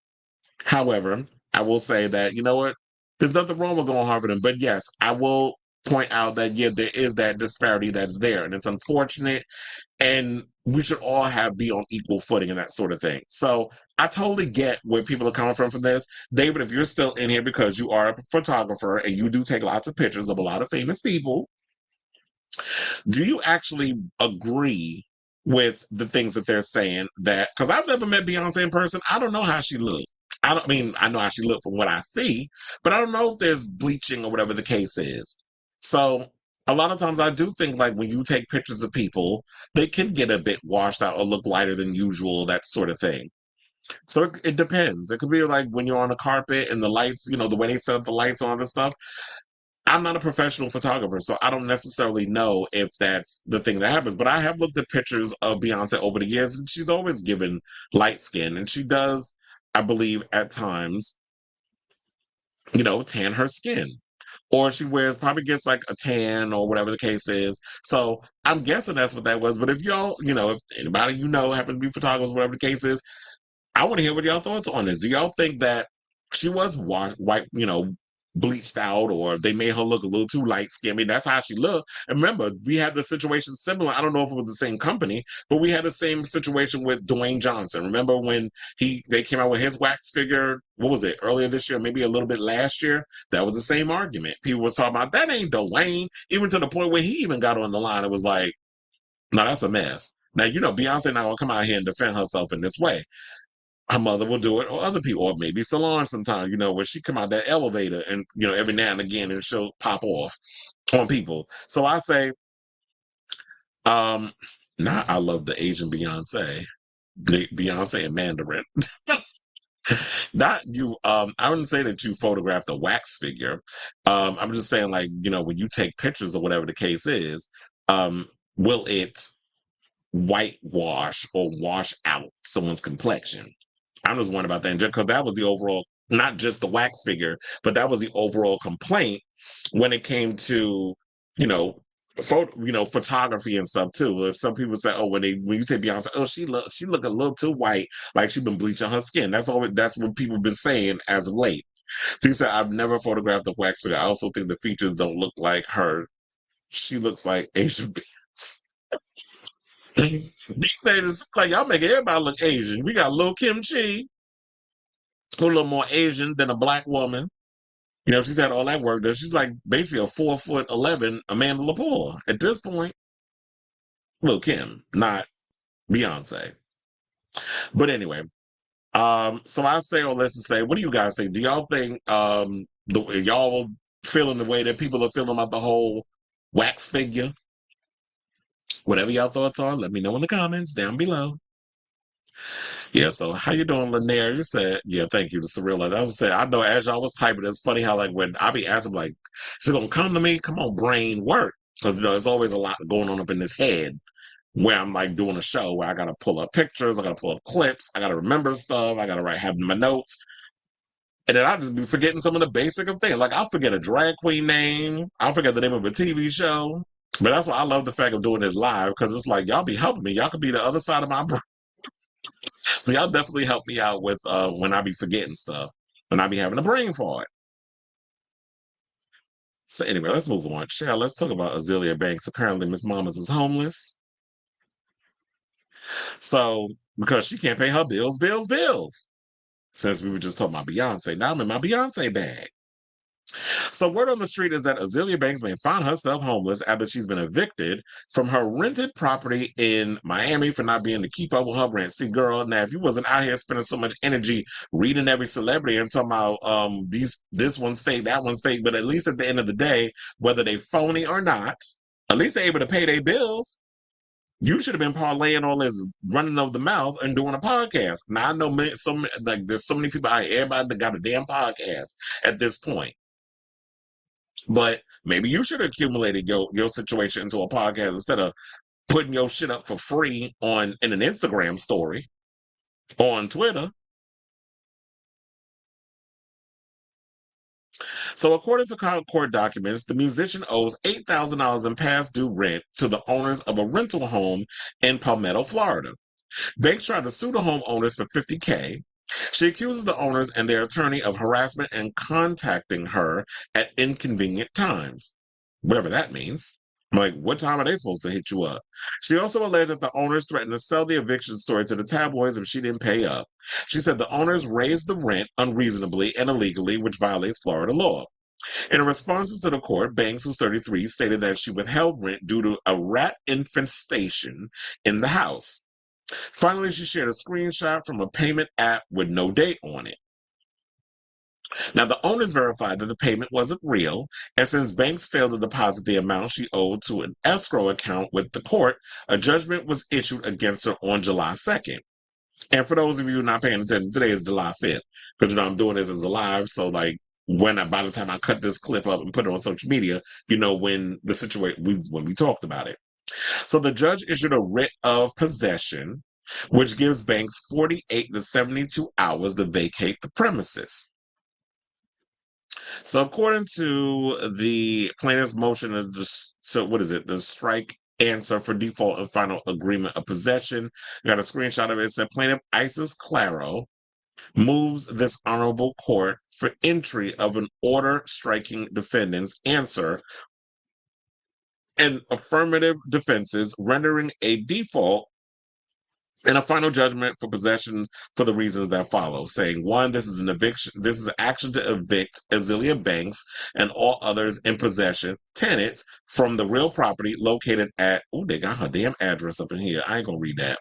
However, I will say that, you know what? There's nothing wrong with going Harvard. But yes, I will point out that, yeah, there is that disparity that's there. And it's unfortunate. And we should all be on equal footing and that sort of thing. So I totally get where people are coming from this. David, if you're still in here because you are a photographer and you do take lots of pictures of a lot of famous people, do you actually agree with the things that they're saying? That because I've never met Beyonce in person, I don't know how she looks. I know how she looked from what I see, but I don't know if there's bleaching or whatever the case is. So a lot of times I do think like when you take pictures of people, they can get a bit washed out or look lighter than usual, that sort of thing. So it depends. It could be like when you're on a carpet and the lights, the way they set up the lights on this stuff. I'm not a professional photographer, so I don't necessarily know if that's the thing that happens. But I have looked at pictures of Beyonce over the years, and she's always given light skin. And she does, I believe, at times, tan her skin. Or she probably gets like a tan or whatever the case is. So I'm guessing that's what that was. But if y'all, if anybody happens to be photographers, whatever the case is, I want to hear what y'all thoughts on this. Do y'all think that she was white, bleached out, or they made her look a little too light skinned? I mean, that's how she looked. And remember, we had the situation similar. I don't know if it was the same company, but we had the same situation with Dwayne Johnson. Remember when they came out with his wax figure? What was it, earlier this year, maybe a little bit last year? That was the same argument. People were talking about that ain't Dwayne, even to the point where he even got on the line. It was like, no, that's a mess. Now, Beyonce now will come out here and defend herself in this way. Her mother will do it, or other people, or maybe Solange sometimes, where she come out that elevator and, every now and again and she'll pop off on people. So I say, now I love the Asian Beyonce, the Beyonce and Mandarin. Not you, I wouldn't say that you photographed a wax figure. I'm just saying like, when you take pictures or whatever the case is, will it whitewash or wash out someone's complexion. I'm just worried about that because that was the overall, not just the wax figure, but that was the overall complaint when it came to, you know, photography and stuff too. If some people say, oh, when you say Beyonce, oh, she look a little too white, like she been bleaching her skin. That's what people been saying as of late. She said, I've never photographed the wax figure. I also think the features don't look like her. She looks like Asian. These days, it's like y'all making everybody look Asian. We got Lil Kim Chi, who a little more Asian than a black woman. You know, she's had all that work done. She's like basically a 4'11" Amanda Lepore at this point. Lil Kim, not Beyonce. But anyway, so I say all this to say, what do you guys think? Do y'all think y'all feeling the way that people are feeling about the whole wax figure? Whatever y'all thoughts are, let me know in the comments down below. Yeah, so how you doing, Lanier? You said, yeah, thank you to Cirilla. That was said. I know as y'all was typing, it's funny how like when I be asking like, is it gonna come to me? Come on, brain, work. Because you know, there's always a lot going on up in this head where I'm like doing a show where I gotta pull up pictures, I gotta pull up clips, I gotta remember stuff, I gotta have my notes. And then I just be forgetting some of the basic of things. Like I'll forget a drag queen name, I'll forget the name of a TV show. But that's why I love the fact of doing this live, because it's like y'all be helping me. Y'all could be the other side of my brain. So y'all definitely help me out with when I be forgetting stuff, when I be having a brain fart. So anyway, let's move on. Shell, let's talk about Azealia Banks. Apparently, Miss Mamas is homeless. So because she can't pay her bills. Since we were just talking about Beyonce, now I'm in my Beyonce bag. So word on the street is that Azealia Banks may find herself homeless after she's been evicted from her rented property in Miami for not being able to keep up with her rent. See, girl, now if you wasn't out here spending so much energy reading every celebrity and talking about this one's fake, that one's fake, but at least at the end of the day, whether they phony or not, at least they're able to pay their bills. You should have been parlaying all this running of the mouth and doing a podcast. Now I know there's so many people out here, everybody that got a damn podcast at this point. But maybe you should have accumulated your situation into a podcast instead of putting your shit up for free in an Instagram story or on Twitter. So according to court documents, the musician owes $8,000 in past due rent to the owners of a rental home in Palmetto, Florida. Banks tried to sue the homeowners for $50K. She accuses the owners and their attorney of harassment and contacting her at inconvenient times. Whatever that means. Like, what time are they supposed to hit you up? She also alleged that the owners threatened to sell the eviction story to the tabloids if she didn't pay up. She said the owners raised the rent unreasonably and illegally, which violates Florida law. In response to the court, Banks, who's 33, stated that she withheld rent due to a rat infestation in the house. Finally, she shared a screenshot from a payment app with no date on it. Now, the owners verified that the payment wasn't real, and since Banks failed to deposit the amount she owed to an escrow account with the court, a judgment was issued against her on July 2nd. And for those of you not paying attention, today is July 5th, because you know I'm doing this as a live, so like by the time I cut this clip up and put it on social media, you know when the situation when we talked about it. So the judge issued a writ of possession, which gives Banks 48 to 72 hours to vacate the premises. So according to the plaintiff's motion, the strike answer for default and final agreement of possession, I got a screenshot of it. It said plaintiff Isis Claro moves this honorable court for entry of an order striking defendant's answer and affirmative defenses, rendering a default and a final judgment for possession for the reasons that follow, saying, 1, this is an eviction. This is an action to evict Azealia Banks and all others in possession, tenants from the real property located at, they got her damn address up in here. I ain't gonna read that.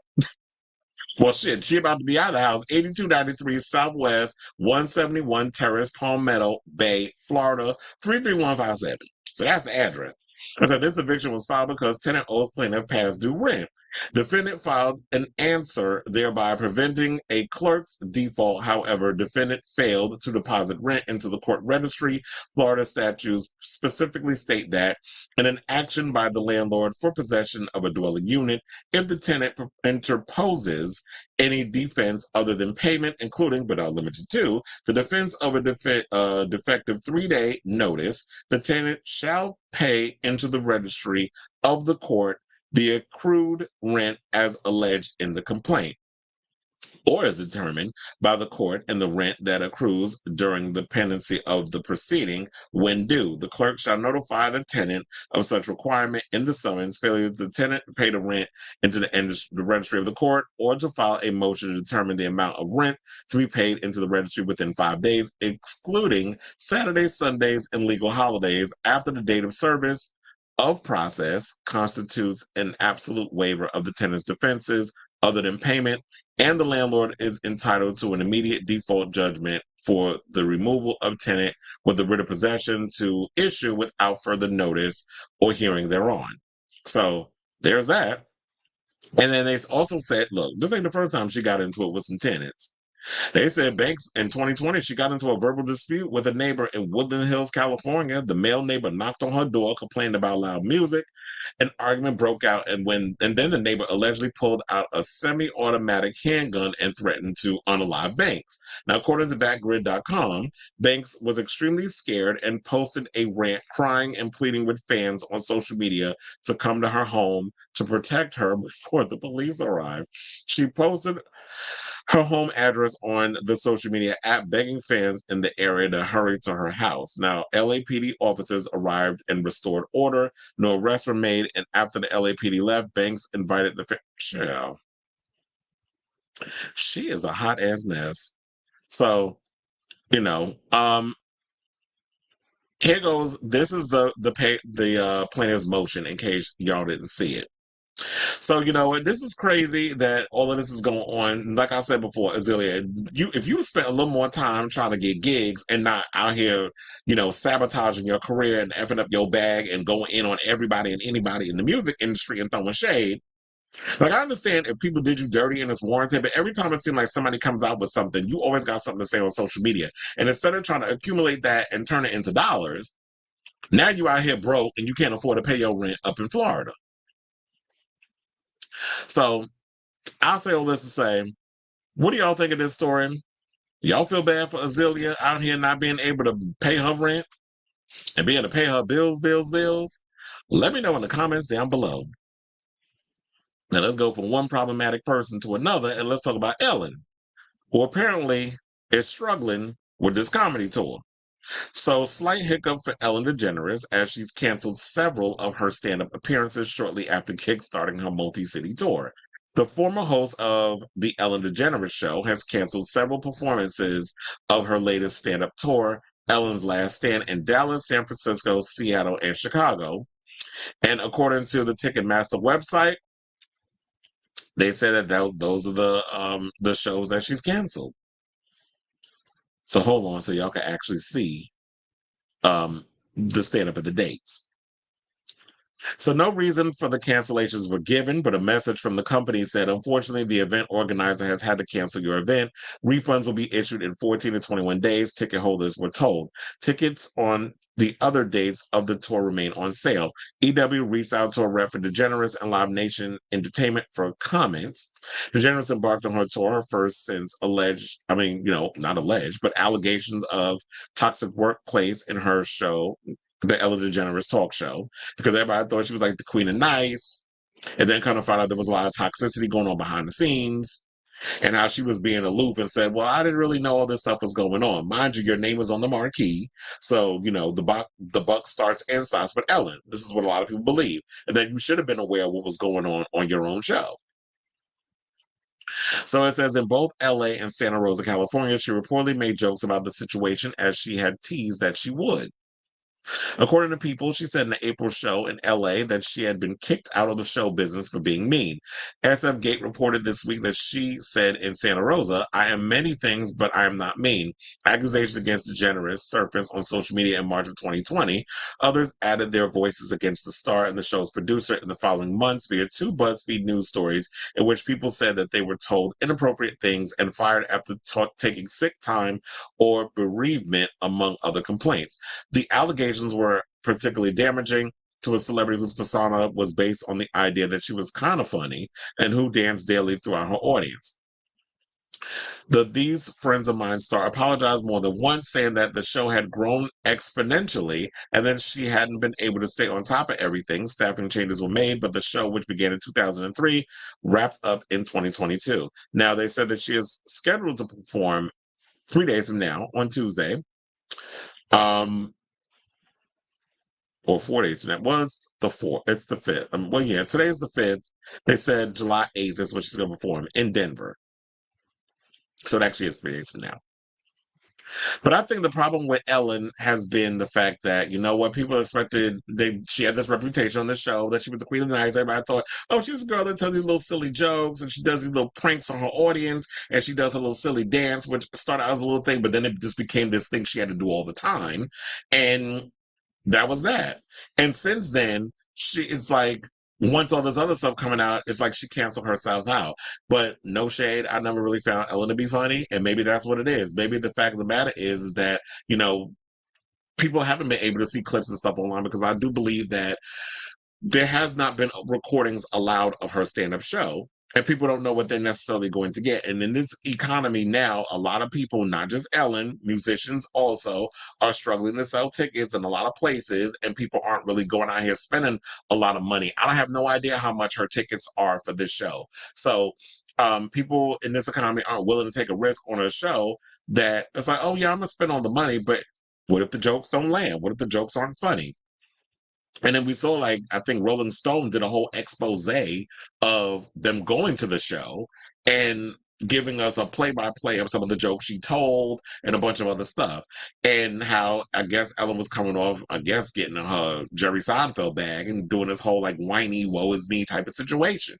Well, shit, she about to be out of the house. 8293 Southwest 171 Terrace, Palmetto Bay, Florida 33157. So that's the address. I said this eviction was filed because tenant owes plaintiff past due rent. Defendant filed an answer, thereby preventing a clerk's default. However, defendant failed to deposit rent into the court registry. Florida statutes specifically state that in an action by the landlord for possession of a dwelling unit, if the tenant interposes any defense other than payment, including but not limited to the defense of a defective 3-day notice, the tenant shall pay into the registry of the court the accrued rent as alleged in the complaint, or as determined by the court, and the rent that accrues during the pendency of the proceeding when due. The clerk shall notify the tenant of such requirement in the summons. Failure of the tenant to pay the rent into the registry of the court, or to file a motion to determine the amount of rent to be paid into the registry within 5 days, excluding Saturdays, Sundays, and legal holidays after the date of service of process, constitutes an absolute waiver of the tenant's defenses other than payment, and the landlord is entitled to an immediate default judgment for the removal of tenant with the writ of possession to issue without further notice or hearing thereon. So there's that. And then they also said, look, this ain't the first time she got into it with some tenants. They said Banks in 2020, she got into a verbal dispute with a neighbor in Woodland Hills, California. The male neighbor knocked on her door, complained about loud music. An argument broke out, and then the neighbor allegedly pulled out a semi-automatic handgun and threatened to unalive Banks. Now, according to backgrid.com, Banks was extremely scared and posted a rant crying and pleading with fans on social media to come to her home to protect her before the police arrived. She posted her home address on the social media app, begging fans in the area to hurry to her house. Now, LAPD officers arrived and restored order. No arrests were made, and after the LAPD left, Banks invited the child. She is a hot ass mess. So, here goes. This is the plaintiff's motion, in case y'all didn't see it. So, this is crazy that all of this is going on. Like I said before, Azealia, if you spent a little more time trying to get gigs and not out here, sabotaging your career and effing up your bag and going in on everybody and anybody in the music industry and throwing shade. Like, I understand if people did you dirty and it's warranted, but every time it seems like somebody comes out with something, you always got something to say on social media. And instead of trying to accumulate that and turn it into dollars, now you out here broke and you can't afford to pay your rent up in Florida. So I'll say all this to say, what do y'all think of this story? Y'all feel bad for Azealia out here not being able to pay her rent and being able to pay her bills? Let me know in the comments down below. Now let's go from one problematic person to another, and let's talk about Ellen, who apparently is struggling with this comedy tour. So, slight hiccup for Ellen DeGeneres as she's canceled several of her stand-up appearances shortly after kickstarting her multi-city tour. The former host of the Ellen DeGeneres Show has canceled several performances of her latest stand-up tour, Ellen's Last Stand, in Dallas, San Francisco, Seattle, and Chicago. And according to the Ticketmaster website, they said that those are the shows that she's canceled. So hold on so y'all can actually see the stand-up at the dates. So no reason for the cancellations were given, but a message from the company said, unfortunately, the event organizer has had to cancel your event. Refunds will be issued in 14 to 21 days, ticket holders were told. Tickets on the other dates of the tour remain on sale. EW reached out to a rep for DeGeneres and Live Nation Entertainment for comments. DeGeneres embarked on her tour, her first since not alleged, but allegations of toxic workplace in her show, the Ellen DeGeneres talk show, because everybody thought she was like the queen of nice, and then kind of found out there was a lot of toxicity going on behind the scenes, and how she was being aloof and said, well, I didn't really know all this stuff was going on. Mind you, your name was on the marquee, so, the buck starts and stops with Ellen. This is what a lot of people believe, and that you should have been aware of what was going on your own show. So it says in both LA and Santa Rosa, California, she reportedly made jokes about the situation as she had teased that she would. According to People, she said in the April show in LA that she had been kicked out of the show business for being mean. SF Gate reported this week that she said in Santa Rosa, I am many things, but I am not mean. Accusations against DeGeneres surfaced on social media in March of 2020. Others added their voices against the star and the show's producer in the following months via 2 BuzzFeed news stories in which people said that they were told inappropriate things and fired after taking sick time or bereavement, among other complaints. The allegations were particularly damaging to a celebrity whose persona was based on the idea that she was kind of funny and who danced daily throughout her audience. These Friends of Mine star apologized more than once, saying that the show had grown exponentially and then she hadn't been able to stay on top of everything. Staffing changes were made, but the show, which began in 2003, wrapped up in 2022. Now, they said that she is scheduled to perform 3 days from now on Tuesday. Or 4 days from that. Well, it's the 4th. It's the 5th. Well, yeah, today's the 5th. They said July 8th is when she's going to perform in Denver. So it actually is 3 days from now. But I think the problem with Ellen has been the fact that, you know what, people expected, she had this reputation on the show that she was the queen of the night. Everybody thought, oh, she's a girl that tells these little silly jokes and she does these little pranks on her audience and she does a little silly dance, which started out as a little thing, but then it just became this thing she had to do all the time. And that was that. And since then, it's like, once all this other stuff coming out, it's like she canceled herself out. But no shade, I never really found Ellen to be funny, and maybe that's what it is. Maybe the fact of the matter is that, you know, people haven't been able to see clips and stuff online, because I do believe that there has not been recordings allowed of her stand-up show, and people don't know what they're necessarily going to get. And in this economy now, a lot of people, not just Ellen, musicians also, are struggling to sell tickets in a lot of places, and people aren't really going out here spending a lot of money. I have no idea how much her tickets are for this show. So people in this economy aren't willing to take a risk on a show that it's like, oh yeah, I'm gonna spend all the money, but what if the jokes don't land? What if the jokes aren't funny? And then we saw, like, I think Rolling Stone did a whole expose of them going to the show and giving us a play-by-play of some of the jokes she told and a bunch of other stuff. And how, I guess, Ellen was coming off, I guess, getting her Jerry Seinfeld bag and doing this whole, like, whiny, woe is me type of situation.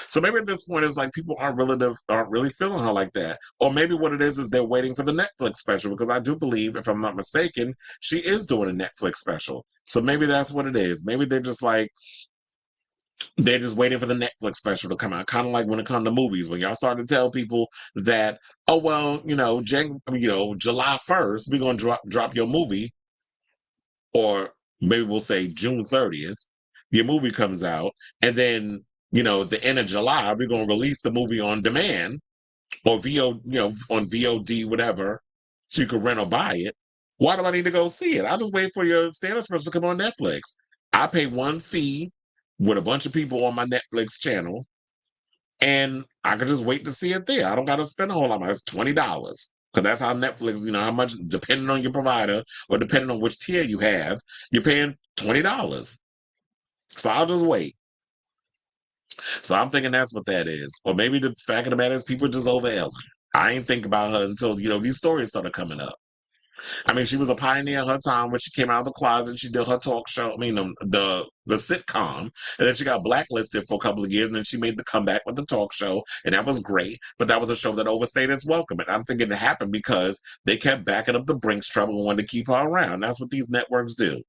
So maybe at this point, it's like people aren't really feeling her like that. Or maybe what it is they're waiting for the Netflix special, because I do believe, if I'm not mistaken, she is doing a Netflix special. So maybe that's what it is. Maybe they're just waiting for the Netflix special to come out. Kind of like when it comes to movies, when y'all start to tell people that, oh, well, July 1st, we're going to drop your movie. Or maybe we'll say June 30th, your movie comes out, and then at the end of July, we're going to release the movie on demand or on VOD, whatever, so you can rent or buy it. Why do I need to go see it? I'll just wait for your stand-up special to come on Netflix. I pay one fee with a bunch of people on my Netflix channel, and I can just wait to see it there. I don't got to spend a whole lot. It's $20. Because that's how Netflix, how much, depending on your provider or depending on which tier you have, you're paying $20. So I'll just wait. So I'm thinking that's what that is. Or maybe the fact of the matter is people just over Ellen. I ain't think about her until, these stories started coming up. I mean, she was a pioneer in her time when she came out of the closet. She did her talk show, the sitcom, and then she got blacklisted for a couple of years, and then she made the comeback with the talk show, and that was great. But that was a show that overstayed its welcome, and I'm thinking it happened because they kept backing up the Brinks trouble and wanted to keep her around. That's what these networks do.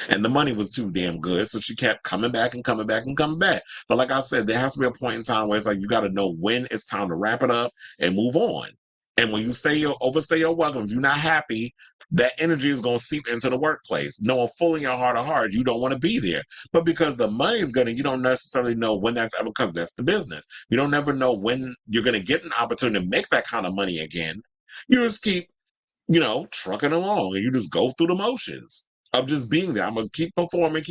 And the money was too damn good, so she kept coming back and coming back and coming back. But like I said, there has to be a point in time where it's like you got to know when it's time to wrap it up and move on. And when you overstay your welcome, if you're not happy, that energy is going to seep into the workplace. Knowing full in your heart of hearts, you don't want to be there. But because the money is you don't necessarily know when that's ever, because that's the business. You don't ever know when you're going to get an opportunity to make that kind of money again. You just keep, trucking along, and you just go through the motions of just being there. I'm going to keep performing,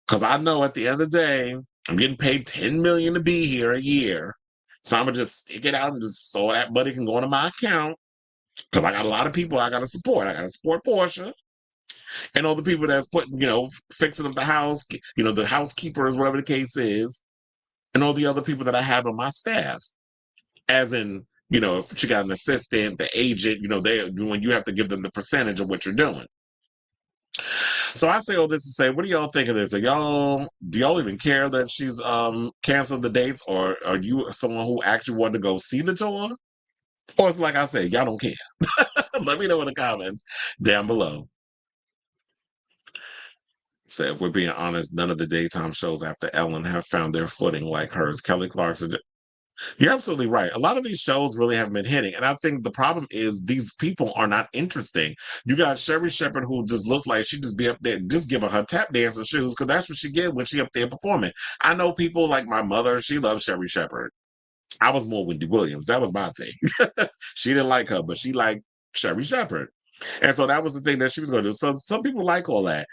because I know at the end of the day, I'm getting paid $10 million to be here a year. So I'm going to just stick it out and just so that money can go into my account, because I got a lot of people I got to support. I got to support Portia and all the people that's putting, fixing up the house, the housekeepers, whatever the case is, and all the other people that I have on my staff. As in, if she got an assistant, the agent, when you have to give them the percentage of what you're doing. So I say all this to say, what do y'all think of this? Do y'all even care that she's canceled the dates, or are you someone who actually wanted to go see the tour? Or it's like I said, y'all don't care. Let me know in the comments down below. So if we're being honest, none of the daytime shows after Ellen have found their footing like hers. Kelly Clarkson. You're absolutely right. A lot of these shows really haven't been hitting. And I think the problem is these people are not interesting. You got Sherry Shepherd, who just looked like she just be up there, just giving her tap dancing shoes, because that's what she get when she up there performing. I know people like my mother, she loves Sherry Shepherd. I was more Wendy Williams. That was my thing. She didn't like her, but she liked Sherry Shepherd. And so that was the thing that she was going to do. So some people like all that.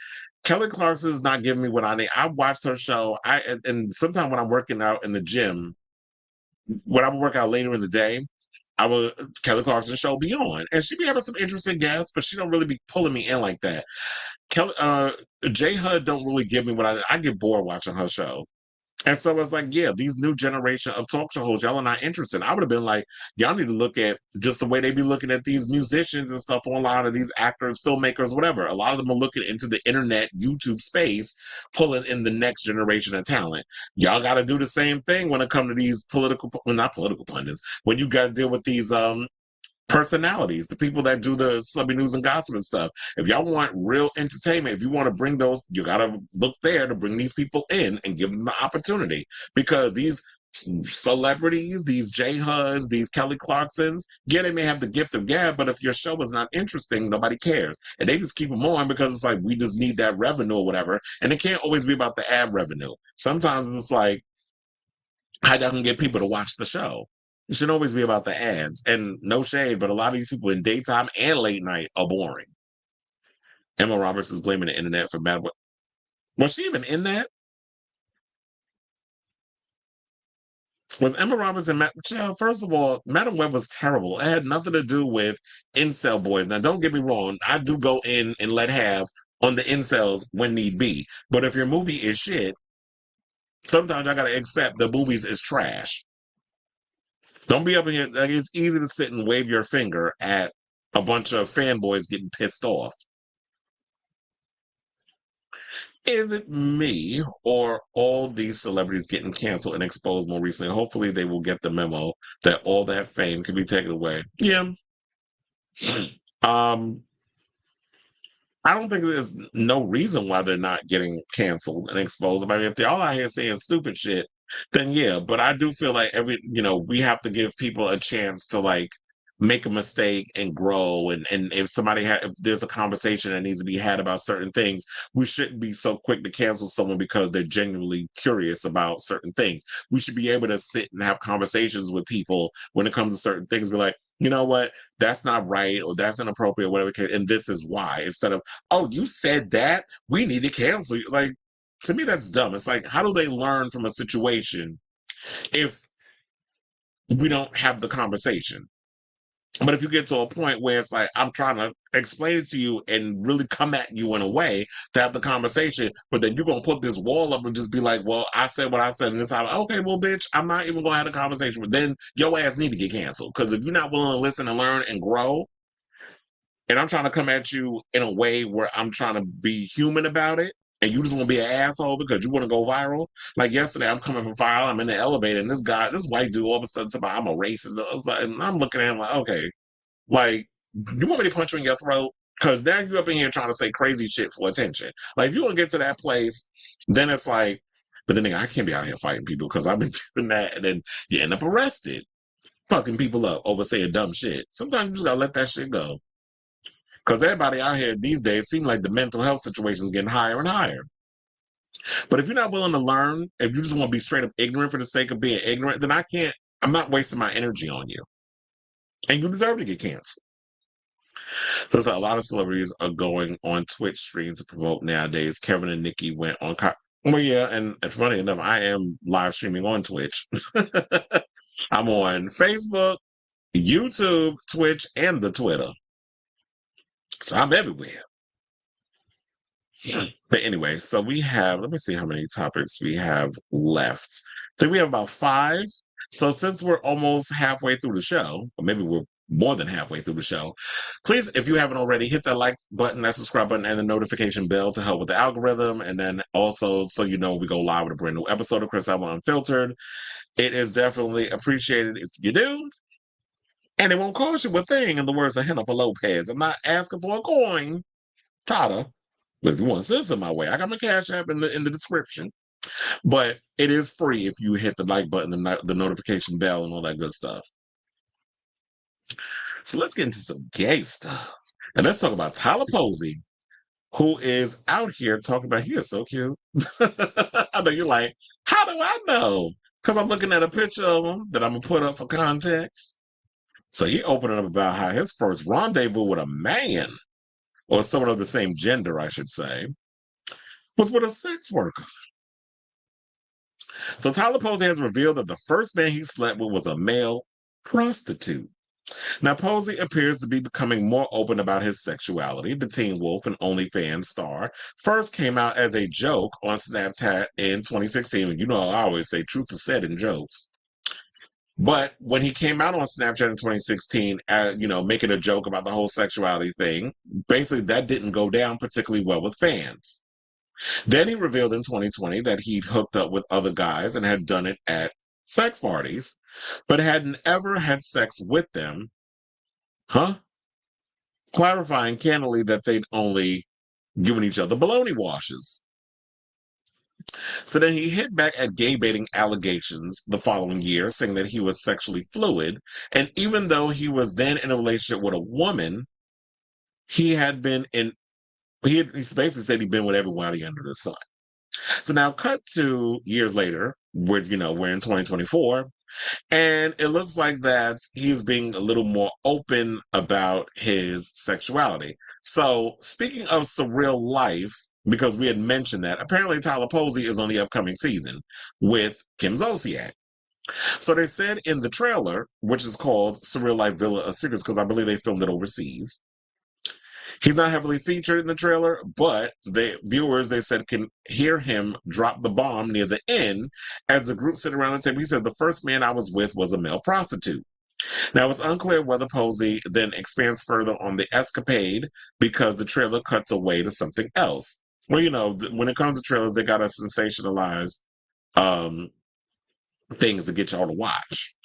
Kelly Clarkson is not giving me what I need. I watched her show. And sometimes when I'm working out in the gym, when I would work out later in the day, Kelly Clarkson show be on, and she be having some interesting guests, but she don't really be pulling me in like that. J Hud don't really give me what I get bored watching her show. And so it's like, yeah, these new generation of talk show hosts, y'all are not interested. I would have been like, y'all need to look at just the way they be looking at these musicians and stuff online, or these actors, filmmakers, whatever. A lot of them are looking into the internet, YouTube space, pulling in the next generation of talent. Y'all got to do the same thing when it comes to these not political pundits, when you got to deal with these personalities, the people that do the celebrity news and gossip and stuff. If y'all want real entertainment, if you want to bring those, you got to look there to bring these people in and give them the opportunity, because these celebrities, these J Huds, these Kelly Clarksons, yeah, they may have the gift of gab, but if your show is not interesting, nobody cares. And they just keep them on because it's like, we just need that revenue or whatever. And it can't always be about the ad revenue. Sometimes it's like, how y'all can get people to watch the show. It should always be about the ads. And no shade, but a lot of these people in daytime and late night are boring. Emma Roberts is blaming the internet for bad. Was she even in that? Was Emma Roberts and first of all, Madam Web was terrible. It had nothing to do with incel boys. Now, don't get me wrong. I do go in and let have on the incels when need be. But if your movie is shit, sometimes I got to accept the movies is trash. Don't be up in here. Like, it's easy to sit and wave your finger at a bunch of fanboys getting pissed off. Is it me or all these celebrities getting canceled and exposed more recently? Hopefully they will get the memo that all that fame can be taken away. Yeah. I don't think there's no reason why they're not getting canceled and exposed. I mean, if they're all out here saying stupid shit, then yeah. But I do feel like we have to give people a chance to like make a mistake and grow. And if there's a conversation that needs to be had about certain things, we shouldn't be so quick to cancel someone because they're genuinely curious about certain things. We should be able to sit and have conversations with people when it comes to certain things. Be like, you know what? That's not right, or that's inappropriate, whatever. And this is why. Instead of, oh, you said that, we need to cancel you. Like, to me, that's dumb. It's like, how do they learn from a situation if we don't have the conversation? But if you get to a point where it's like, I'm trying to explain it to you and really come at you in a way to have the conversation, but then you're going to put this wall up and just be like, well, I said what I said, and this how, okay, well, bitch, I'm not even going to have a conversation with, then your ass need to get canceled. Because if you're not willing to listen and learn and grow, and I'm trying to come at you in a way where I'm trying to be human about it, and you just want to be an asshole because you want to go viral. Like yesterday, I'm coming from fire. I'm in the elevator, and this white dude all of a sudden said, I'm a racist. And I'm looking at him like, okay, like, you want me to punch you in your throat? Because now you're up in here trying to say crazy shit for attention. Like, if you want to get to that place, then it's like, but then again, I can't be out here fighting people because I've been doing that, and then you end up arrested, fucking people up over saying dumb shit. Sometimes you just gotta let that shit go. Because everybody out here these days seems like the mental health situation is getting higher and higher. But if you're not willing to learn, if you just want to be straight up ignorant for the sake of being ignorant, then I'm not wasting my energy on you. And you deserve to get canceled. There's a lot of celebrities are going on Twitch streams to promote nowadays. Kevin and Nikki went on. Well, yeah, and funny enough, I am live streaming on Twitch. I'm on Facebook, YouTube, Twitch, and the Twitter. So I'm everywhere. But anyway, so let me see how many topics we have left. I think we have about 5. So since we're almost halfway through the show, or maybe we're more than halfway through the show. Please, if you haven't already, hit that like button, that subscribe button, and the notification bell to help with the algorithm. And then also, so you know, we go live with a brand new episode of Chris Alba Unfiltered. It is definitely appreciated if you do. And it won't cost you a thing, in the words of Jennifer Lopez. I'm not asking for a coin, Tata. But if you want to send some my way, I got my Cash App in the description. But it is free if you hit the like button, the notification bell, and all that good stuff. So let's get into some gay stuff. And let's talk about Tyler Posey, who is out here talking about, he is so cute. I know you're like, how do I know? Because I'm looking at a picture of him that I'm going to put up for context. So he opened up about how his first rendezvous with a man, or someone of the same gender, I should say, was with a sex worker. So Tyler Posey has revealed that the first man he slept with was a male prostitute. Now, Posey appears to be becoming more open about his sexuality. The Teen Wolf and OnlyFans star first came out as a joke on Snapchat in 2016. You know, I always say truth is said in jokes. But when he came out on Snapchat in 2016, making a joke about the whole sexuality thing, basically that didn't go down particularly well with fans. Then he revealed in 2020 that he'd hooked up with other guys and had done it at sex parties, but hadn't ever had sex with them, clarifying candidly that they'd only given each other baloney washes. So then he hit back at gay baiting allegations the following year, saying that he was sexually fluid, and even though he was then in a relationship with a woman, he basically said he'd been with everybody under the sun. So now cut to years later, we're in 2024, and it looks like that he's being a little more open about his sexuality. So speaking of surreal life, because we had mentioned that, apparently Tyler Posey is on the upcoming season with Kim Zolciak. So they said in the trailer, which is called Surreal Life Villa, a Secret, because I believe they filmed it overseas. He's not heavily featured in the trailer, but they said can hear him drop the bomb near the end as the group sit around the table. He said, the first man I was with was a male prostitute. Now, it's unclear whether Posey then expands further on the escapade because the trailer cuts away to something else. Well, when it comes to trailers, they got to sensationalize things to get y'all to watch.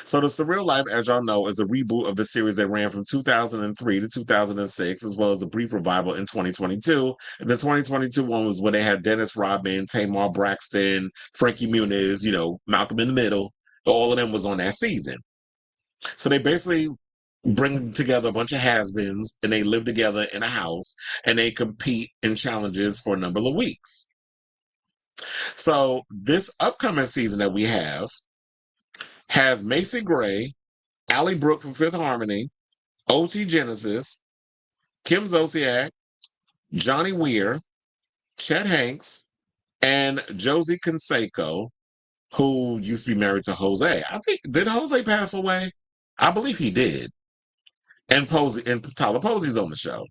So The Surreal Life, as y'all know, is a reboot of the series that ran from 2003 to 2006, as well as a brief revival in 2022. And the 2022 one was when they had Dennis Rodman, Tamar Braxton, Frankie Muniz, Malcolm in the Middle. All of them was on that season. So they basically bring together a bunch of has-beens, and they live together in a house, and they compete in challenges for a number of weeks. So this upcoming season that we have has Macy Gray, Allie Brooke from Fifth Harmony, OT Genesis, Kim Zolciak, Johnny Weir, Chet Hanks, and Josie Canseco, who used to be married to Jose. I think, did Jose pass away? I believe he did. And Tyler Posey's on the show.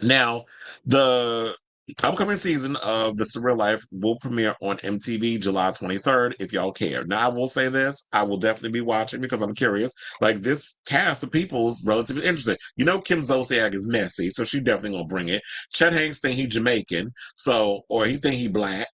Now, the upcoming season of The Surreal Life will premiere on MTV July 23rd, if y'all care. Now, I will say this. I will definitely be watching because I'm curious. Like, this cast of people is relatively interesting. Kim Zolciak is messy, so she definitely gonna bring it. Chet Hanks think he Jamaican, or he think he black.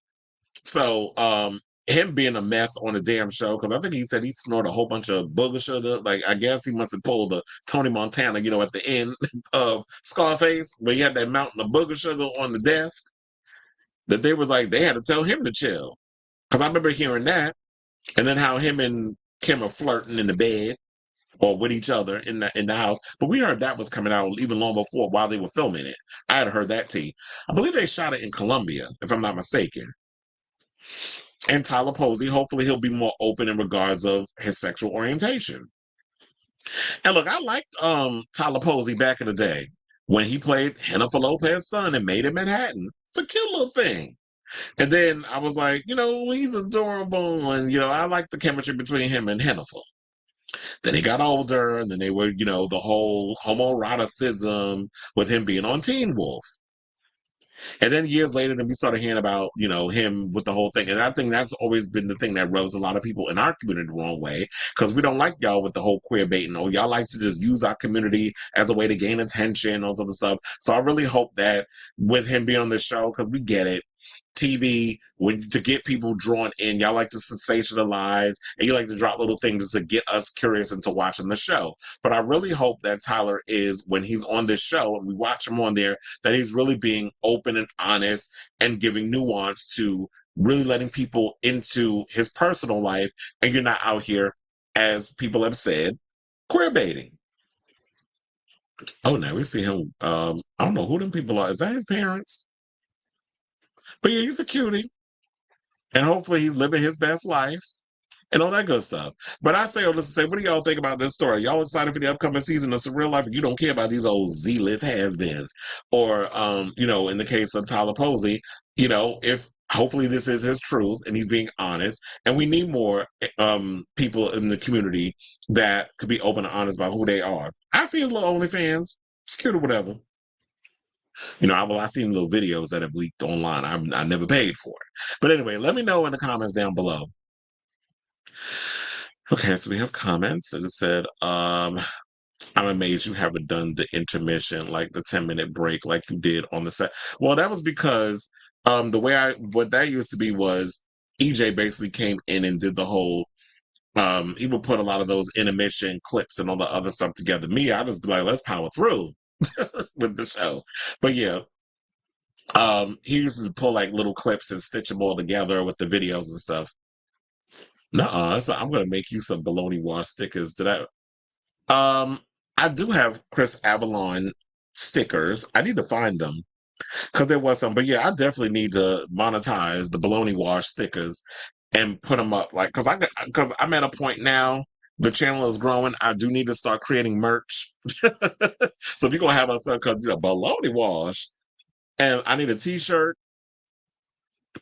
So, him being a mess on a damn show, because I think he said he snorted a whole bunch of booger sugar. Like, I guess he must have pulled the Tony Montana, at the end of Scarface, where he had that mountain of booger sugar on the desk, that they were like, they had to tell him to chill. Because I remember hearing that, and then how him and Kim are flirting in the bed, or with each other in the house. But we heard that was coming out even long before, while they were filming it. I had heard that tea. I believe they shot it in Colombia, if I'm not mistaken. And Tyler Posey, hopefully he'll be more open in regards of his sexual orientation. And look, I liked Tyler Posey back in the day when he played Jennifer Lopez's son in Made in Manhattan. It's a cute little thing. And then I was like, he's adorable. And, I like the chemistry between him and Jennifer. Then he got older, and then they were, the whole homoeroticism with him being on Teen Wolf. And then years later, then we started hearing about, you know, him with the whole thing. And I think that's always been the thing that rubs a lot of people in our community the wrong way, because we don't like y'all with the whole queer baiting. Or y'all like to just use our community as a way to gain attention, all this other stuff. So I really hope that with him being on this show, because we get it, TV, to get people drawn in, y'all like to sensationalize and you like to drop little things to get us curious into watching the show. But I really hope that Tyler is, when he's on this show and we watch him on there, that he's really being open and honest and giving nuance to really letting people into his personal life, and you're not out here, as people have said, queer baiting. Oh, now we see him. I don't know who them people are. Is that his parents? But yeah, he's a cutie. And hopefully he's living his best life and all that good stuff. But I say all this to say, what do y'all think about this story? Y'all excited for the upcoming season of Surreal Life? You don't care about these old Z-list has-beens. Or, you know, in the case of Tyler Posey, you know, if hopefully this is his truth and he's being honest, and we need more people in the community that could be open and honest about who they are. I see his little OnlyFans. It's cute or whatever. You know, I've seen little videos that have leaked online. I never paid for it. But anyway, let me know in the comments down below. Okay, so we have comments. And it said, I'm amazed you haven't done the intermission, like the 10-minute break like you did on the set. Well, that was because what that used to be was EJ basically came in and did the whole, he would put a lot of those intermission clips and all the other stuff together. Me, I just be like, let's power through with the show. But yeah, he used to pull like little clips and stitch them all together with the videos and stuff. Nuh-uh, so I'm gonna make you some baloney wash stickers. I do have Chris Avalon stickers. I need to find them because there was some. But yeah, I definitely need to monetize the baloney wash stickers and put them up, like, because I'm at a point now. The channel is growing. I do need to start creating merch. So we're gonna have ourselves, because you know, baloney wash, and I need a T-shirt,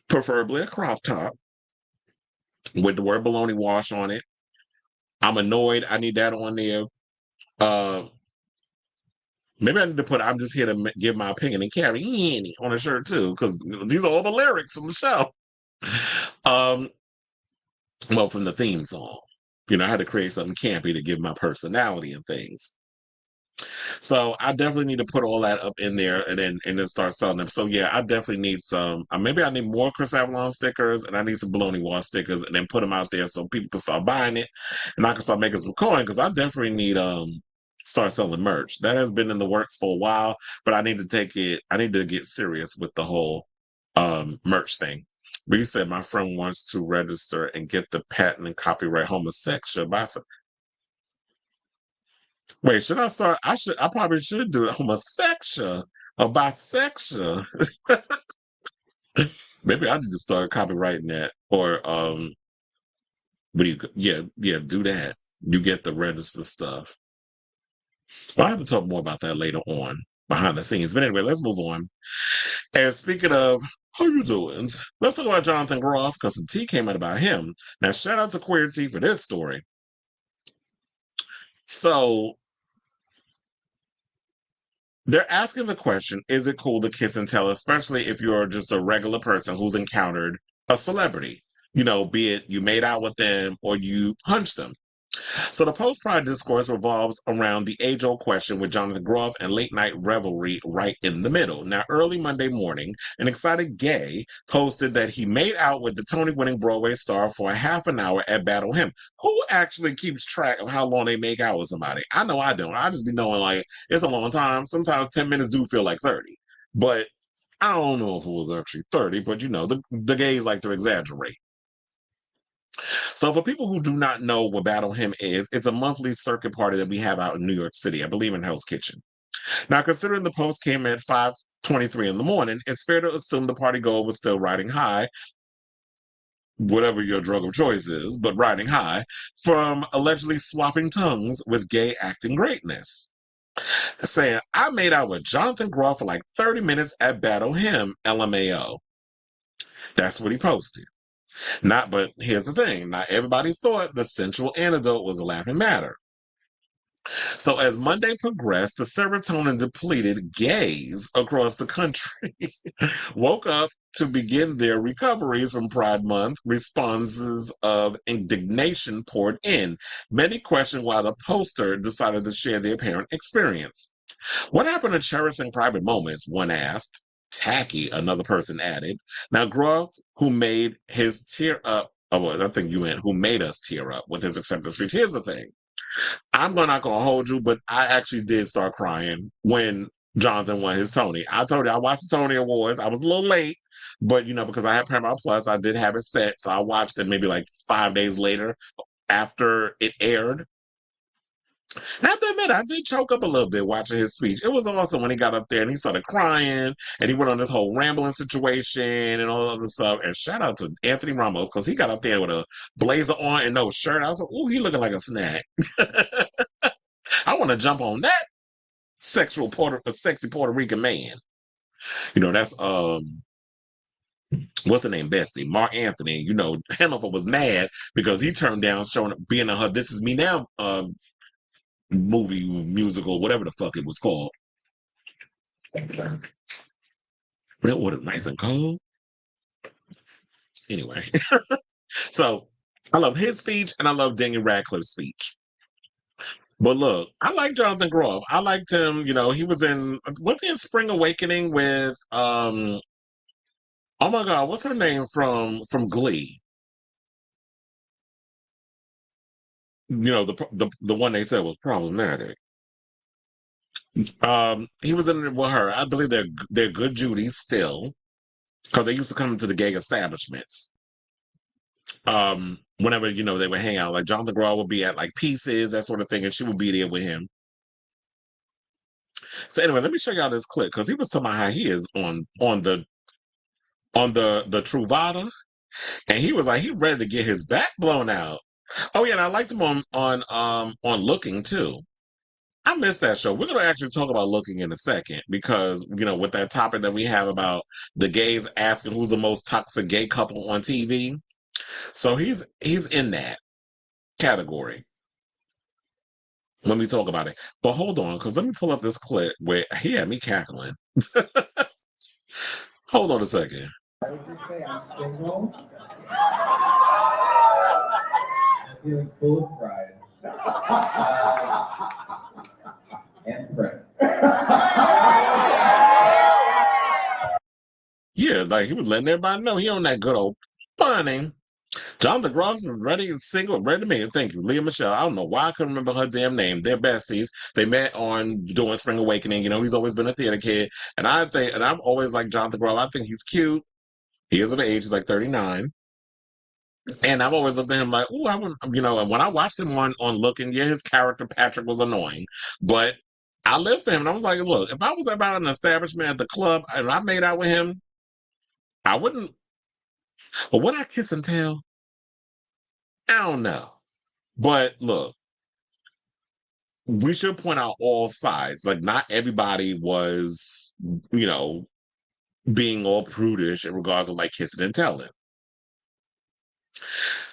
preferably a crop top, with the word baloney wash on it. I'm annoyed. I need that on there. Maybe I need to put, I'm just here to give my opinion and carry any on the shirt too, because these are all the lyrics from the show. Well, from the theme song. You know, I had to create something campy to give my personality and things. So I definitely need to put all that up in there and then start selling them. So yeah, I definitely need some. Maybe I need more Chris Avalon stickers, and I need some baloney wash stickers, and then put them out there so people can start buying it, and I can start making some coin, because I definitely need start selling merch. That has been in the works for a while, but I need to get serious with the whole merch thing. But you said my friend wants to register and get the patent and copyright homosexual. Wait, should I start? I probably should do it homosexual or bisexual. Maybe I need to start copywriting that, or do that. You get the register stuff. I'll have to talk more about that later on behind the scenes. But anyway, let's move on. And speaking of how you doing, let's talk about Jonathan Groff, because some tea came out about him. Now, shout out to Queer Tea for this story. So they're asking the question, is it cool to kiss and tell, especially if you're just a regular person who's encountered a celebrity? You know, be it you made out with them or you punched them. So the post-Pride discourse revolves around the age-old question, with Jonathan Groff and late-night revelry right in the middle. Now, early Monday morning, an excited gay posted that he made out with the Tony-winning Broadway star for a half an hour at Battle Hymn. Who actually keeps track of how long they make out with somebody? I know I don't. I just be knowing, like, it's a long time. Sometimes 10 minutes do feel like 30. But I don't know if it was actually 30, but, you know, the gays like to exaggerate. So for people who do not know what Battle Hymn is, it's a monthly circuit party that we have out in New York City. I believe in Hell's Kitchen. Now, considering the post came at 5:23 in the morning, it's fair to assume the party goer was still riding high, whatever your drug of choice is, but riding high, from allegedly swapping tongues with gay acting greatness. Saying, I made out with Jonathan Groff for like 30 minutes at Battle Hymn, LMAO. That's what he posted. But here's the thing. Not everybody thought the sensual antidote was a laughing matter. So as Monday progressed, the serotonin depleted gays across the country woke up to begin their recoveries from Pride Month. Responses of indignation poured in. Many questioned why the poster decided to share their apparent experience. What happened to cherishing private moments? One asked. Tacky, another person added. Now, Groff, who made his tear up, I think you meant who made us tear up with his acceptance speech. Here's the thing. I'm not going to hold you, but I actually did start crying when Jonathan won his Tony. I told you I watched the Tony Awards. I was a little late, but because I had Paramount Plus, I did have it set. So I watched it maybe like 5 days later after it aired. And I have to admit, I did choke up a little bit watching his speech. It was awesome when he got up there and he started crying and he went on this whole rambling situation and all other stuff. And shout out to Anthony Ramos because he got up there with a blazer on and no shirt. I was like, ooh, he looking like a snack. I want to jump on that sexy Puerto Rican man. That's what's her name, Bestie, Mark Anthony. Hanover was mad because he turned down being in her This Is Me Now movie, musical, whatever the fuck it was called. That water's nice and cold. Anyway, so I love his speech and I love Daniel Radcliffe's speech. But look, I like Jonathan Groff. I liked him. He was in Spring Awakening with oh my God, what's her name from Glee? The one they said was problematic. He was in it with her. I believe they're good Judies still, because they used to come to the gay establishments. Whenever they would hang out, like Jonathan Groff would be at like Pieces, that sort of thing, and she would be there with him. So anyway, let me show y'all this clip because he was talking about how he is on the Truvada, and he was like he ready to get his back blown out. Oh yeah, and I liked him on Looking too. I missed that show. We're gonna actually talk about Looking in a second because with that topic that we have about the gays asking who's the most toxic gay couple on TV. So he's in that category when we talk about it. But hold on, because let me pull up this clip where he had me cackling. Hold on a second. I would just say I'm single. Feeling full of pride. And pride. Yeah, like he was letting everybody know he on that good old funny. Jonathan Groff was ready and single, ready to make it. Thank you, Leah Michelle. I don't know why I couldn't remember her damn name. They're besties. They met on doing Spring Awakening. He's always been a theater kid, and I've always liked Jonathan Groff. I think he's cute. He is of age, he's like 39. And I've always looked at him like, oh, I wouldn't, and when I watched him on Looking, yeah, his character, Patrick, was annoying. But I lived for him, and I was like, look, if I was about an establishment at the club and I made out with him, I wouldn't, but would I kiss and tell? I don't know. But look, we should point out all sides. Like, not everybody was, being all prudish in regards to like kissing and telling.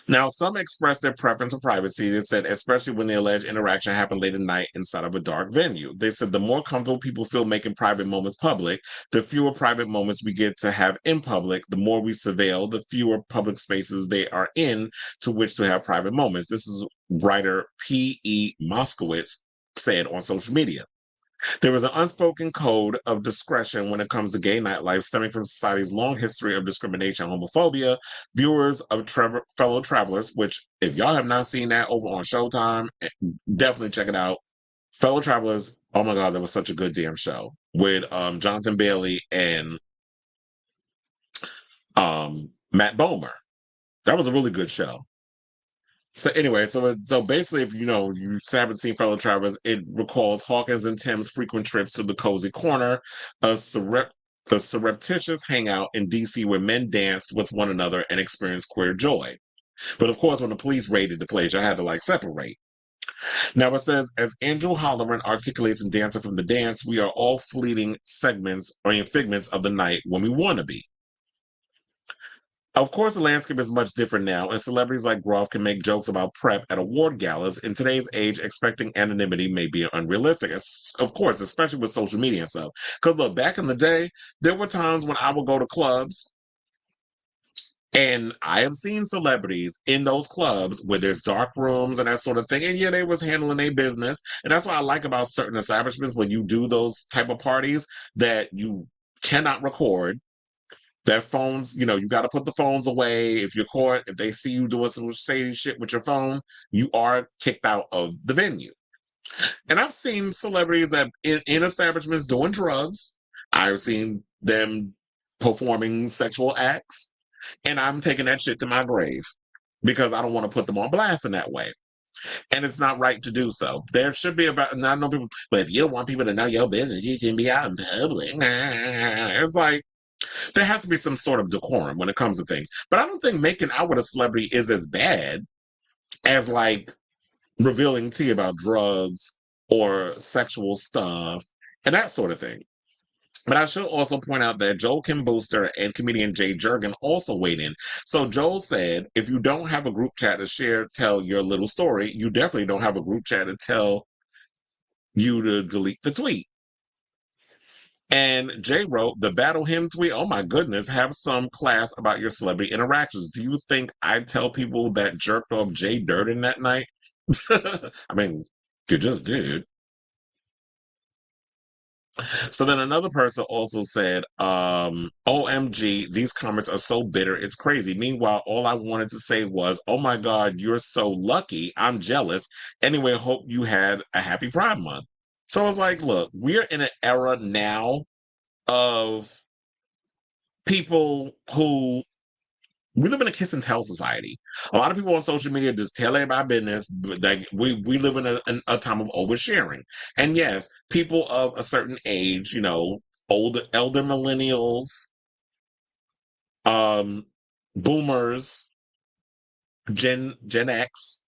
Now, some expressed their preference for privacy. They said, especially when the alleged interaction happened late at night inside of a dark venue. They said the more comfortable people feel making private moments public, the fewer private moments we get to have in public. The more we surveil, the fewer public spaces they are in to which to have private moments. This is writer P.E. Moskowitz said on social media. There is an unspoken code of discretion when it comes to gay nightlife stemming from society's long history of discrimination and homophobia. Viewers of Fellow Travelers, which if y'all have not seen that over on Showtime, definitely check it out. Fellow Travelers, oh my God, that was such a good damn show with Jonathan Bailey and Matt Bomer. That was a really good show. So anyway, so basically, if you haven't seen Fellow Travelers, it recalls Hawkins and Tim's frequent trips to the Cozy Corner, a surreptitious hangout in DC where men danced with one another and experienced queer joy. But of course, when the police raided the place, I had to separate. Now it says, as Andrew Holloran articulates in Dancer from the Dance, we are all fleeting figments of the night when we want to be. Of course, the landscape is much different now, and celebrities like Groff can make jokes about prep at award galas. In today's age, expecting anonymity may be unrealistic, of course, especially with social media and stuff. Because look, back in the day, there were times when I would go to clubs, and I have seen celebrities in those clubs where there's dark rooms and that sort of thing. And yeah, they was handling their business. And that's what I like about certain establishments when you do those type of parties that you cannot record. Their phones, you got to put the phones away. If you're caught, if they see you doing some shady shit with your phone, you are kicked out of the venue. And I've seen celebrities that in establishments doing drugs. I've seen them performing sexual acts. And I'm taking that shit to my grave because I don't want to put them on blast in that way. And it's not right to do so. There should be and I know people, but if you don't want people to know your business, you can be out in public. It's like, there has to be some sort of decorum when it comes to things. But I don't think making out with a celebrity is as bad as like revealing tea about drugs or sexual stuff and that sort of thing. But I should also point out that Joel Kim Booster and comedian Jay Jurgen also weighed in. So Joel said, if you don't have a group chat to tell your little story, you definitely don't have a group chat to tell you to delete the tweet. And Jay wrote, the battle him tweet, oh my goodness, have some class about your celebrity interactions. Do you think I'd tell people that jerked off Jay Durden that night? I mean, you just did. So then another person also said, OMG, these comments are so bitter. It's crazy. Meanwhile, all I wanted to say was, oh my God, you're so lucky. I'm jealous. Anyway, hope you had a happy Pride Month. So it's like, look, we're in an era now of people who we live in a kiss and tell society. A lot of people on social media just tell everybody business. Like we live in a time of oversharing. And yes, people of a certain age, elder millennials, boomers, Gen X,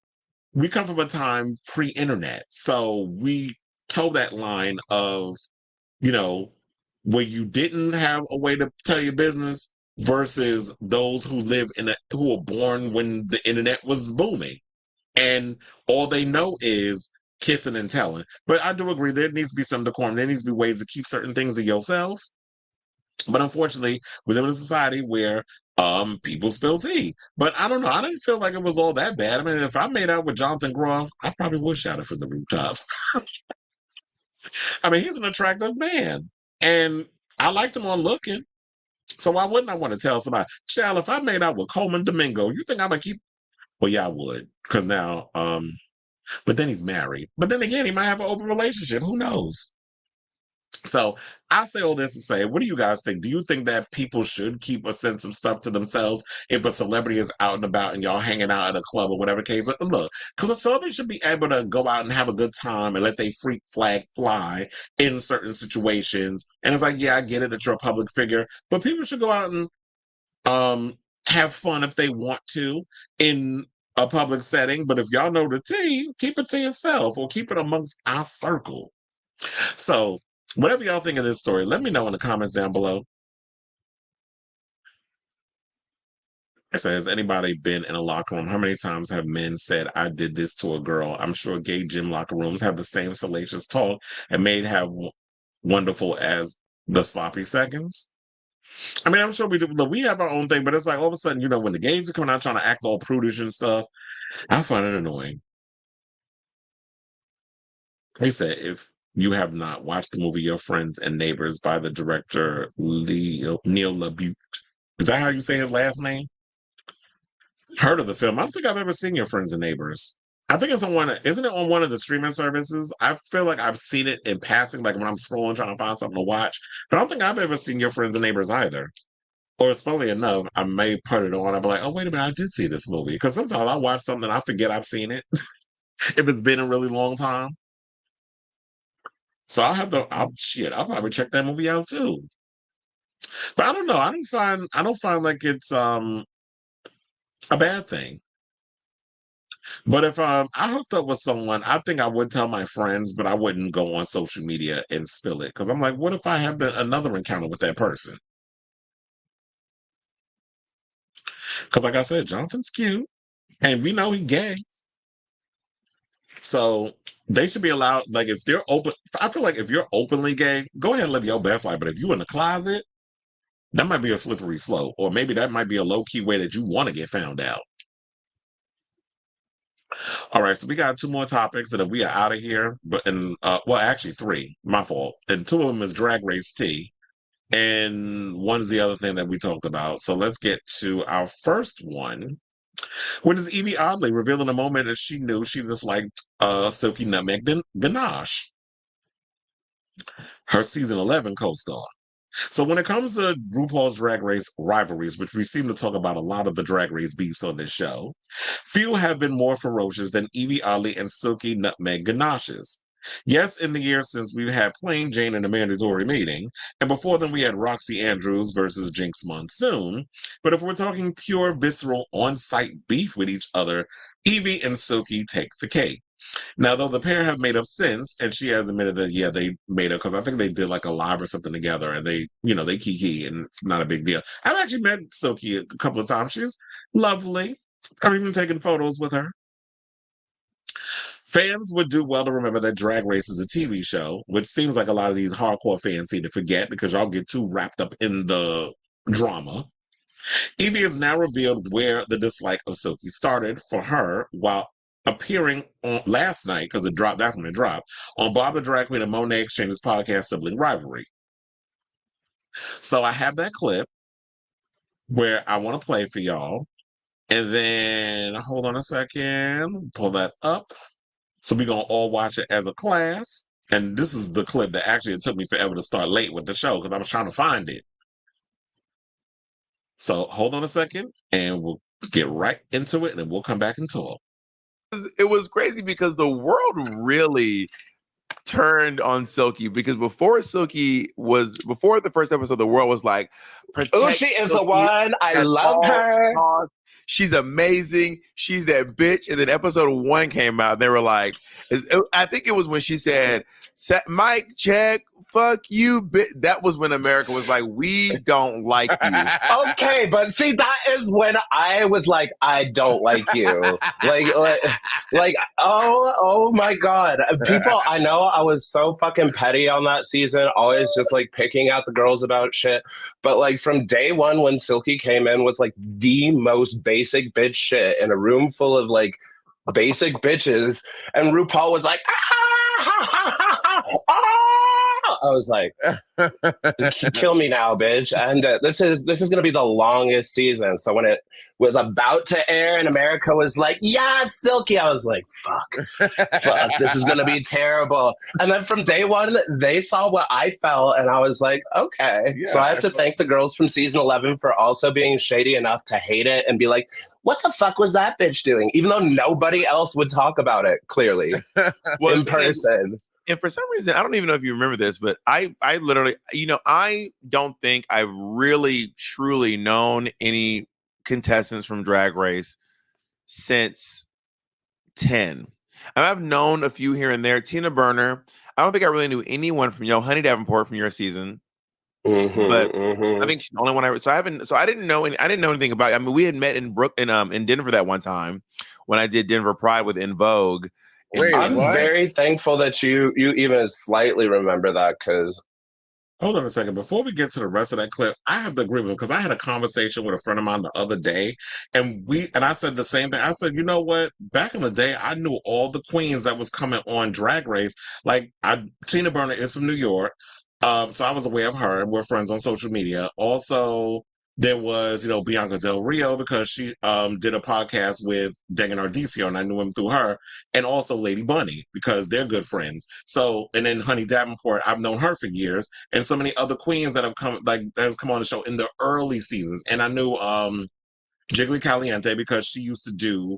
we come from a time pre-internet. So we toe that line of, where you didn't have a way to tell your business versus those who who were born when the internet was booming. And all they know is kissing and telling. But I do agree there needs to be some decorum. There needs to be ways to keep certain things to yourself. But unfortunately, we live in a society where people spill tea. But I don't know. I didn't feel like it was all that bad. I mean, if I made out with Jonathan Groff, I probably would shout it from the rooftops. I mean, he's an attractive man. And I liked him on Looking. So why wouldn't I want to tell somebody, child, if I made out with Coleman Domingo, you think I'm going to keep... Well, yeah, I would. Because now, but then he's married. But then again, he might have an open relationship. Who knows? So I say all this to say, what do you guys think? Do you think that people should keep a sense of stuff to themselves if a celebrity is out and about and y'all hanging out at a club or whatever case? Look, because a celebrity should be able to go out and have a good time and let their freak flag fly in certain situations. And it's like, yeah, I get it that you're a public figure, but people should go out and have fun if they want to in a public setting. But if y'all know the tea, keep it to yourself or keep it amongst our circle. So whatever y'all think of this story, let me know in the comments down below. I say, has anybody been in a locker room? How many times have men said, I did this to a girl? I'm sure gay gym locker rooms have the same salacious talk and may have wonderful as the sloppy seconds. I mean, I'm sure we do. Look, we have our own thing, but it's like all of a sudden, when the gays are coming out trying to act all prudish and stuff, I find it annoying. They said, if you have not watched the movie Your Friends and Neighbors by the director Neil LaBute. Is that how you say his last name? Heard of the film. I don't think I've ever seen Your Friends and Neighbors. I think it's isn't it on one of the streaming services? I feel like I've seen it in passing, like when I'm scrolling trying to find something to watch. But I don't think I've ever seen Your Friends and Neighbors either. Or it's funny enough, I may put it on. I'll be like, oh, wait a minute, I did see this movie. Because sometimes I watch something and I forget I've seen it. If it's been a really long time. So I'll probably check that movie out too. But I don't know. I don't find like it's a bad thing. But if I hooked up with someone, I think I would tell my friends, but I wouldn't go on social media and spill it. Because I'm like, what if I have another encounter with that person? Because like I said, Jonathan's cute. And we know he's gay. So they should be allowed, like if they're open, I feel like if you're openly gay, go ahead and live your best life. But if you're in the closet, that might be a slippery slope. Or maybe that might be a low-key way that you want to get found out. All right, so we got 2 more topics and then we are out of here. But well, actually 3, my fault. And 2 of them is Drag Race T. And one is the other thing that we talked about. So let's get to our first one, which is Yvie Oddly revealing a moment that she knew she disliked Silky Nutmeg Ganache, her season 11 co-star. So when it comes to RuPaul's Drag Race rivalries, which we seem to talk about a lot of the Drag Race beefs on this show, few have been more ferocious than Yvie Oddly and Silky Nutmeg Ganache's. Yes, in the years since we've had Plain Jane and a mandatory meeting, and before then we had Roxy Andrews versus Jinx Monsoon, but if we're talking pure, visceral, on-site beef with each other, Yvie and Silky take the cake. Now, though the pair have made up since, and she has admitted that, yeah, they made up, because I think they did like a live or something together, and they kiki, and it's not a big deal. I've actually met Silky a couple of times. She's lovely. I've even taken photos with her. Fans would do well to remember that Drag Race is a TV show, which seems like a lot of these hardcore fans seem to forget because y'all get too wrapped up in the drama. Yvie has now revealed where the dislike of Silky started for her while appearing on last night, because it dropped, that's when it dropped, on Bob the Drag Queen and Monet Exchange's podcast Sibling Rivalry. So I have that clip where I want to play for y'all. And then, hold on a second, pull that up. So we're going to all watch it as a class. And this is the clip that actually it took me forever to start late with the show because I was trying to find it. So hold on a second and we'll get right into it and then we'll come back and talk. It was crazy because the world really turned on Silky because before the first episode, the world was like, oh, she is the one. I love her. Costs. She's amazing. She's that bitch. And then episode 1 came out. They were like, I think it was when she said, Mike, check, fuck you, bitch. That was when America was like, we don't like you. Okay, but see, that is when I was like, I don't like you. like, oh my God. People, I know I was so fucking petty on that season, always just like picking out the girls about shit. But like from day 1 when Silky came in with like the most basic bitch shit in a room full of like basic bitches, and RuPaul was like, I was like, kill me now, bitch. And this is going to be the longest season. So when it was about to air and America was like, yeah, Silky, I was like, fuck, this is going to be terrible. And then from day 1, they saw what I felt and I was like, okay. Yeah, so I have to thank the girls from season 11 for also being shady enough to hate it and be like, what the fuck was that bitch doing? Even though nobody else would talk about it, clearly, in person. And for some reason, I don't even know if you remember this, but I literally, I don't think I've really, truly known any contestants from Drag Race since 10. I've known a few here and there. Tina Burner. I don't think I really knew anyone from, Honey Davenport from your season. But I think she's the only one I didn't know anything about it. I mean, we had met in Denver that one time when I did Denver Pride with In Vogue. Wait, I'm very thankful that you even slightly remember that, because hold on a second. Before we get to the rest of that clip, I have to agree with him because I had a conversation with a friend of mine the other day, and I said the same thing. I said, you know what? Back in the day, I knew all the queens that was coming on Drag Race. Like Tina Burner is from New York, so I was aware of her, and we're friends on social media. Also, there was, Bianca Del Rio, because she did a podcast with Degan Ardicio, and I knew him through her, and also Lady Bunny, because they're good friends. So, and then Honey Davenport, I've known her for years, and so many other queens that have come on the show in the early seasons. And I knew Jiggly Caliente because she used to do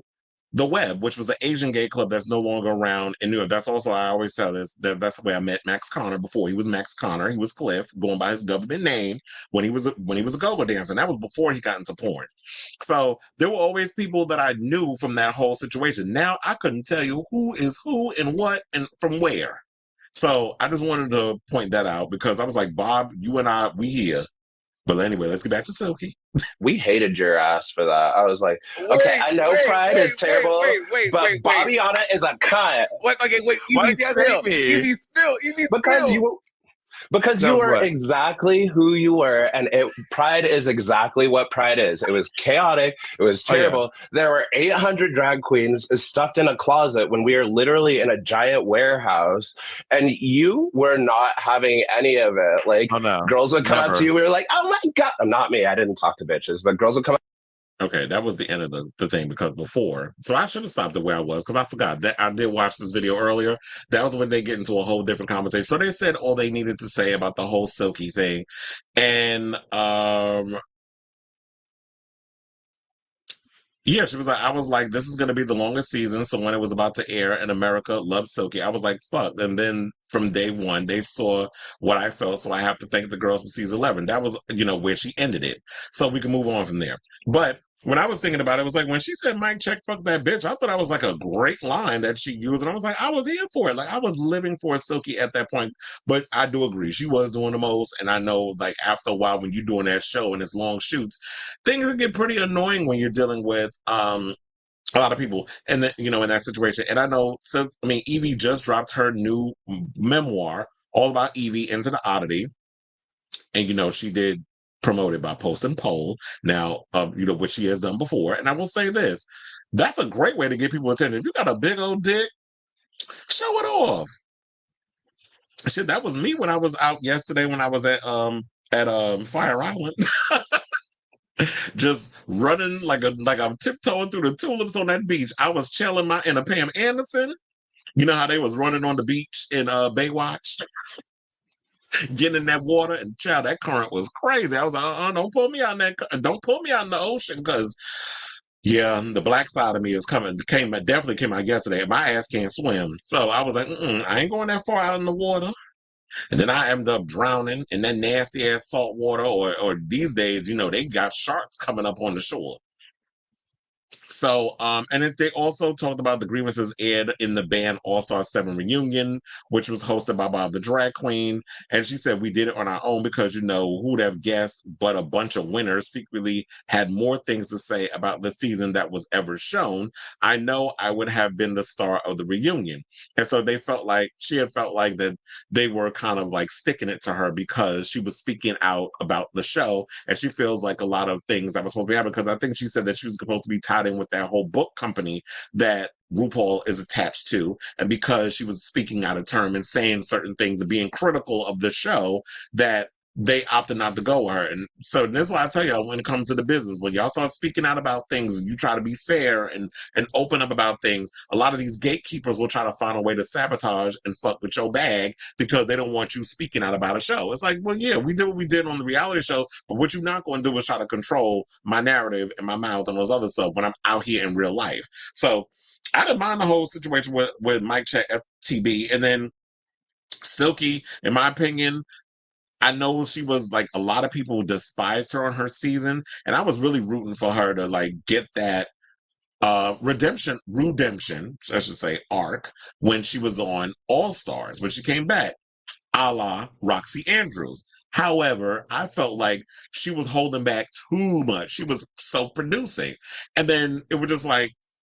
The Web, which was the Asian gay club that's no longer around in New York. That's also, I always tell this, that's the way I met Max Connor before he was Max Connor. He was Cliff, going by his government name when he was a go-go dancer. And that was before he got into porn. So there were always people that I knew from that whole situation. Now I couldn't tell you who is who and what and from where. So I just wanted to point that out because I was like, Bob, you and I, we here. But anyway, let's get back to Silky. We hated your ass for that. I was like, okay, I know Pride is terrible, but Bobby on it is a cunt. Why did you guys hate me? Evie, spill. Because Tell you us were what. exactly who you were, and Pride is exactly what Pride is. It was chaotic. It was terrible. There were 800 drag queens stuffed in a closet when we were literally in a giant warehouse, and you were not having any of it. Like, girls would come up to you. We were like, oh my God. Not me. I didn't talk to bitches, but girls would come up. Okay, that was the end of the thing because before. So I should have stopped it where I was because I forgot that I did watch this video earlier. That was when they get into a whole different conversation. So they said all they needed to say about the whole Silky thing. And yeah, she was like, I was like, this is going to be the longest season. So when it was about to air and America loved Silky, I was like, fuck. And then from day one, they saw what I felt. So I have to thank the girls from season 11. That was, where she ended it. So we can move on from there. But when I was thinking about it, it was like when she said, Mike, check, fuck that bitch. I thought that was like a great line that she used. And I was like, I was here for it. Like I was living for Silky at that point. But I do agree. She was doing the most. And I know like after a while, when you're doing that show and it's long shoots, things get pretty annoying when you're dealing with, a lot of people and then in that situation. And I know, so I mean, Yvie just dropped her new memoir all about Yvie Into the Oddity. And she did promote it by posting poll now, which she has done before. And I will say this, that's a great way to get people attention. If you got a big old dick, show it off. Shit, that was me when I was out yesterday when I was at Fire Island. Just running like I'm tiptoeing through the tulips on that beach. I was chilling in a Pam Anderson. You know how they was running on the beach in Baywatch, getting in that water, and child, that current was crazy. I was like, don't pull me out in don't pull me out in the ocean, because the black side of me definitely came out yesterday. My ass can't swim, so I was like, I ain't going that far out in the water. And then I ended up drowning in that nasty ass salt water, or these days, they got sharks coming up on the shore. So, and then they also talked about the grievances aired in the band All-Star 7 reunion, which was hosted by Bob the Drag Queen. And she said, we did it on our own because, who would have guessed, but a bunch of winners secretly had more things to say about the season that was ever shown. I know I would have been the star of the reunion. And so she had felt like that they were kind of like sticking it to her because she was speaking out about the show. And she feels like a lot of things that were supposed to be happening, because I think she said that she was supposed to be tied in with that whole book company that RuPaul is attached to, and because she was speaking out of term and saying certain things and being critical of the show, that they opted not to go with her. And so this is why I tell y'all, when it comes to the business, when y'all start speaking out about things and you try to be fair and open up about things, a lot of these gatekeepers will try to find a way to sabotage and fuck with your bag because they don't want you speaking out about a show. It's like, well, yeah, we did what we did on the reality show, but what you're not going to do is try to control my narrative and my mouth and those other stuff when I'm out here in real life. So I didn't mind the whole situation with Mike Check FTB. And then Silky, in my opinion, I know she was like, a lot of people despised her on her season, and I was really rooting for her to like get that redemption, I should say, arc when she was on All Stars, when she came back, a la Roxy Andrews. However, I felt like she was holding back too much. She was self-producing, and then it was just like,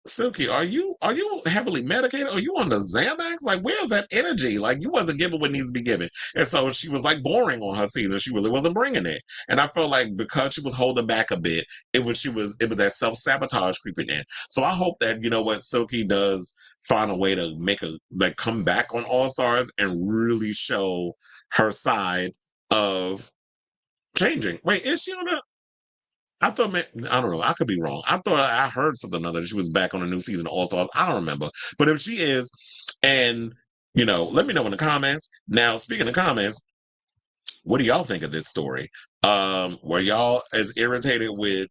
Silky, are you heavily medicated? Are you on the Xanax? Like, where's that energy? Like, you wasn't giving what needs to be given. And so she was like boring on her season. She really wasn't bringing it. And I felt like because she was holding back a bit, it was that self-sabotage creeping in. So I hope that, Silky does find a way to come back on All Stars and really show her side of changing. Wait, is she on a I thought, man, I don't know. I could be wrong. I thought I heard something other that she was back on a new season of All Stars. I don't remember. But if she is, and let me know in the comments. Now, speaking of comments, what do y'all think of this story? Were y'all as irritated with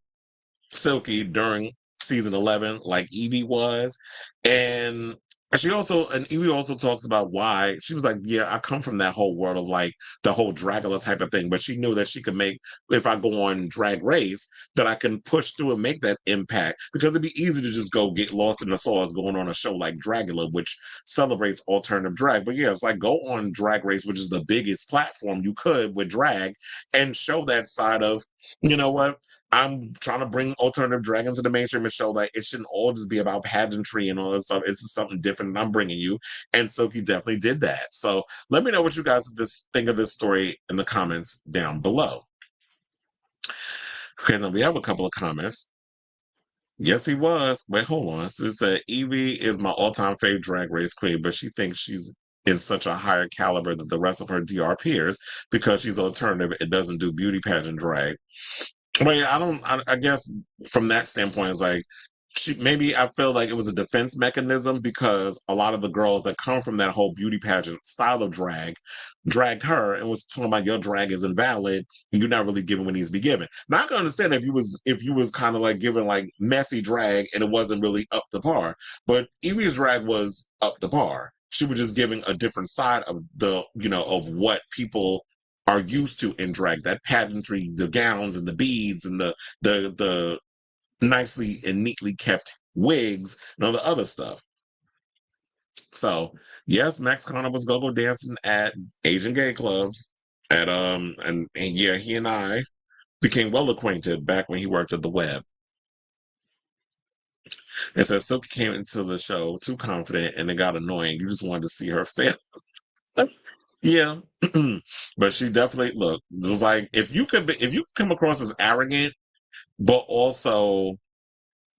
Silky during season 11 like Yvie was? And Yvie also talks about why she was like, yeah, I come from that whole world of like the whole Dragula type of thing, but she knew that she could make, if I go on Drag Race, that I can push through and make that impact, because it'd be easy to just go get lost in the sauce going on a show like Dragula, which celebrates alternative drag. But yeah, it's like, go on Drag Race, which is the biggest platform you could with drag, and show that side of, you know what, I'm trying to bring alternative drag into the mainstream and show that it shouldn't all just be about pageantry and all this stuff. It's just something different that I'm bringing you. And Silky definitely did that. So let me know what you guys think of this story in the comments down below. Okay, now we have a couple of comments. Yes, he was. Wait, hold on. So it said, Yvie is my all-time favorite drag race queen, but she thinks she's in such a higher caliber than the rest of her DR peers because she's alternative and doesn't do beauty pageant drag. Well, yeah, I guess from that standpoint, it's like, maybe I feel like it was a defense mechanism because a lot of the girls that come from that whole beauty pageant style of dragged her and was talking about your drag is invalid and you're not really giving what needs to be given. Now I can understand if you was kind of like giving like messy drag and it wasn't really up to par, but Yvie's drag was up to par. She was just giving a different side of of what people are used to in drag, that pageantry, the gowns and the beads and the nicely and neatly kept wigs and all the other stuff. So yes, Max Connor was go-go dancing at Asian gay clubs and yeah, he and I became well acquainted back when he worked at the Web. It says Silky came into the show too confident and it got annoying. You just wanted to see her fail. Yeah. But she definitely it was like if you come across as arrogant but also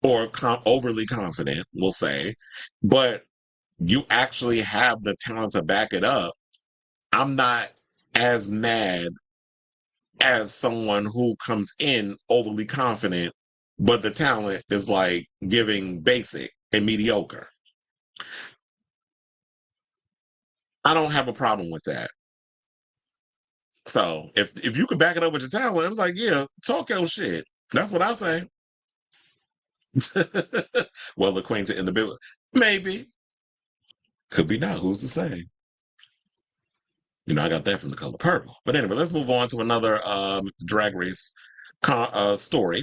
overly confident, we'll say, but you actually have the talent to back it up, I'm not as mad as someone who comes in overly confident, but the talent is like giving basic and mediocre. I don't have a problem with that. So if you could back it up with your talent, it's like, yeah, talk your shit. That's what I say. Well acquainted in the building. Maybe. Could be not. Who's to say? I got that from The Color Purple. But anyway, let's move on to another drag race story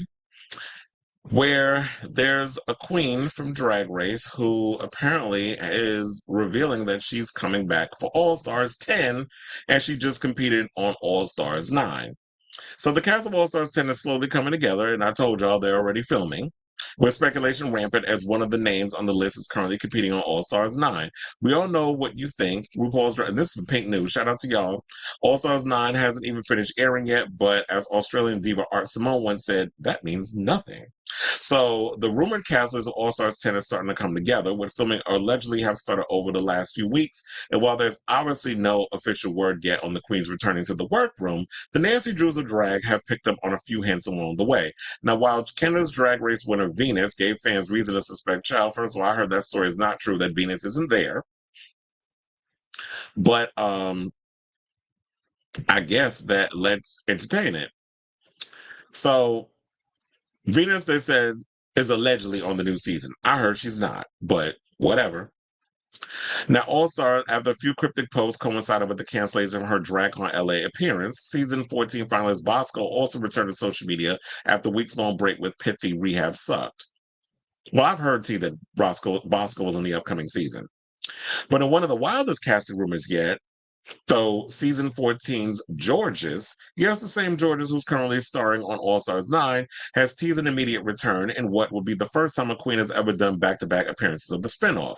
where there's a queen from Drag Race who apparently is revealing that she's coming back for All Stars 10 and she just competed on All Stars 9. So the cast of All Stars 10 is slowly coming together, and I told y'all they're already filming, with speculation rampant as one of the names on the list is currently competing on All Stars 9. We all know what you think. This is Pink News. Shout out to y'all. All Stars 9 hasn't even finished airing yet, but as Australian diva Art Simone once said, that means nothing. So the rumored cast list of All Stars 10 is starting to come together, with filming allegedly have started over the last few weeks. And while there's obviously no official word yet on the queens returning to the workroom, the Nancy Drews of drag have picked up on a few hints along the way. Now, while Canada's Drag Race winner Venus gave fans reason to suspect child, first of all, I heard that story is not true, that Venus isn't there. But I guess that let's entertain it. So Venus, they said, is allegedly on the new season. I heard she's not, but whatever. Now, All Stars, after a few cryptic posts coincided with the cancellation of her DragCon LA appearance, season 14 finalist Bosco also returned to social media after a weeks-long break with pithy Rehab Sucked. Well, I've heard, too, that Bosco was in the upcoming season. But in one of the wildest casting rumors yet, so season 14's Georges, yes, the same Georges who's currently starring on All Stars 9, has teased an immediate return in what will be the first time a queen has ever done back-to-back appearances of the spinoff.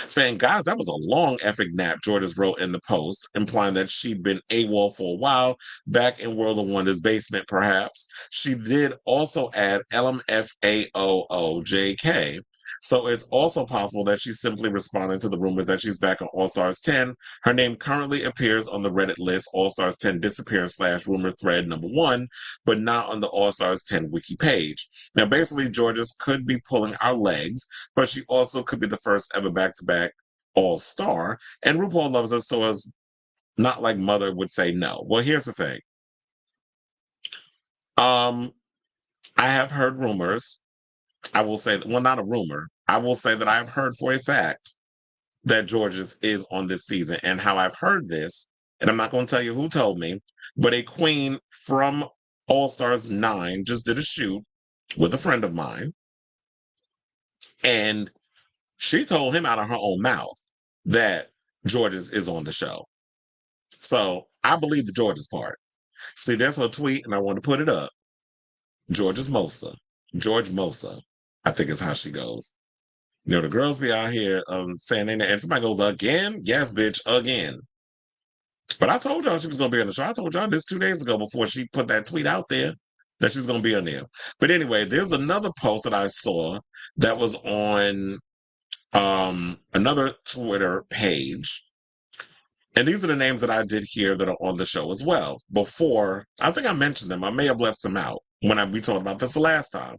Saying, guys, that was a long epic nap, Georges wrote in the post, implying that she'd been AWOL for a while, back in World of Wonder's basement, perhaps. She did also add LMFAOOJK. So it's also possible that she's simply responding to the rumors that she's back on All Stars 10. Her name currently appears on the Reddit list All Stars 10 disappearance / rumor thread #1, but not on the All Stars 10 wiki page. Now, basically, Georges could be pulling our legs, but she also could be the first ever back-to-back All-Star. And RuPaul loves her, so as not like Mother would say no. Well, here's the thing. I have heard rumors. I will say, well, not a rumor. I will say that I've heard for a fact that Georges is on this season. And how I've heard this, and I'm not going to tell you who told me, but a queen from All Stars 9 just did a shoot with a friend of mine. And she told him out of her own mouth that Georges is on the show. So I believe the Georges part. See, that's her tweet, and I want to put it up. George Mosa. I think is how she goes. You know, the girls be out here saying they, and somebody goes, again? Yes, bitch, again. But I told y'all she was going to be on the show. I told y'all this 2 days ago before she put that tweet out there that she was going to be on there. But anyway, there's another post that I saw that was on another Twitter page. And these are the names that I did hear that are on the show as well. Before, I think I mentioned them. I may have left some out when we talked about this the last time.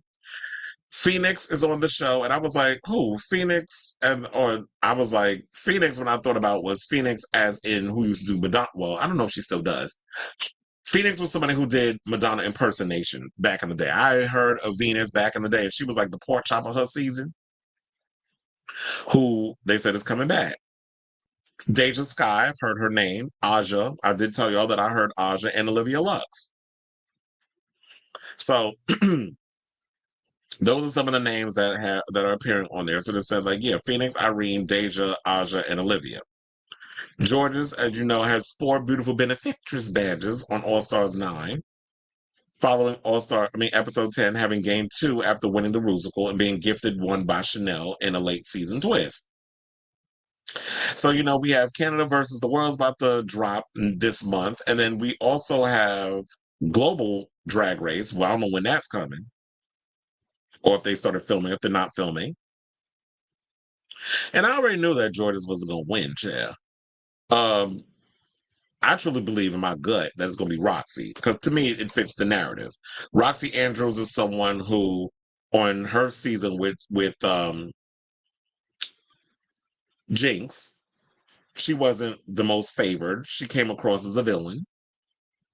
Phoenix is on the show, and I was like, who? Phoenix? I was like, Phoenix, when I thought about was Phoenix as in who used to do Madonna. Well, I don't know if she still does. Phoenix was somebody who did Madonna impersonation back in the day. I heard of Venus back in the day, and she was like the pork chop of her season, who they said is coming back. Deja Sky, I've heard her name. Aja, I did tell y'all that I heard Aja, and Olivia Lux. So those are some of the names that are appearing on there. So it says like, yeah, Phoenix, Irene, Deja, Aja, and Olivia. Georges, as you know, has 4 beautiful benefactress badges on All Stars 9. Following episode 10, having gained 2 after winning the Rusical and being gifted 1 by Chanel in a late season twist. So, you know, we have Canada versus the World's about to drop this month. And then we also have Global Drag Race. Well, I don't know when that's coming. Or if they started filming, if they're not filming. And I already knew that Georges wasn't going to win, Chair. I truly believe in my gut that it's going to be Roxy. Because to me, it fits the narrative. Roxy Andrews is someone who, on her season with Jinx, she wasn't the most favored. She came across as a villain.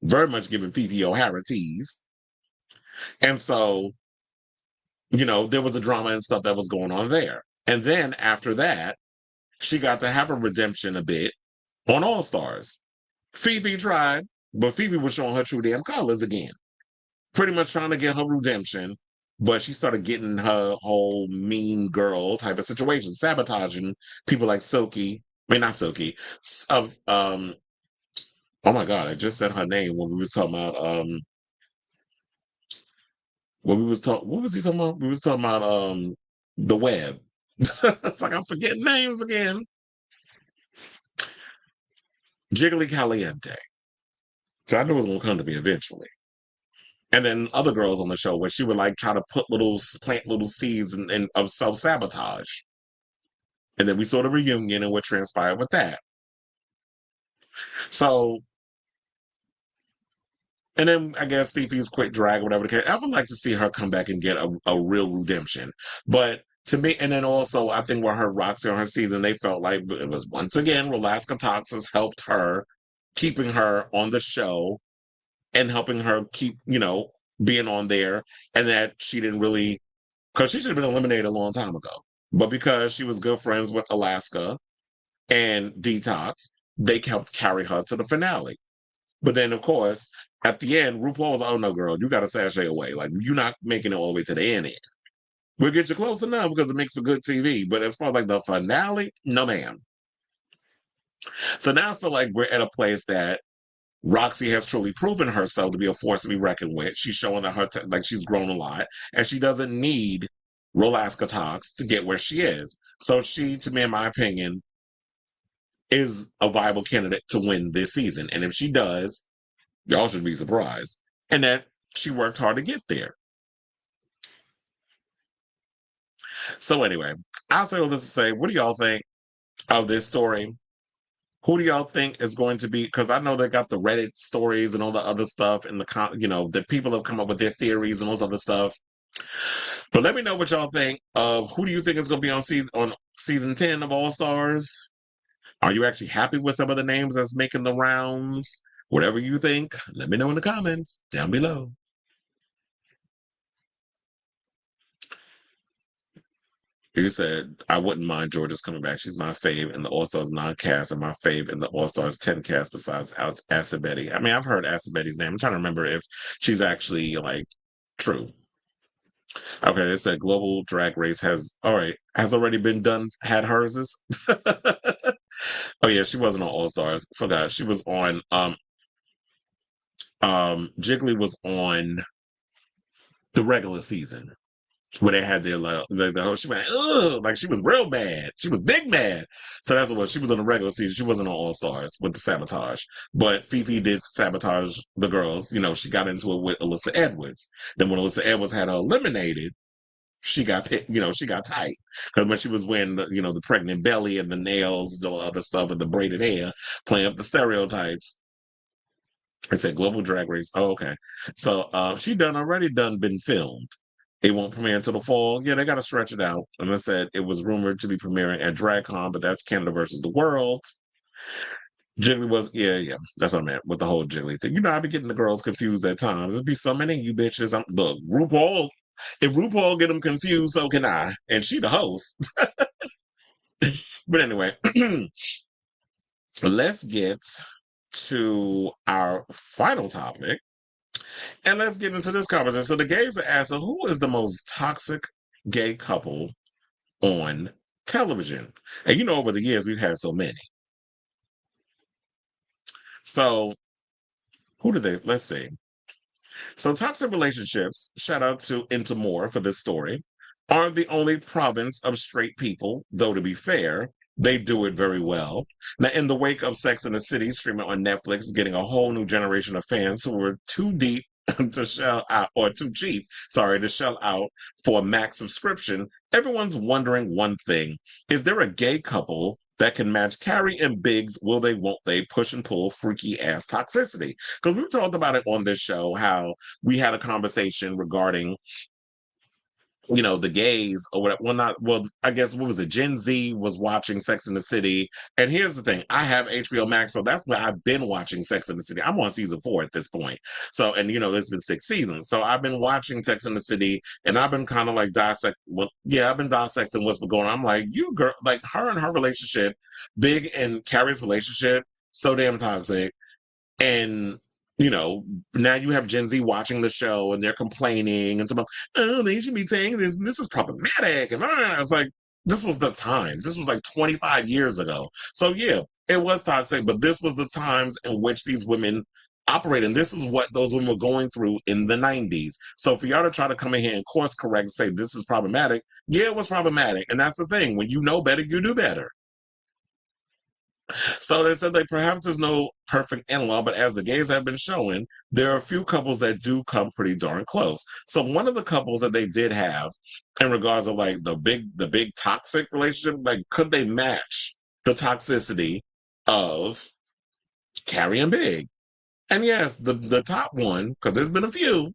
Very much giving Fifi O'Hara tease. And so, you know, there was a drama and stuff that was going on there. And then after that, she got to have a redemption a bit on All Stars. Fifi tried, but Fifi was showing her true damn colors again. Pretty much trying to get her redemption, but she started getting her whole mean girl type of situation, sabotaging people like Silky. I mean, not Silky. Oh my God, I just said her name when we was talking about what was he talking about? We was talking about the web. It's like I'm forgetting names again. Jiggly Caliente. So I knew it was gonna come to me eventually. And then other girls on the show where she would like try to plant little seeds of self-sabotage. And then we saw the reunion and what transpired with that. So, and then I guess Fifi's quit drag or whatever the case. I would like to see her come back and get a real redemption. But to me, and then also I think with her Roxy on her season, they felt like it was once again, Rolaska Toxis helped her, keeping her on the show and helping her keep, you know, being on there, and that she didn't really, because she should have been eliminated a long time ago. But because she was good friends with Alaska and Detox, they helped carry her to the finale. But then, of course, at the end, RuPaul was, oh no, girl, you got to sashay away. Like, you're not making it all the way to the end. We'll get you close enough because it makes for good TV. But as far as like the finale, no, ma'am. So now I feel like we're at a place that Roxy has truly proven herself to be a force to be reckoned with. She's showing that like she's grown a lot, and she doesn't need Rolaska Tox to get where she is. So she, to me, in my opinion, is a viable candidate to win this season. And if she does, y'all should be surprised. And that she worked hard to get there. So anyway, I'll say all this to say, what do y'all think of this story? Who do y'all think is going to be? Because I know they got the Reddit stories and all the other stuff, and that people have come up with their theories and all this other stuff. But let me know what y'all think of who do you think is going to be on season 10 of All Stars. Are you actually happy with some of the names that's making the rounds? Whatever you think, let me know in the comments down below. You said, I wouldn't mind Georges coming back. She's my fave in the All-Stars 9 cast and my fave in the All-Stars 10 cast besides Acid Betty. I mean, I've heard Acid Betty's name. I'm trying to remember if she's actually, like, true. Okay, they said Global Drag Race has already been done, had hers. Oh, yeah, she wasn't on All-Stars. Forgot. She was on Jiggly was on the regular season where they had their she went, ugh, like she was real mad. She was big mad. So that's what she was on the regular season. She wasn't on All Stars with the sabotage. But Fifi did sabotage the girls. You know, she got into it with Alyssa Edwards. Then when Alyssa Edwards had her eliminated, she got she got tight. Because when she was wearing the pregnant belly and the nails, the other stuff, and the braided hair, playing up the stereotypes. I said Global Drag Race. Oh, okay. So she already been filmed. It won't premiere until the fall. Yeah, they got to stretch it out. And I said it was rumored to be premiering at DragCon, but that's Canada versus the World. Jiggly was, yeah. That's what I meant with the whole Jiggly thing. You know, I be getting the girls confused at times. There'd be so many of you bitches. Look, RuPaul, if RuPaul get them confused, so can I. And she the host. But anyway, let's get to our final topic. And let's get into this conversation. So the gays are asking, who is the most toxic gay couple on television? And over the years, we've had so many. So let's see. So toxic relationships, shout out to Into More for this story, aren't the only province of straight people, though to be fair, they do it very well. Now, in the wake of Sex and the City streaming on Netflix, getting a whole new generation of fans who were too deep to shell out, or too cheap, to shell out for a max subscription, everyone's wondering one thing. Is there a gay couple that can match Carrie and Big's will they, won't they, push and pull freaky ass toxicity? Because we talked about it on this show, how we had a conversation regarding the gays or whatever. I guess what was it? Gen Z was watching Sex and the City. And here's the thing. I have HBO Max, so that's where I've been watching Sex and the City. I'm on season 4 at this point. So, and there's been 6 seasons. So I've been watching Sex and the City and I've been kind of like dissecting what's been going on. I'm like, you girl, like her and her relationship, Big and Carrie's relationship, so damn toxic. And now you have Gen Z watching the show and they're complaining and talking about, oh, they should be saying this. This is problematic. And it's like, this was the times. This was like 25 years ago. So yeah, it was toxic, but this was the times in which these women operate. And this is what those women were going through in the 90s. So for y'all to try to come in here and course correct and say this is problematic, yeah, it was problematic. And that's the thing. When you know better, you do better. So they said perhaps there's no perfect analog, but as the gays have been showing, there are a few couples that do come pretty darn close. So one of the couples that they did have in regards of like the big toxic relationship, like could they match the toxicity of Carrie and Big? And yes, the top one, because there's been a few,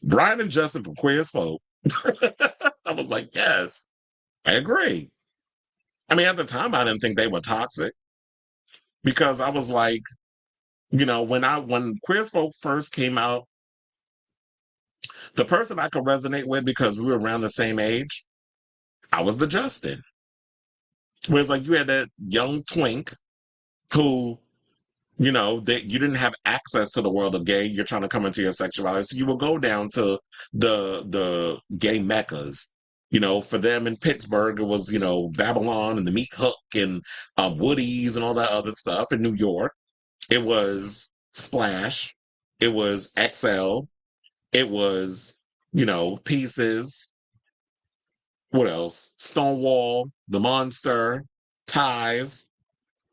Brian and Justin from Queer as Folk. I was like, yes, I agree. I mean, at the time, I didn't think they were toxic because I was like, when Queer as Folk first came out, the person I could resonate with because we were around the same age, I was the Justin. Whereas, like, you had that young twink who, that you didn't have access to the world of gay. You're trying to come into your sexuality, so you will go down to the gay meccas. For them in Pittsburgh, it was, Babylon and the Meat Hook and Woody's and all that other stuff. In New York, it was Splash. It was XL. It was, Pieces. What else? Stonewall, The Monster, Ties,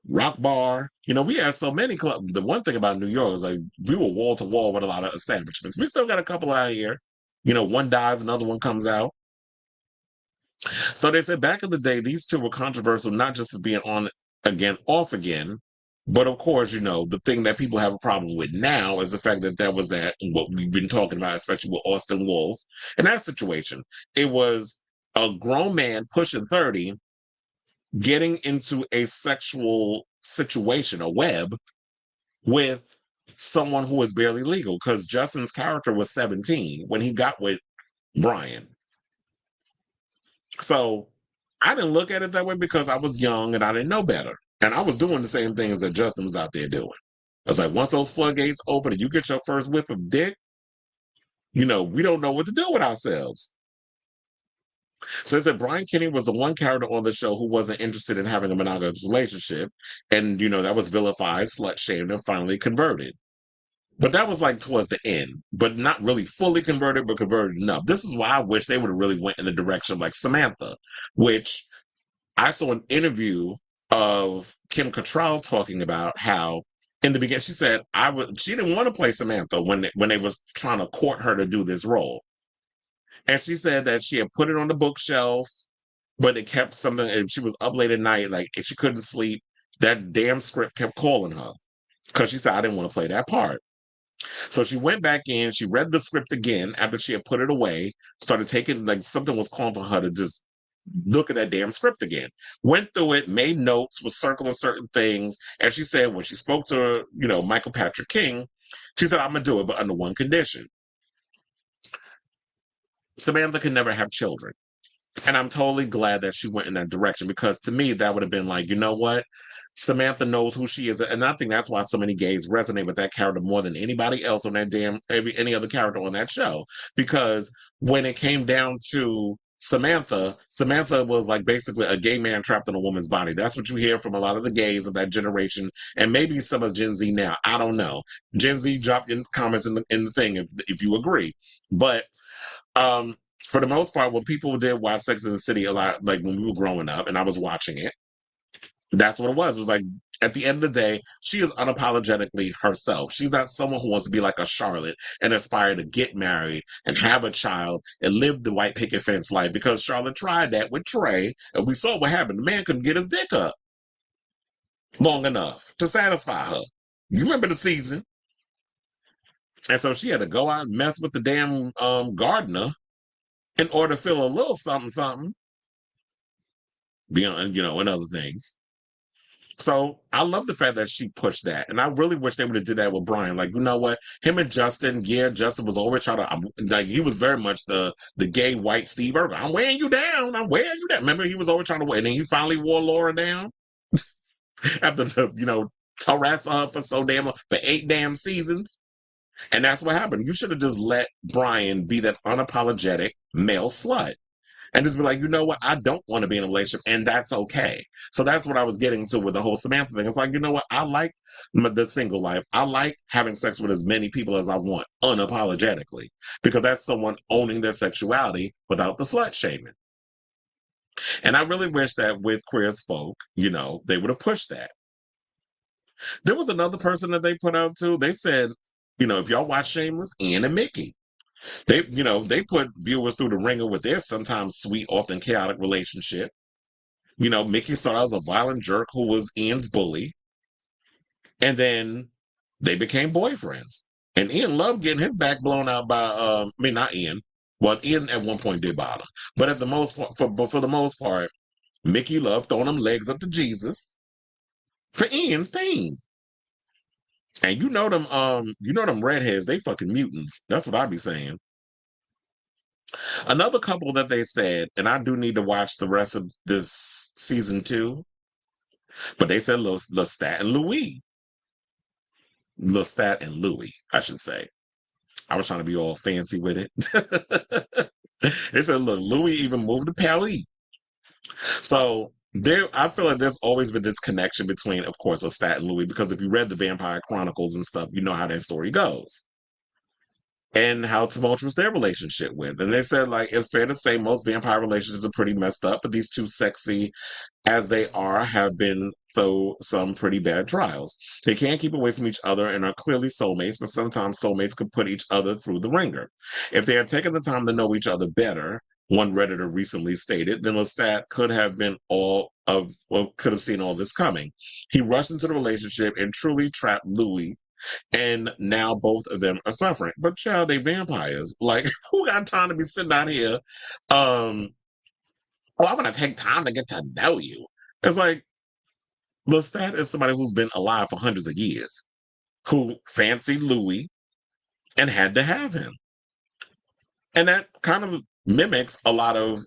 Rock Bar. We had so many clubs. The one thing about New York is like we were wall to wall with a lot of establishments. We still got a couple out here. One dies, another one comes out. So they said back in the day, these two were controversial, not just for being on again, off again, but of course, the thing that people have a problem with now is the fact that was what we've been talking about, especially with Austin Wolf. In that situation, it was a grown man pushing 30, getting into a sexual situation, a web, with someone who was barely legal, because Justin's character was 17 when he got with Brian. So I didn't look at it that way because I was young and I didn't know better. And I was doing the same things that Justin was out there doing. I was like, once those floodgates open and you get your first whiff of dick, we don't know what to do with ourselves. So they said Brian Kinney was the one character on the show who wasn't interested in having a monogamous relationship. And, that was vilified, slut-shamed, and finally converted. But that was like towards the end, but not really fully converted, but converted enough. This is why I wish they would have really went in the direction of like Samantha, which I saw an interview of Kim Cattrall talking about how in the beginning she said she didn't want to play Samantha when they was trying to court her to do this role. And she said that she had put it on the bookshelf, but it kept something, and she was up late at night, like if she couldn't sleep, that damn script kept calling her. Because she said, I didn't want to play that part. So she went back in, she read the script again after she had put it away, started taking, like something was calling for her to just look at that damn script again. Went through it, made notes, was circling certain things. And she said when she spoke to, Michael Patrick King, she said, I'm going to do it, but under one condition. Samantha can never have children. And I'm totally glad that she went in that direction, because to me, that would have been like, you know what? Samantha knows who she is. And I think that's why so many gays resonate with that character more than anybody else on that any other character on that show. Because when it came down to Samantha was like basically a gay man trapped in a woman's body. That's what you hear from a lot of the gays of that generation, and maybe some of Gen Z now. I don't know. Gen Z, drop in comments in the thing if you agree. But for the most part, when people did watch Sex and the City a lot, like when we were growing up and I was watching it, that's what it was. It was like, at the end of the day, she is unapologetically herself. She's not someone who wants to be like a Charlotte and aspire to get married and have a child and live the white picket fence life, because Charlotte tried that with Trey, and we saw what happened. The man couldn't get his dick up long enough to satisfy her. You remember the season? And so she had to go out and mess with the damn gardener in order to feel a little something, beyond, and other things. So I love the fact that she pushed that. And I really wish they would have did that with Brian. Like, you know what? Him and Justin, Justin was always trying to, like, he was very much the gay white Steve Irwin. I'm wearing you down. I'm wearing you down. Remember, he was always trying to wear, and then he finally wore Laura down after, harassing her for 8 damn seasons. And that's what happened. You should have just let Brian be that unapologetic male slut. And just be like, you know what? I don't want to be in a relationship, and that's okay. So that's what I was getting to with the whole Samantha thing. It's like, you know what? I like the single life. I like having sex with as many people as I want, unapologetically, because that's someone owning their sexuality without the slut shaming. And I really wish that with Queer as Folk, they would have pushed that. There was another person that they put out too. They said, if y'all watch Shameless, Ian and Mickey. They put viewers through the ringer with their sometimes sweet, often chaotic relationship. Mickey started out as a violent jerk who was Ian's bully. And then they became boyfriends. And Ian loved getting his back blown out by, not Ian. Well, Ian at one point did bother. But for the most part, Mickey loved throwing them legs up to Jesus for Ian's pain. And them redheads, they fucking mutants. That's what I be saying. Another couple that they said, and I do need to watch the rest of this season 2, but they said Lestat and Louis. Lestat and Louis, I should say. I was trying to be all fancy with it. They said, look, Louis even moved to Paris. So I feel like there's always been this connection between, of course, Lestat and Louis, because if you read the Vampire Chronicles and stuff, you know how that story goes. And how tumultuous their relationship with. And they said, like, it's fair to say most vampire relationships are pretty messed up, but these two, sexy as they are, have been through some pretty bad trials. They can't keep away from each other and are clearly soulmates, but sometimes soulmates could put each other through the ringer. If they had taken the time to know each other better, one Redditor recently stated, then Lestat could have seen all this coming. He rushed into the relationship and truly trapped Louis, and now both of them are suffering. But child, they vampires. Like, who got time to be sitting out here? I'm gonna take time to get to know you. It's like, Lestat is somebody who's been alive for hundreds of years, who fancied Louis and had to have him. And that kind of mimics a lot of,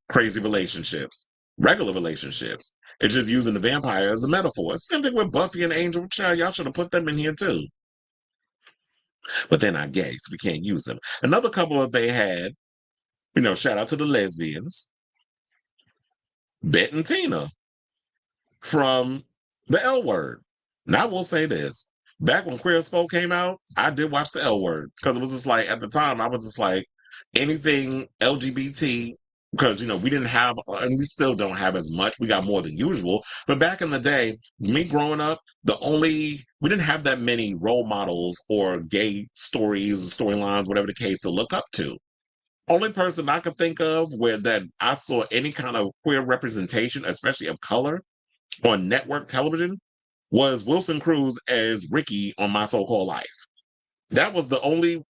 crazy relationships, regular relationships. It's just using the vampire as a metaphor. Same thing with Buffy and Angel. Child, y'all should have put them in here too. But they're not gay, so we can't use them. Another couple that they had, shout out to the lesbians, Bet and Tina from the L Word. Now I will say this. back when Queer as Folk came out, I did watch the L Word because it was just like at the time I was just like anything LGBT because we didn't have and we still don't have as much. We got more than usual, but back in the day, me growing up, we didn't have that many role models or gay stories, storylines, whatever the case, to look up to. Only person I could think of where that I saw any kind of queer representation, especially of color, on network television was Wilson Cruz as Ricky on My So-Called Life. That was the only,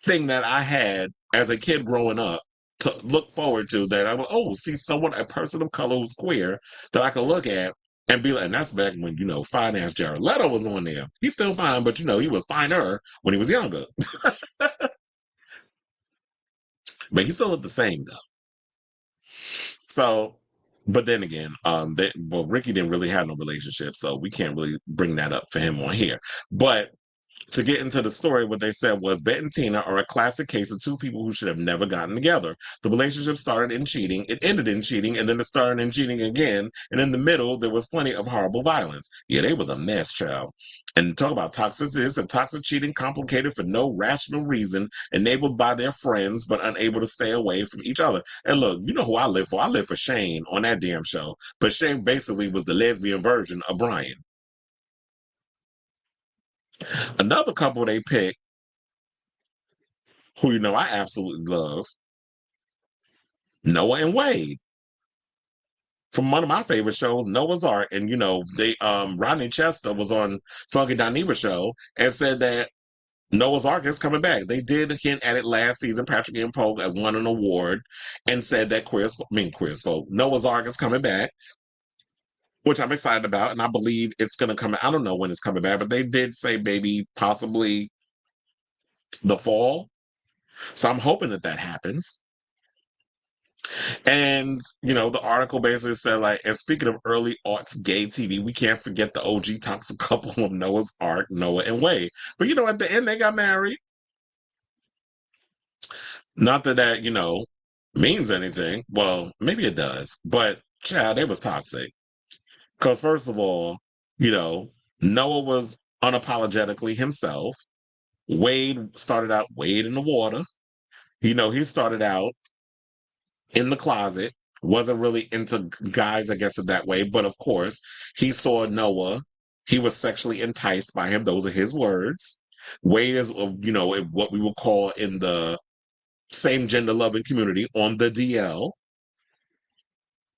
thing that I had as a kid growing up to look forward to that I would, see a person of color who's queer that I could look at and be like, and that's back when, fine ass Jared Leto was on there. He's still fine, but he was finer when he was younger. But he still looked the same though. So, but then again, Ricky didn't really have no relationship, so we can't really bring that up for him on here. But to get into the story, what they said was Bet and Tina are a classic case of two people who should have never gotten together. The relationship started in cheating, it ended in cheating, and then it started in cheating again. And in the middle, there was plenty of horrible violence. Yeah, they was a mess, child. And talk about toxicity. It's a toxic cheating complicated for no rational reason, enabled by their friends, but unable to stay away from each other. And look, you know who I live for? I live for Shane on that damn show. But Shane basically was the lesbian version of Brian. Another couple they picked, who I absolutely love, Noah and Wade. From one of my favorite shows, Noah's Ark, and Rodney Chester was on Funky Dineva show and said that Noah's Ark is coming back. They did hint at it last season. Patrick and Polk won an award and said that Noah's Ark is coming back, which I'm excited about, and I believe it's going to come. I don't know when it's coming back, but they did say maybe possibly the fall. So I'm hoping that happens. And, the article basically said, and speaking of early aughts gay TV, we can't forget the OG toxic couple of Noah's Ark, Noah and Wade. But, at the end, they got married. Not that means anything. Well, maybe it does. But, child, they was toxic. Because, first of all, Noah was unapologetically himself. Wade started out Wade in the water. He started out in the closet, wasn't really into guys, I guess, in that way. But of course, he saw Noah. He was sexually enticed by him. Those are his words. Wade is, what we would call in the same gender loving community on the DL.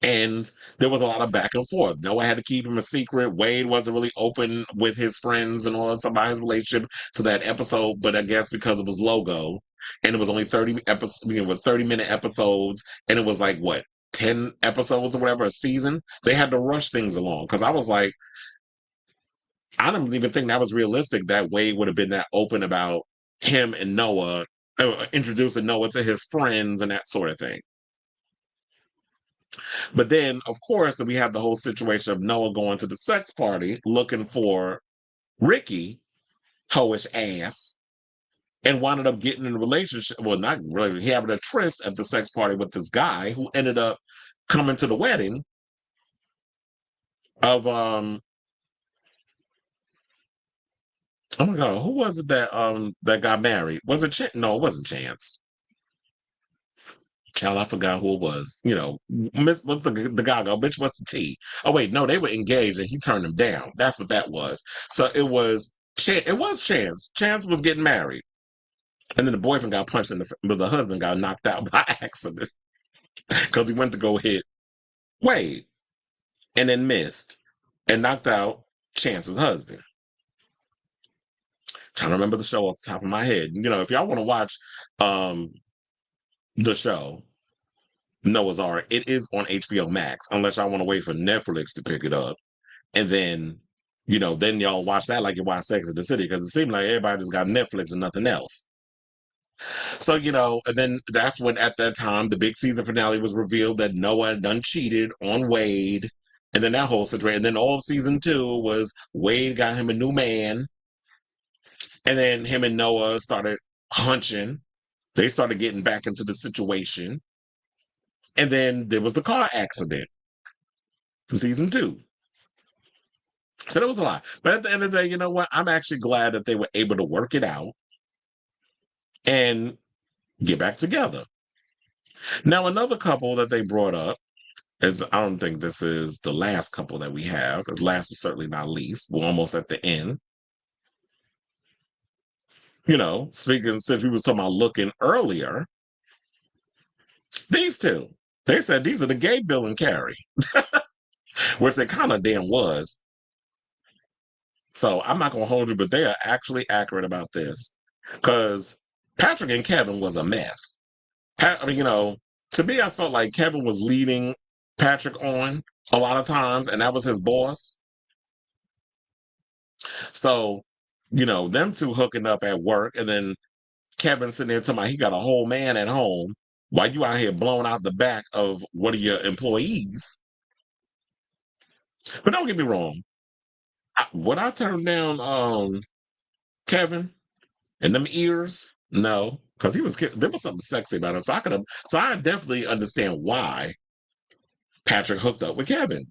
And there was a lot of back and forth. Noah had to keep him a secret. Wade wasn't really open with his friends and all that stuff about his relationship to that episode. But I guess because it was logo and it was only 30-minute episodes, and it was 10 episodes or whatever a season, they had to rush things along. Because I was like, I don't even think that was realistic that Wade would have been that open about him and Noah, introducing Noah to his friends and that sort of thing. But then, of course, we have the whole situation of Noah going to the sex party looking for Ricky, hoish ass, and wound up getting in a relationship. Well, not really. He having a tryst at the sex party with this guy who ended up coming to the wedding of oh my God, who was it that got married? Was it Chance? No, it wasn't Chance. Child, I forgot who it was. Miss, what's the guy go? Bitch, what's the T? Oh wait, no, they were engaged and he turned them down. That's what that was. So it was Chance. Chance was getting married, and then the boyfriend got punched but the husband got knocked out by accident because he went to go hit Wade, and then missed and knocked out Chance's husband. Trying to remember the show off the top of my head. If y'all want to watch the show Noah's Ark, it is on HBO Max, unless I want to wait for Netflix to pick it up. And then, then y'all watch that like you watch Sex and the City, because it seemed like everybody just got Netflix and nothing else. So, and then that's when at that time, the big season finale was revealed that Noah had done cheated on Wade. And then that whole situation. And then all of season 2 was Wade got him a new man. And then him and Noah started hunching. They started getting back into the situation. And then there was the car accident from season 2. So there was a lot. But at the end of the day, you know what? I'm actually glad that they were able to work it out and get back together. Now, another couple that they brought up is, I don't think this is the last couple that we have, because last but certainly not least. We're almost at the end. You know, speaking, since we was talking about looking earlier, these two, they said these are the gay Bill and Carrie, which they kind of damn was. So I'm not going to hold you, but they are actually accurate about this, because Patrick and Kevin was a mess. I mean, you know, to me, I felt like Kevin was leading Patrick on a lot of times, and that was his boss. So, you know, them two hooking up at work, and then Kevin sitting there talking about he got a whole man at home while you out here blowing out the back of one of your employees. But don't get me wrong. Would I turn down Kevin and them ears? No, because there was something sexy about him. So I definitely understand why Patrick hooked up with Kevin.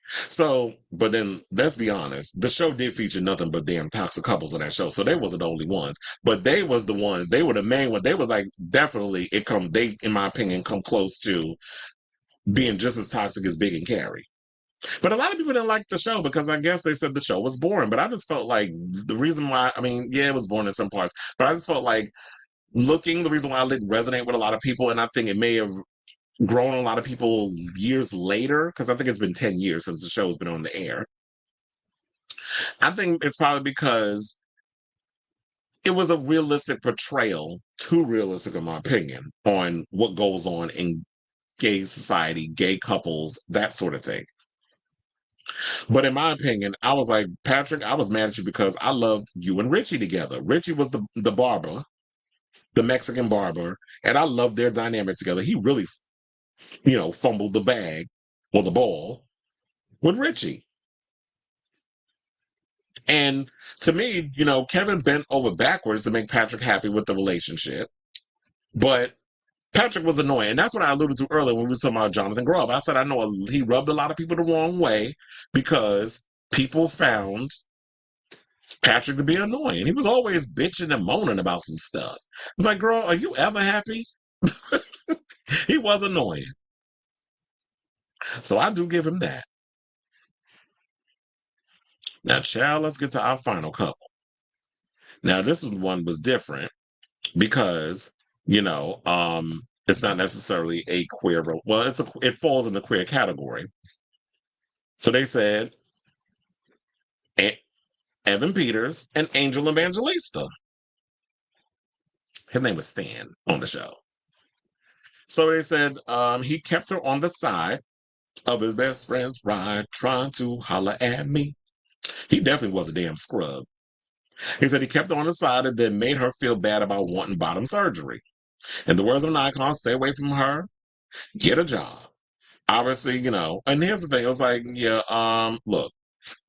So, but then let's be honest, the show did feature nothing but damn toxic couples on that show. So they wasn't the only ones, but they was the ones, they were the main ones. They were like, definitely they, in my opinion, come close to being just as toxic as Big and Carrie. But a lot of people didn't like the show because I guess they said the show was boring. But I just felt like the reason why, I mean, yeah, it was boring in some parts, but I just felt like the reason why it didn't resonate with a lot of people, and I think it may have grown a lot of people years later, because I think it's been 10 years since the show's been on the air. I think it's probably because it was a realistic portrayal, too realistic in my opinion, on what goes on in gay society, gay couples, that sort of thing. But in my opinion, I was like, Patrick, I was mad at you because I loved you and Richie together. Richie was the barber, the Mexican barber, and I loved their dynamic together. He really, you know, fumbled the bag or the ball with Richie. And to me, you know, Kevin bent over backwards to make Patrick happy with the relationship. But Patrick was annoying. And that's what I alluded to earlier when we were talking about Jonathan Groff. I said, I know he rubbed a lot of people the wrong way because people found Patrick to be annoying. He was always bitching and moaning about some stuff. It's like, girl, are you ever happy? He was annoying. So I do give him that. Now, child, let's get to our final couple. Now, this one was different because, you know, it's not necessarily a queer, well, it falls in the queer category. So they said Evan Peters and Angel Evangelista. His name was Stan on the show. So they said he kept her on the side of his best friend's ride, trying to holler at me. He definitely was a damn scrub. He said he kept her on the side and then made her feel bad about wanting bottom surgery. In the words of an icon, stay away from her, get a job. Obviously, you know, and here's the thing, it was like, yeah, look,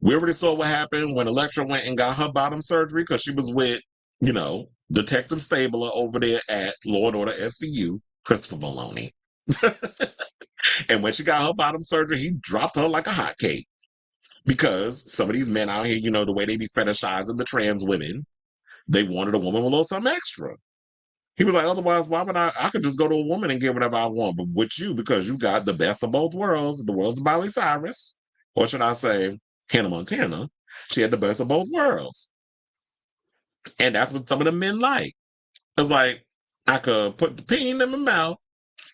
we already saw what happened when Elektra went and got her bottom surgery because she was with, you know, Detective Stabler over there at Law and Order SVU, Christopher Maloney. And when she got her bottom surgery, he dropped her like a hotcake. Because some of these men out here, you know, the way they be fetishizing the trans women, they wanted a woman with a little something extra. He was like, otherwise, why would I could just go to a woman and get whatever I want. But with you, because you got the best of both worlds, the world's of Miley Cyrus, or should I say Hannah Montana, she had the best of both worlds. And that's what some of the men like. It's like, I could put the peen in my mouth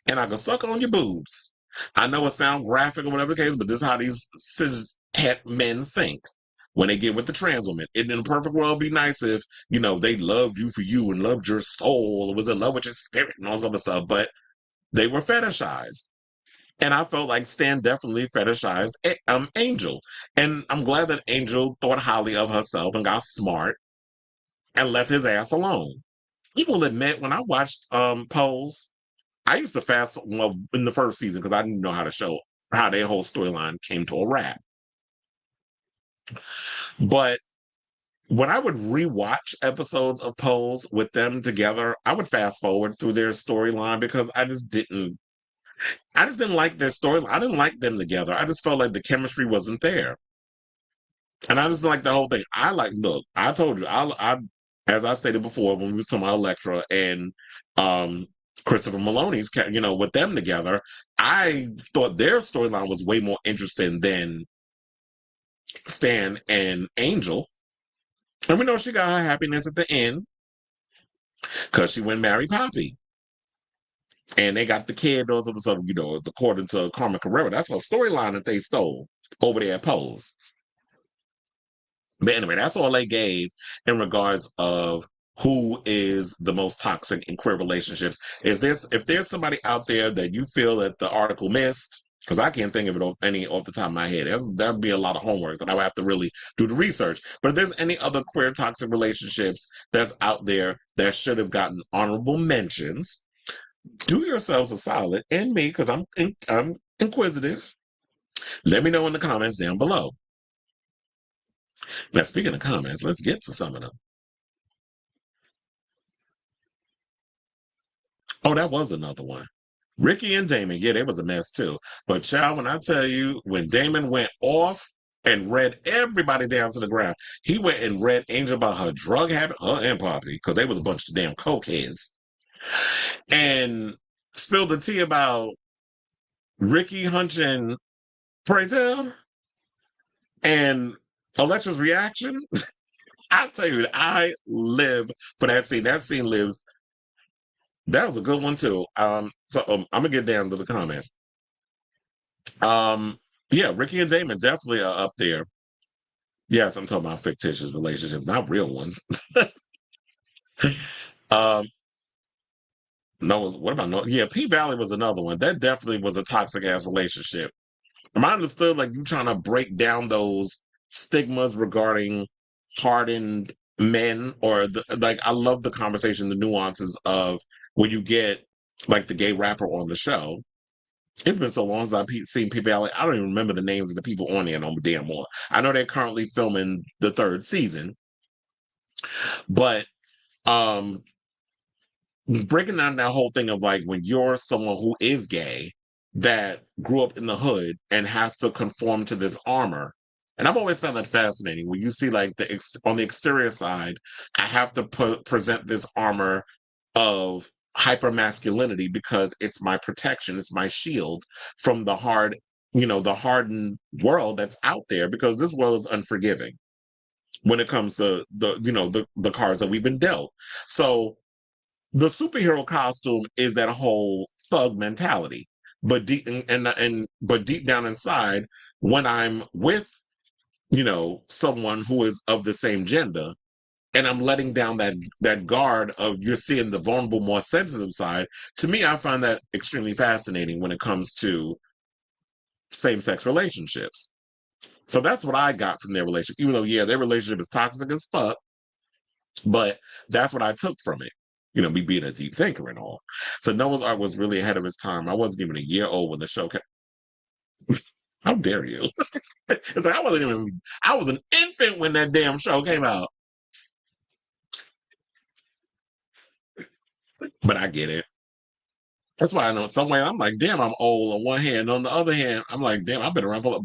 and I could suck on your boobs. I know it sounds graphic or whatever the case, but this is how these cishet men think when they get with the trans woman. In a perfect world, it'd be nice if, you know, they loved you for you and loved your soul or was in love with your spirit and all this other stuff, but they were fetishized. And I felt like Stan definitely fetishized Angel. And I'm glad that Angel thought highly of herself and got smart and left his ass alone. He will admit, when I watched Pose, I used to in the first season because I didn't know how their whole storyline came to a wrap. But when I would rewatch episodes of Pose with them together, I would fast forward through their storyline because I just didn't like their storyline. I didn't like them together. I just felt like the chemistry wasn't there. And I just like the whole thing. Look, I told you, I as I stated before when we was talking about Elektra and Christopher Maloney's, with them together, I thought their storyline was way more interesting than Stan and Angel. And we know she got her happiness at the end because she went and married Poppy. And they got the kid, those other stuff, according to Carmen Carrera. That's a storyline that they stole over there at Pose. But anyway, that's all they gave in regards of who is the most toxic in queer relationships. If there's somebody out there that you feel that the article missed, because I can't think of it any off the top of my head. That would be a lot of homework that I would have to really do the research. But if there's any other queer toxic relationships that's out there that should have gotten honorable mentions, do yourselves a solid, and me, because I'm inquisitive. Let me know in the comments down below. Now, speaking of comments, let's get to some of them. Oh, that was another one. Ricky and Damon, yeah, they was a mess too. But child, when I tell you, when Damon went off and read everybody down to the ground, he went and read Angel about her drug habit, her and Poppy, because they was a bunch of damn cokeheads, and spilled the tea about Ricky hunching Pray Tell and Electra's reaction. I tell you, I live for that scene. That scene lives. That was a good one too. I'm gonna get down to the comments. Yeah, Ricky and Damon definitely are up there. Yes, I'm talking about fictitious relationships, not real ones. Noah's. What about Noah? Yeah, P Valley was another one. That definitely was a toxic ass relationship. I understood like you trying to break down those stigmas regarding hardened men, or I love the conversation, the nuances of when you get like the gay rapper on the show. It's been so long since I've seen P Valley. I don't even remember the names of the people on there no damn more. I know they're currently filming the 3rd season, but breaking down that whole thing of like when you're someone who is gay that grew up in the hood and has to conform to this armor. And I've always found that fascinating when you see like on the exterior side, I have to present this armor of hyper-masculinity because it's my protection, it's my shield from the the hardened world that's out there, because this world is unforgiving when it comes to the cards that we've been dealt. So the superhero costume is that whole thug mentality. But deep down inside, when I'm with, someone who is of the same gender, and I'm letting down that guard of you're seeing the vulnerable, more sensitive side, to me, I find that extremely fascinating when it comes to same-sex relationships. So that's what I got from their relationship, even though, yeah, their relationship is toxic as fuck, but that's what I took from it. Me being a deep thinker and all. So Noah's Ark was really ahead of its time. I wasn't even a year old when the show came. How dare you? It's like I was an infant when that damn show came out. But I get it. That's why I know some way I'm like, damn, I'm old on one hand. On the other hand, I'm like, damn, I've been around for,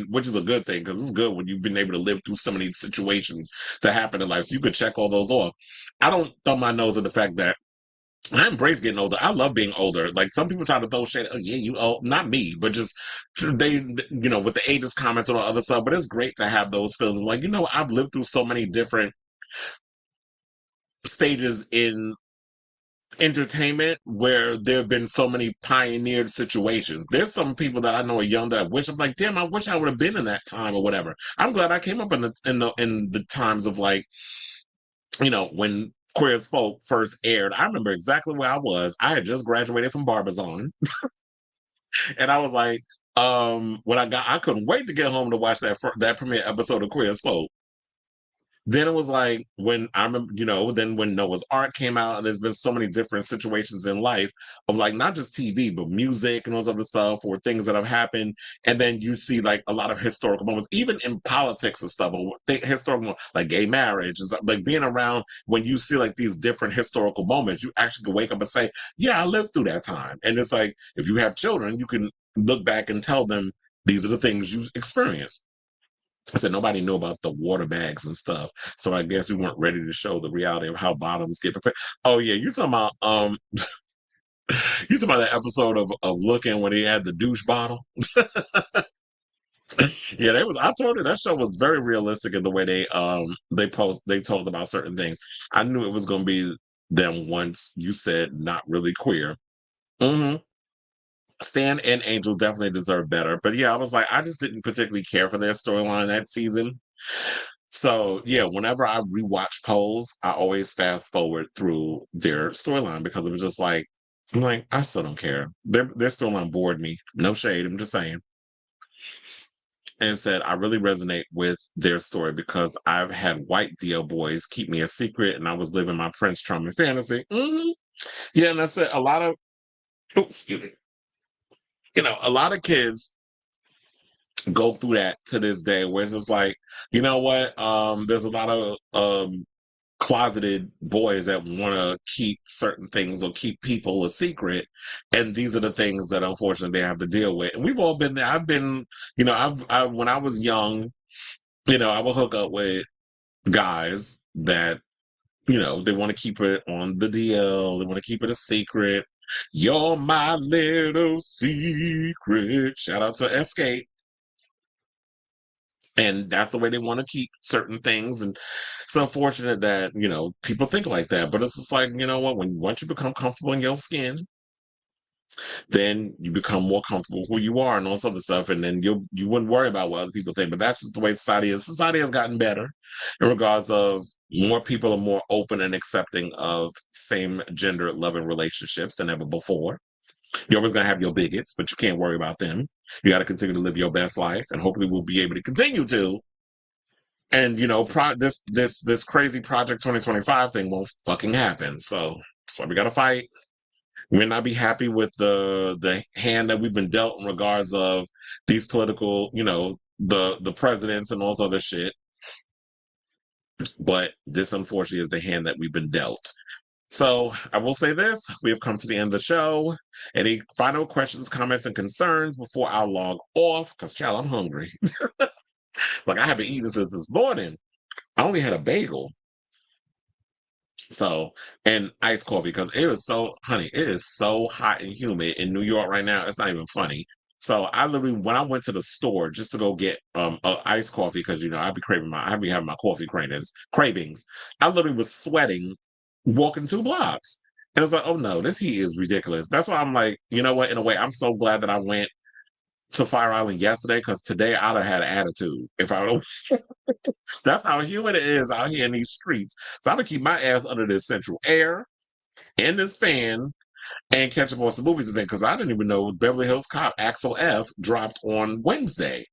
which is a good thing, because it's good when you've been able to live through some of these situations that happen in life. So you could check all those off. I don't thumb my nose at the fact that I embrace getting older. I love being older. Like some people try to throw shade. Oh yeah, you old. Not me, but just they, with the ageist comments and all other stuff. But it's great to have those feelings. Like, I've lived through so many different stages in entertainment where there have been so many pioneered situations. There's some people that I know are young that I'm like, damn, I wish I would have been in that time or whatever. I'm glad I came up in the times of like, when Queer as Folk first aired. I remember exactly where I was. I had just graduated from Barbizon. And I was like, when I couldn't wait to get home to watch that premiere episode of Queer as Folk. Then it was like when I remember, then when Noah's Ark came out, and there's been so many different situations in life of like not just TV, but music and all this other stuff, or things that have happened. And then you see like a lot of historical moments, even in politics and stuff, historical, like gay marriage and stuff, like being around when you see like these different historical moments, you actually can wake up and say, yeah, I lived through that time. And it's like, if you have children, you can look back and tell them these are the things you experienced. I said nobody knew about the water bags and stuff, so I guess we weren't ready to show the reality of how bottoms get prepared. Oh yeah, you talking about you talking about that episode of Looking when he had the douche bottle? Yeah, they was. I told you that show was very realistic in the way they talked about certain things. I knew it was going to be them once you said not really queer. Hmm. Stan and Angel definitely deserve better, but yeah, I was like, I just didn't particularly care for their storyline that season. So yeah, whenever I rewatch Pose, I always fast forward through their storyline because it was just like, I'm like, I still don't care. Their storyline bored me. No shade, I'm just saying. And said, I really resonate with their story because I've had white DL boys keep me a secret and I was living my Prince Charming fantasy. Yeah, and I said a lot of, excuse me, a lot of kids go through that to this day where it's just like, you know what? There's a lot of closeted boys that want to keep certain things or keep people a secret, and these are the things that unfortunately they have to deal with. And we've all been there. I've been, when I was young, I would hook up with guys that, they want to keep it on the DL. They want to keep it a secret. You're my little secret. Shout out to Escape. And that's the way they want to keep certain things. And it's unfortunate that, people think like that. But it's just like, you know what? Once you become comfortable in your skin, then you become more comfortable who you are and all this other stuff. And then you wouldn't worry about what other people think. But that's just the way society is. Society has gotten better in regards of more people are more open and accepting of same gender loving relationships than ever before. You're always going to have your bigots, but you can't worry about them. You got to continue to live your best life, and hopefully we'll be able to continue to. And this crazy Project 2025 thing won't fucking happen. So that's why we got to fight. We may not be happy with the hand that we've been dealt in regards of these political, the presidents and all this other shit. But this, unfortunately, is the hand that we've been dealt. So I will say this, we have come to the end of the show. Any final questions, comments, and concerns before I log off? Because, child, I'm hungry. Like, I haven't eaten since this morning. I only had a bagel. So, and iced coffee, because it is so hot and humid in New York right now. It's not even funny. So I literally, when I went to the store just to go get iced coffee, because I be having my coffee cravings. I literally was sweating walking 2 blocks. And it's like, oh no, this heat is ridiculous. That's why I'm like, you know what? In a way, I'm so glad that I went to Fire Island yesterday, because today I'd have had an attitude if I would have. That's how humid it is out here in these streets. So I'm gonna keep my ass under this central air and this fan and catch up on some movies today, because I didn't even know Beverly Hills Cop Axel F dropped on Wednesday.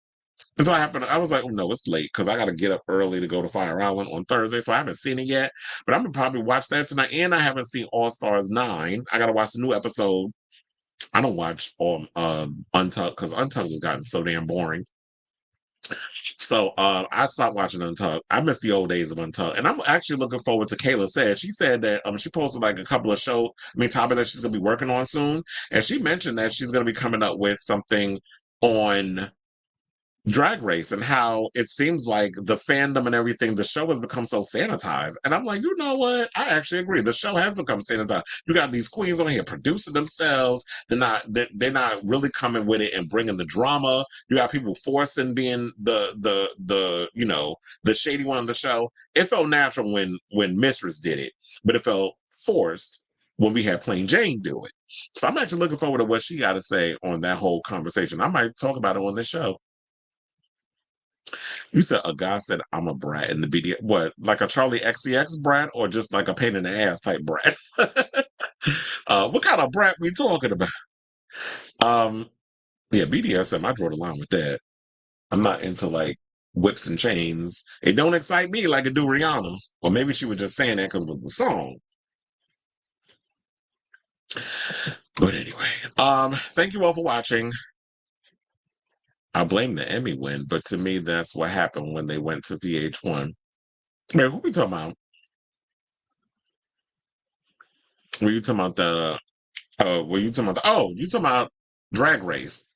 Until I was like, oh no, it's late because I got to get up early to go to Fire Island on Thursday, so I haven't seen it yet. But I'm gonna probably watch that tonight. And I haven't seen All Stars 9. I got to watch the new episode. I don't watch Untucked because Untucked has gotten so damn boring. So I stopped watching Untucked. I miss the old days of Untucked, and I'm actually looking forward to. Kayla said she said that she posted like a couple of topics that she's gonna be working on soon, and she mentioned that she's gonna be coming up with something on Drag Race and how it seems like the fandom and everything, the show has become so sanitized. And I'm like, you know what? I actually agree. The show has become sanitized. You got these queens on here producing themselves. They're not really coming with it and bringing the drama. You got people forcing being the shady one on the show. It felt natural when Mistress did it, but it felt forced when we had Plain Jane do it. So I'm actually looking forward to what she got to say on that whole conversation. I might talk about it on this show. You said a guy said I'm a brat in the BDS. What, like a Charlie XCX brat, or just like a pain in the ass type brat? What kind of brat we talking about? Yeah, BDSM. I draw the line with that. I'm not into like whips and chains. It don't excite me like it do Rihanna. Or maybe she was just saying that because it was the song. But anyway, thank you all for watching. I blame the Emmy win, but to me, that's what happened when they went to VH1. Man, who we talking about? Were you talking about you talking about Drag Race?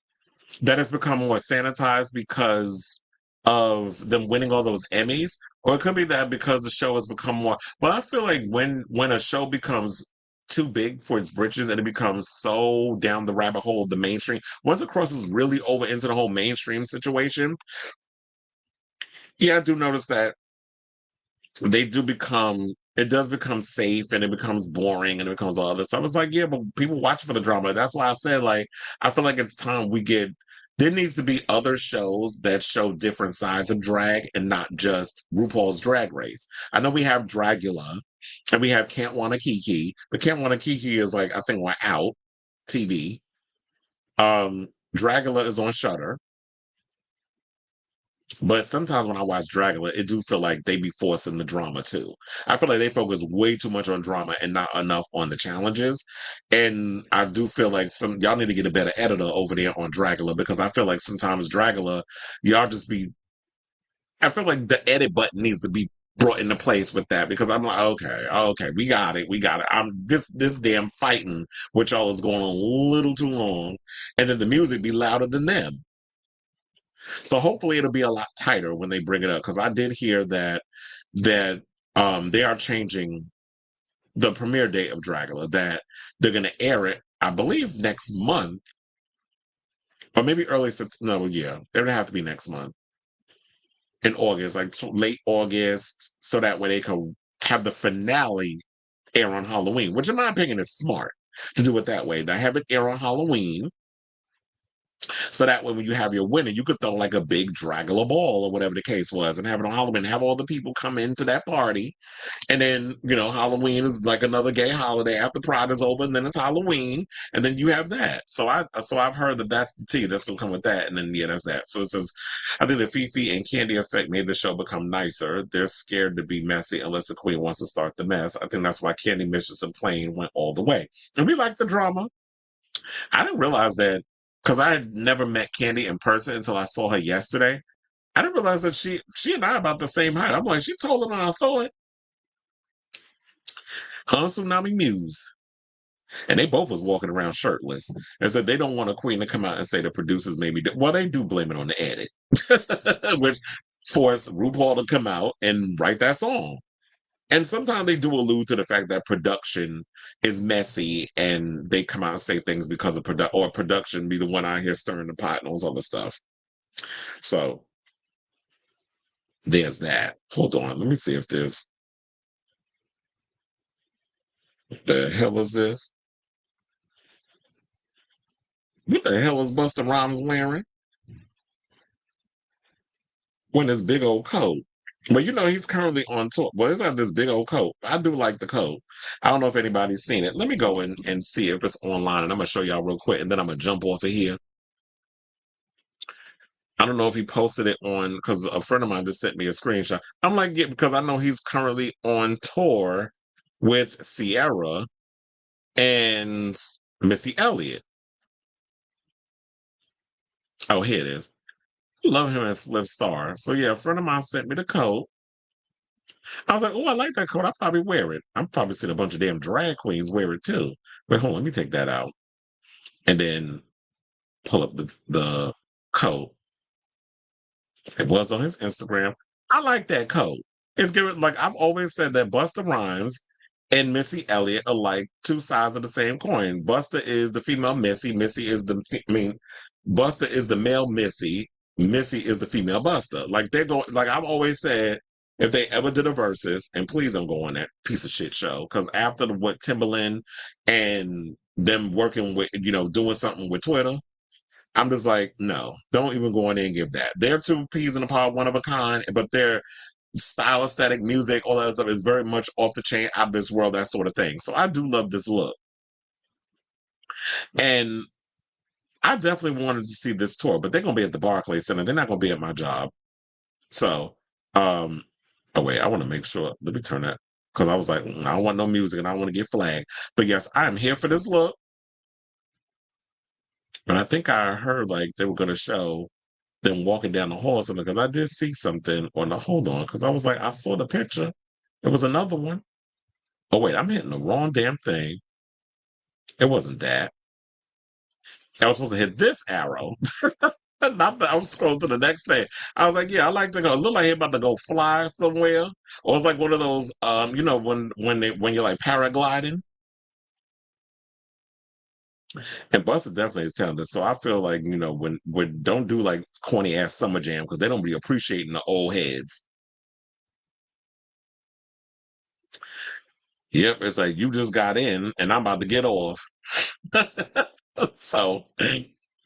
That has become more sanitized because of them winning all those Emmys, or it could be that because the show has become more. But I feel like when a show becomes too big for its britches and it becomes so down the rabbit hole of the mainstream, once it crosses really over into the whole mainstream situation, yeah, I do notice that they do become. It does become safe and it becomes boring and it becomes all this. I was like, yeah, but people watch for the drama. That's why I said, like, I feel like it's time we get. There needs to be other shows that show different sides of drag and not just RuPaul's Drag Race. I know we have Dragula and we have Can't Wanna Kiki, but Can't Wanna Kiki is like, I think we're out TV. Dragula is on Shudder. But sometimes when I watch Dragula, it do feel like they be forcing the drama too. I feel like they focus way too much on drama and not enough on the challenges. And I do feel like y'all need to get a better editor over there on Dragula, because I feel like sometimes Dragula, y'all just be. I feel like the edit button needs to be brought into place with that, because I'm like, okay, we got it. I'm this damn fighting with y'all is going on a little too long, and then the music be louder than them. So hopefully it'll be a lot tighter when they bring it up, because I did hear that they are changing the premiere date of Dracula, that they're going to air it, I believe, next month, or maybe early September. No, yeah, it would have to be next month in August, like late August, so that way they can have the finale air on Halloween, which in my opinion is smart to do it that way. To have it air on Halloween, so that way when you have your winner, you could throw like a big Dracula ball or whatever the case was and have it on Halloween, have all the people come into that party. And then, Halloween is like another gay holiday after Pride is over, and then it's Halloween, and then you have that. So I've heard that that's the tea that's gonna come with that, and then yeah, that's that. So it says, I think the Fifi and Candy effect made the show become nicer. They're scared to be messy unless the queen wants to start the mess. I think that's why Candy, Mistress, and Plain went all the way. And we like the drama. I didn't realize that, because I had never met Candy in person until I saw her yesterday. I didn't realize that she and I are about the same height. I'm like, she taller than I thought. Her and Tsunami Muse. And they both was walking around shirtless and said they don't want a queen to come out and say the producers made me do. Well, they do blame it on the edit, which forced RuPaul to come out and write that song. And sometimes they do allude to the fact that production is messy and they come out and say things because of production be the one out here stirring the pot and all this other stuff. So there's that. Hold on. Let me see if there's. What the hell is this? What the hell is Busta Rhymes wearing? When this big old coat. But he's currently on tour. Well, it's not this big old coat. I do like the coat. I don't know if anybody's seen it. Let me go in and see if it's online, and I'm going to show y'all real quick, and then I'm going to jump off of here. I don't know if he posted it on, because a friend of mine just sent me a screenshot. I'm like, yeah, because I know he's currently on tour with Sierra and Missy Elliott. Oh, here it is. Love him as Flip Star. So yeah, a friend of mine sent me the coat. I was like, oh, I like that coat. I'll probably wear it. I'm probably seeing a bunch of damn drag queens wear it too. But hold on, let me take that out. And then pull up the coat. It was on his Instagram. I like that coat. It's given, like I've always said, that Busta Rhymes and Missy Elliott are like two sides of the same coin. Busta is the female Missy. Busta is the male Missy. Missy is the female Busta. Like they're going. Like I've always said, if they ever did a versus, and please don't go on that piece of shit show, because after what Timberland and them working with, doing something with Twitter, I'm just like, no, don't even go in there and give that. They're two peas in a pod, one of a kind, but their style, aesthetic, music, all that stuff is very much off the chain, out of this world, that sort of thing. So I do love this look. And I definitely wanted to see this tour, but they're going to be at the Barclays Center. They're not going to be at my job. So, oh wait, I want to make sure. Let me turn that, because I was like, I don't want no music and I don't want to get flagged. But yes, I'm here for this look. And I think I heard like they were going to show them walking down the hall or something, because I did see something on the, hold on, because I was like, I saw the picture. It was another one. Oh wait, I'm hitting the wrong damn thing. It wasn't that. I was supposed to hit this arrow. Not that I was scrolling to the next thing. I was like, yeah, I like to go. It look like he about to go fly somewhere, or it's like one of those, you know, when you're like paragliding. And Buster definitely is talented. So I feel like, you know, when don't do like corny ass summer jam because they don't be appreciating the old heads. Yep, it's like you just got in and I'm about to get off. So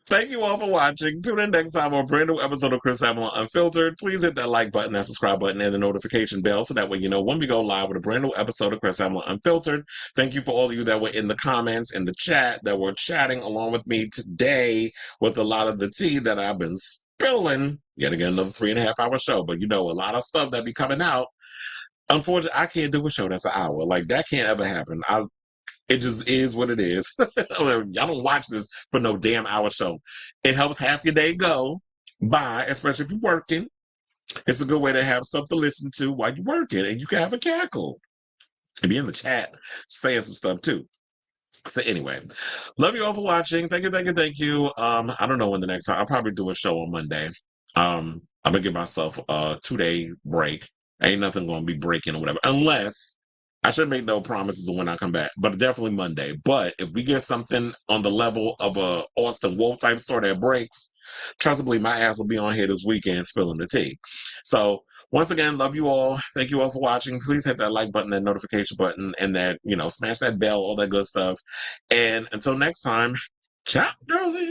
thank you all for watching. Tune in next time on a brand new episode of Chris Hamlin Unfiltered. Please hit that like button, that subscribe button, and the notification bell so that way you know when we go live with a brand new episode of Chris Hamlin Unfiltered. Thank you for all of you that were in the comments, in the chat, that were chatting along with me today with a lot of the tea that I've been spilling. Yet again, another 3.5 hour show. But you know, a lot of stuff that be coming out. Unfortunately, I can't do a show that's an hour. Like, that can't ever happen. It just is what it is. Y'all don't watch this for no damn hour show. It helps half your day go by, especially if you're working. It's a good way to have stuff to listen to while you're working, and you can have a cackle and be in the chat saying some stuff too. So anyway, love you all for watching. Thank you, thank you, thank you. I don't know when the next time. I'll probably do a show on Monday. I'm gonna give myself a 2-day break. Ain't nothing gonna be breaking or whatever, unless I should make no promises of when I come back, but definitely Monday. But if we get something on the level of a Austin Wolf type story that breaks, trust me, my ass will be on here this weekend spilling the tea. So once again, love you all. Thank you all for watching. Please hit that like button, that notification button, and that, you know, smash that bell, all that good stuff. And until next time, ciao, darling.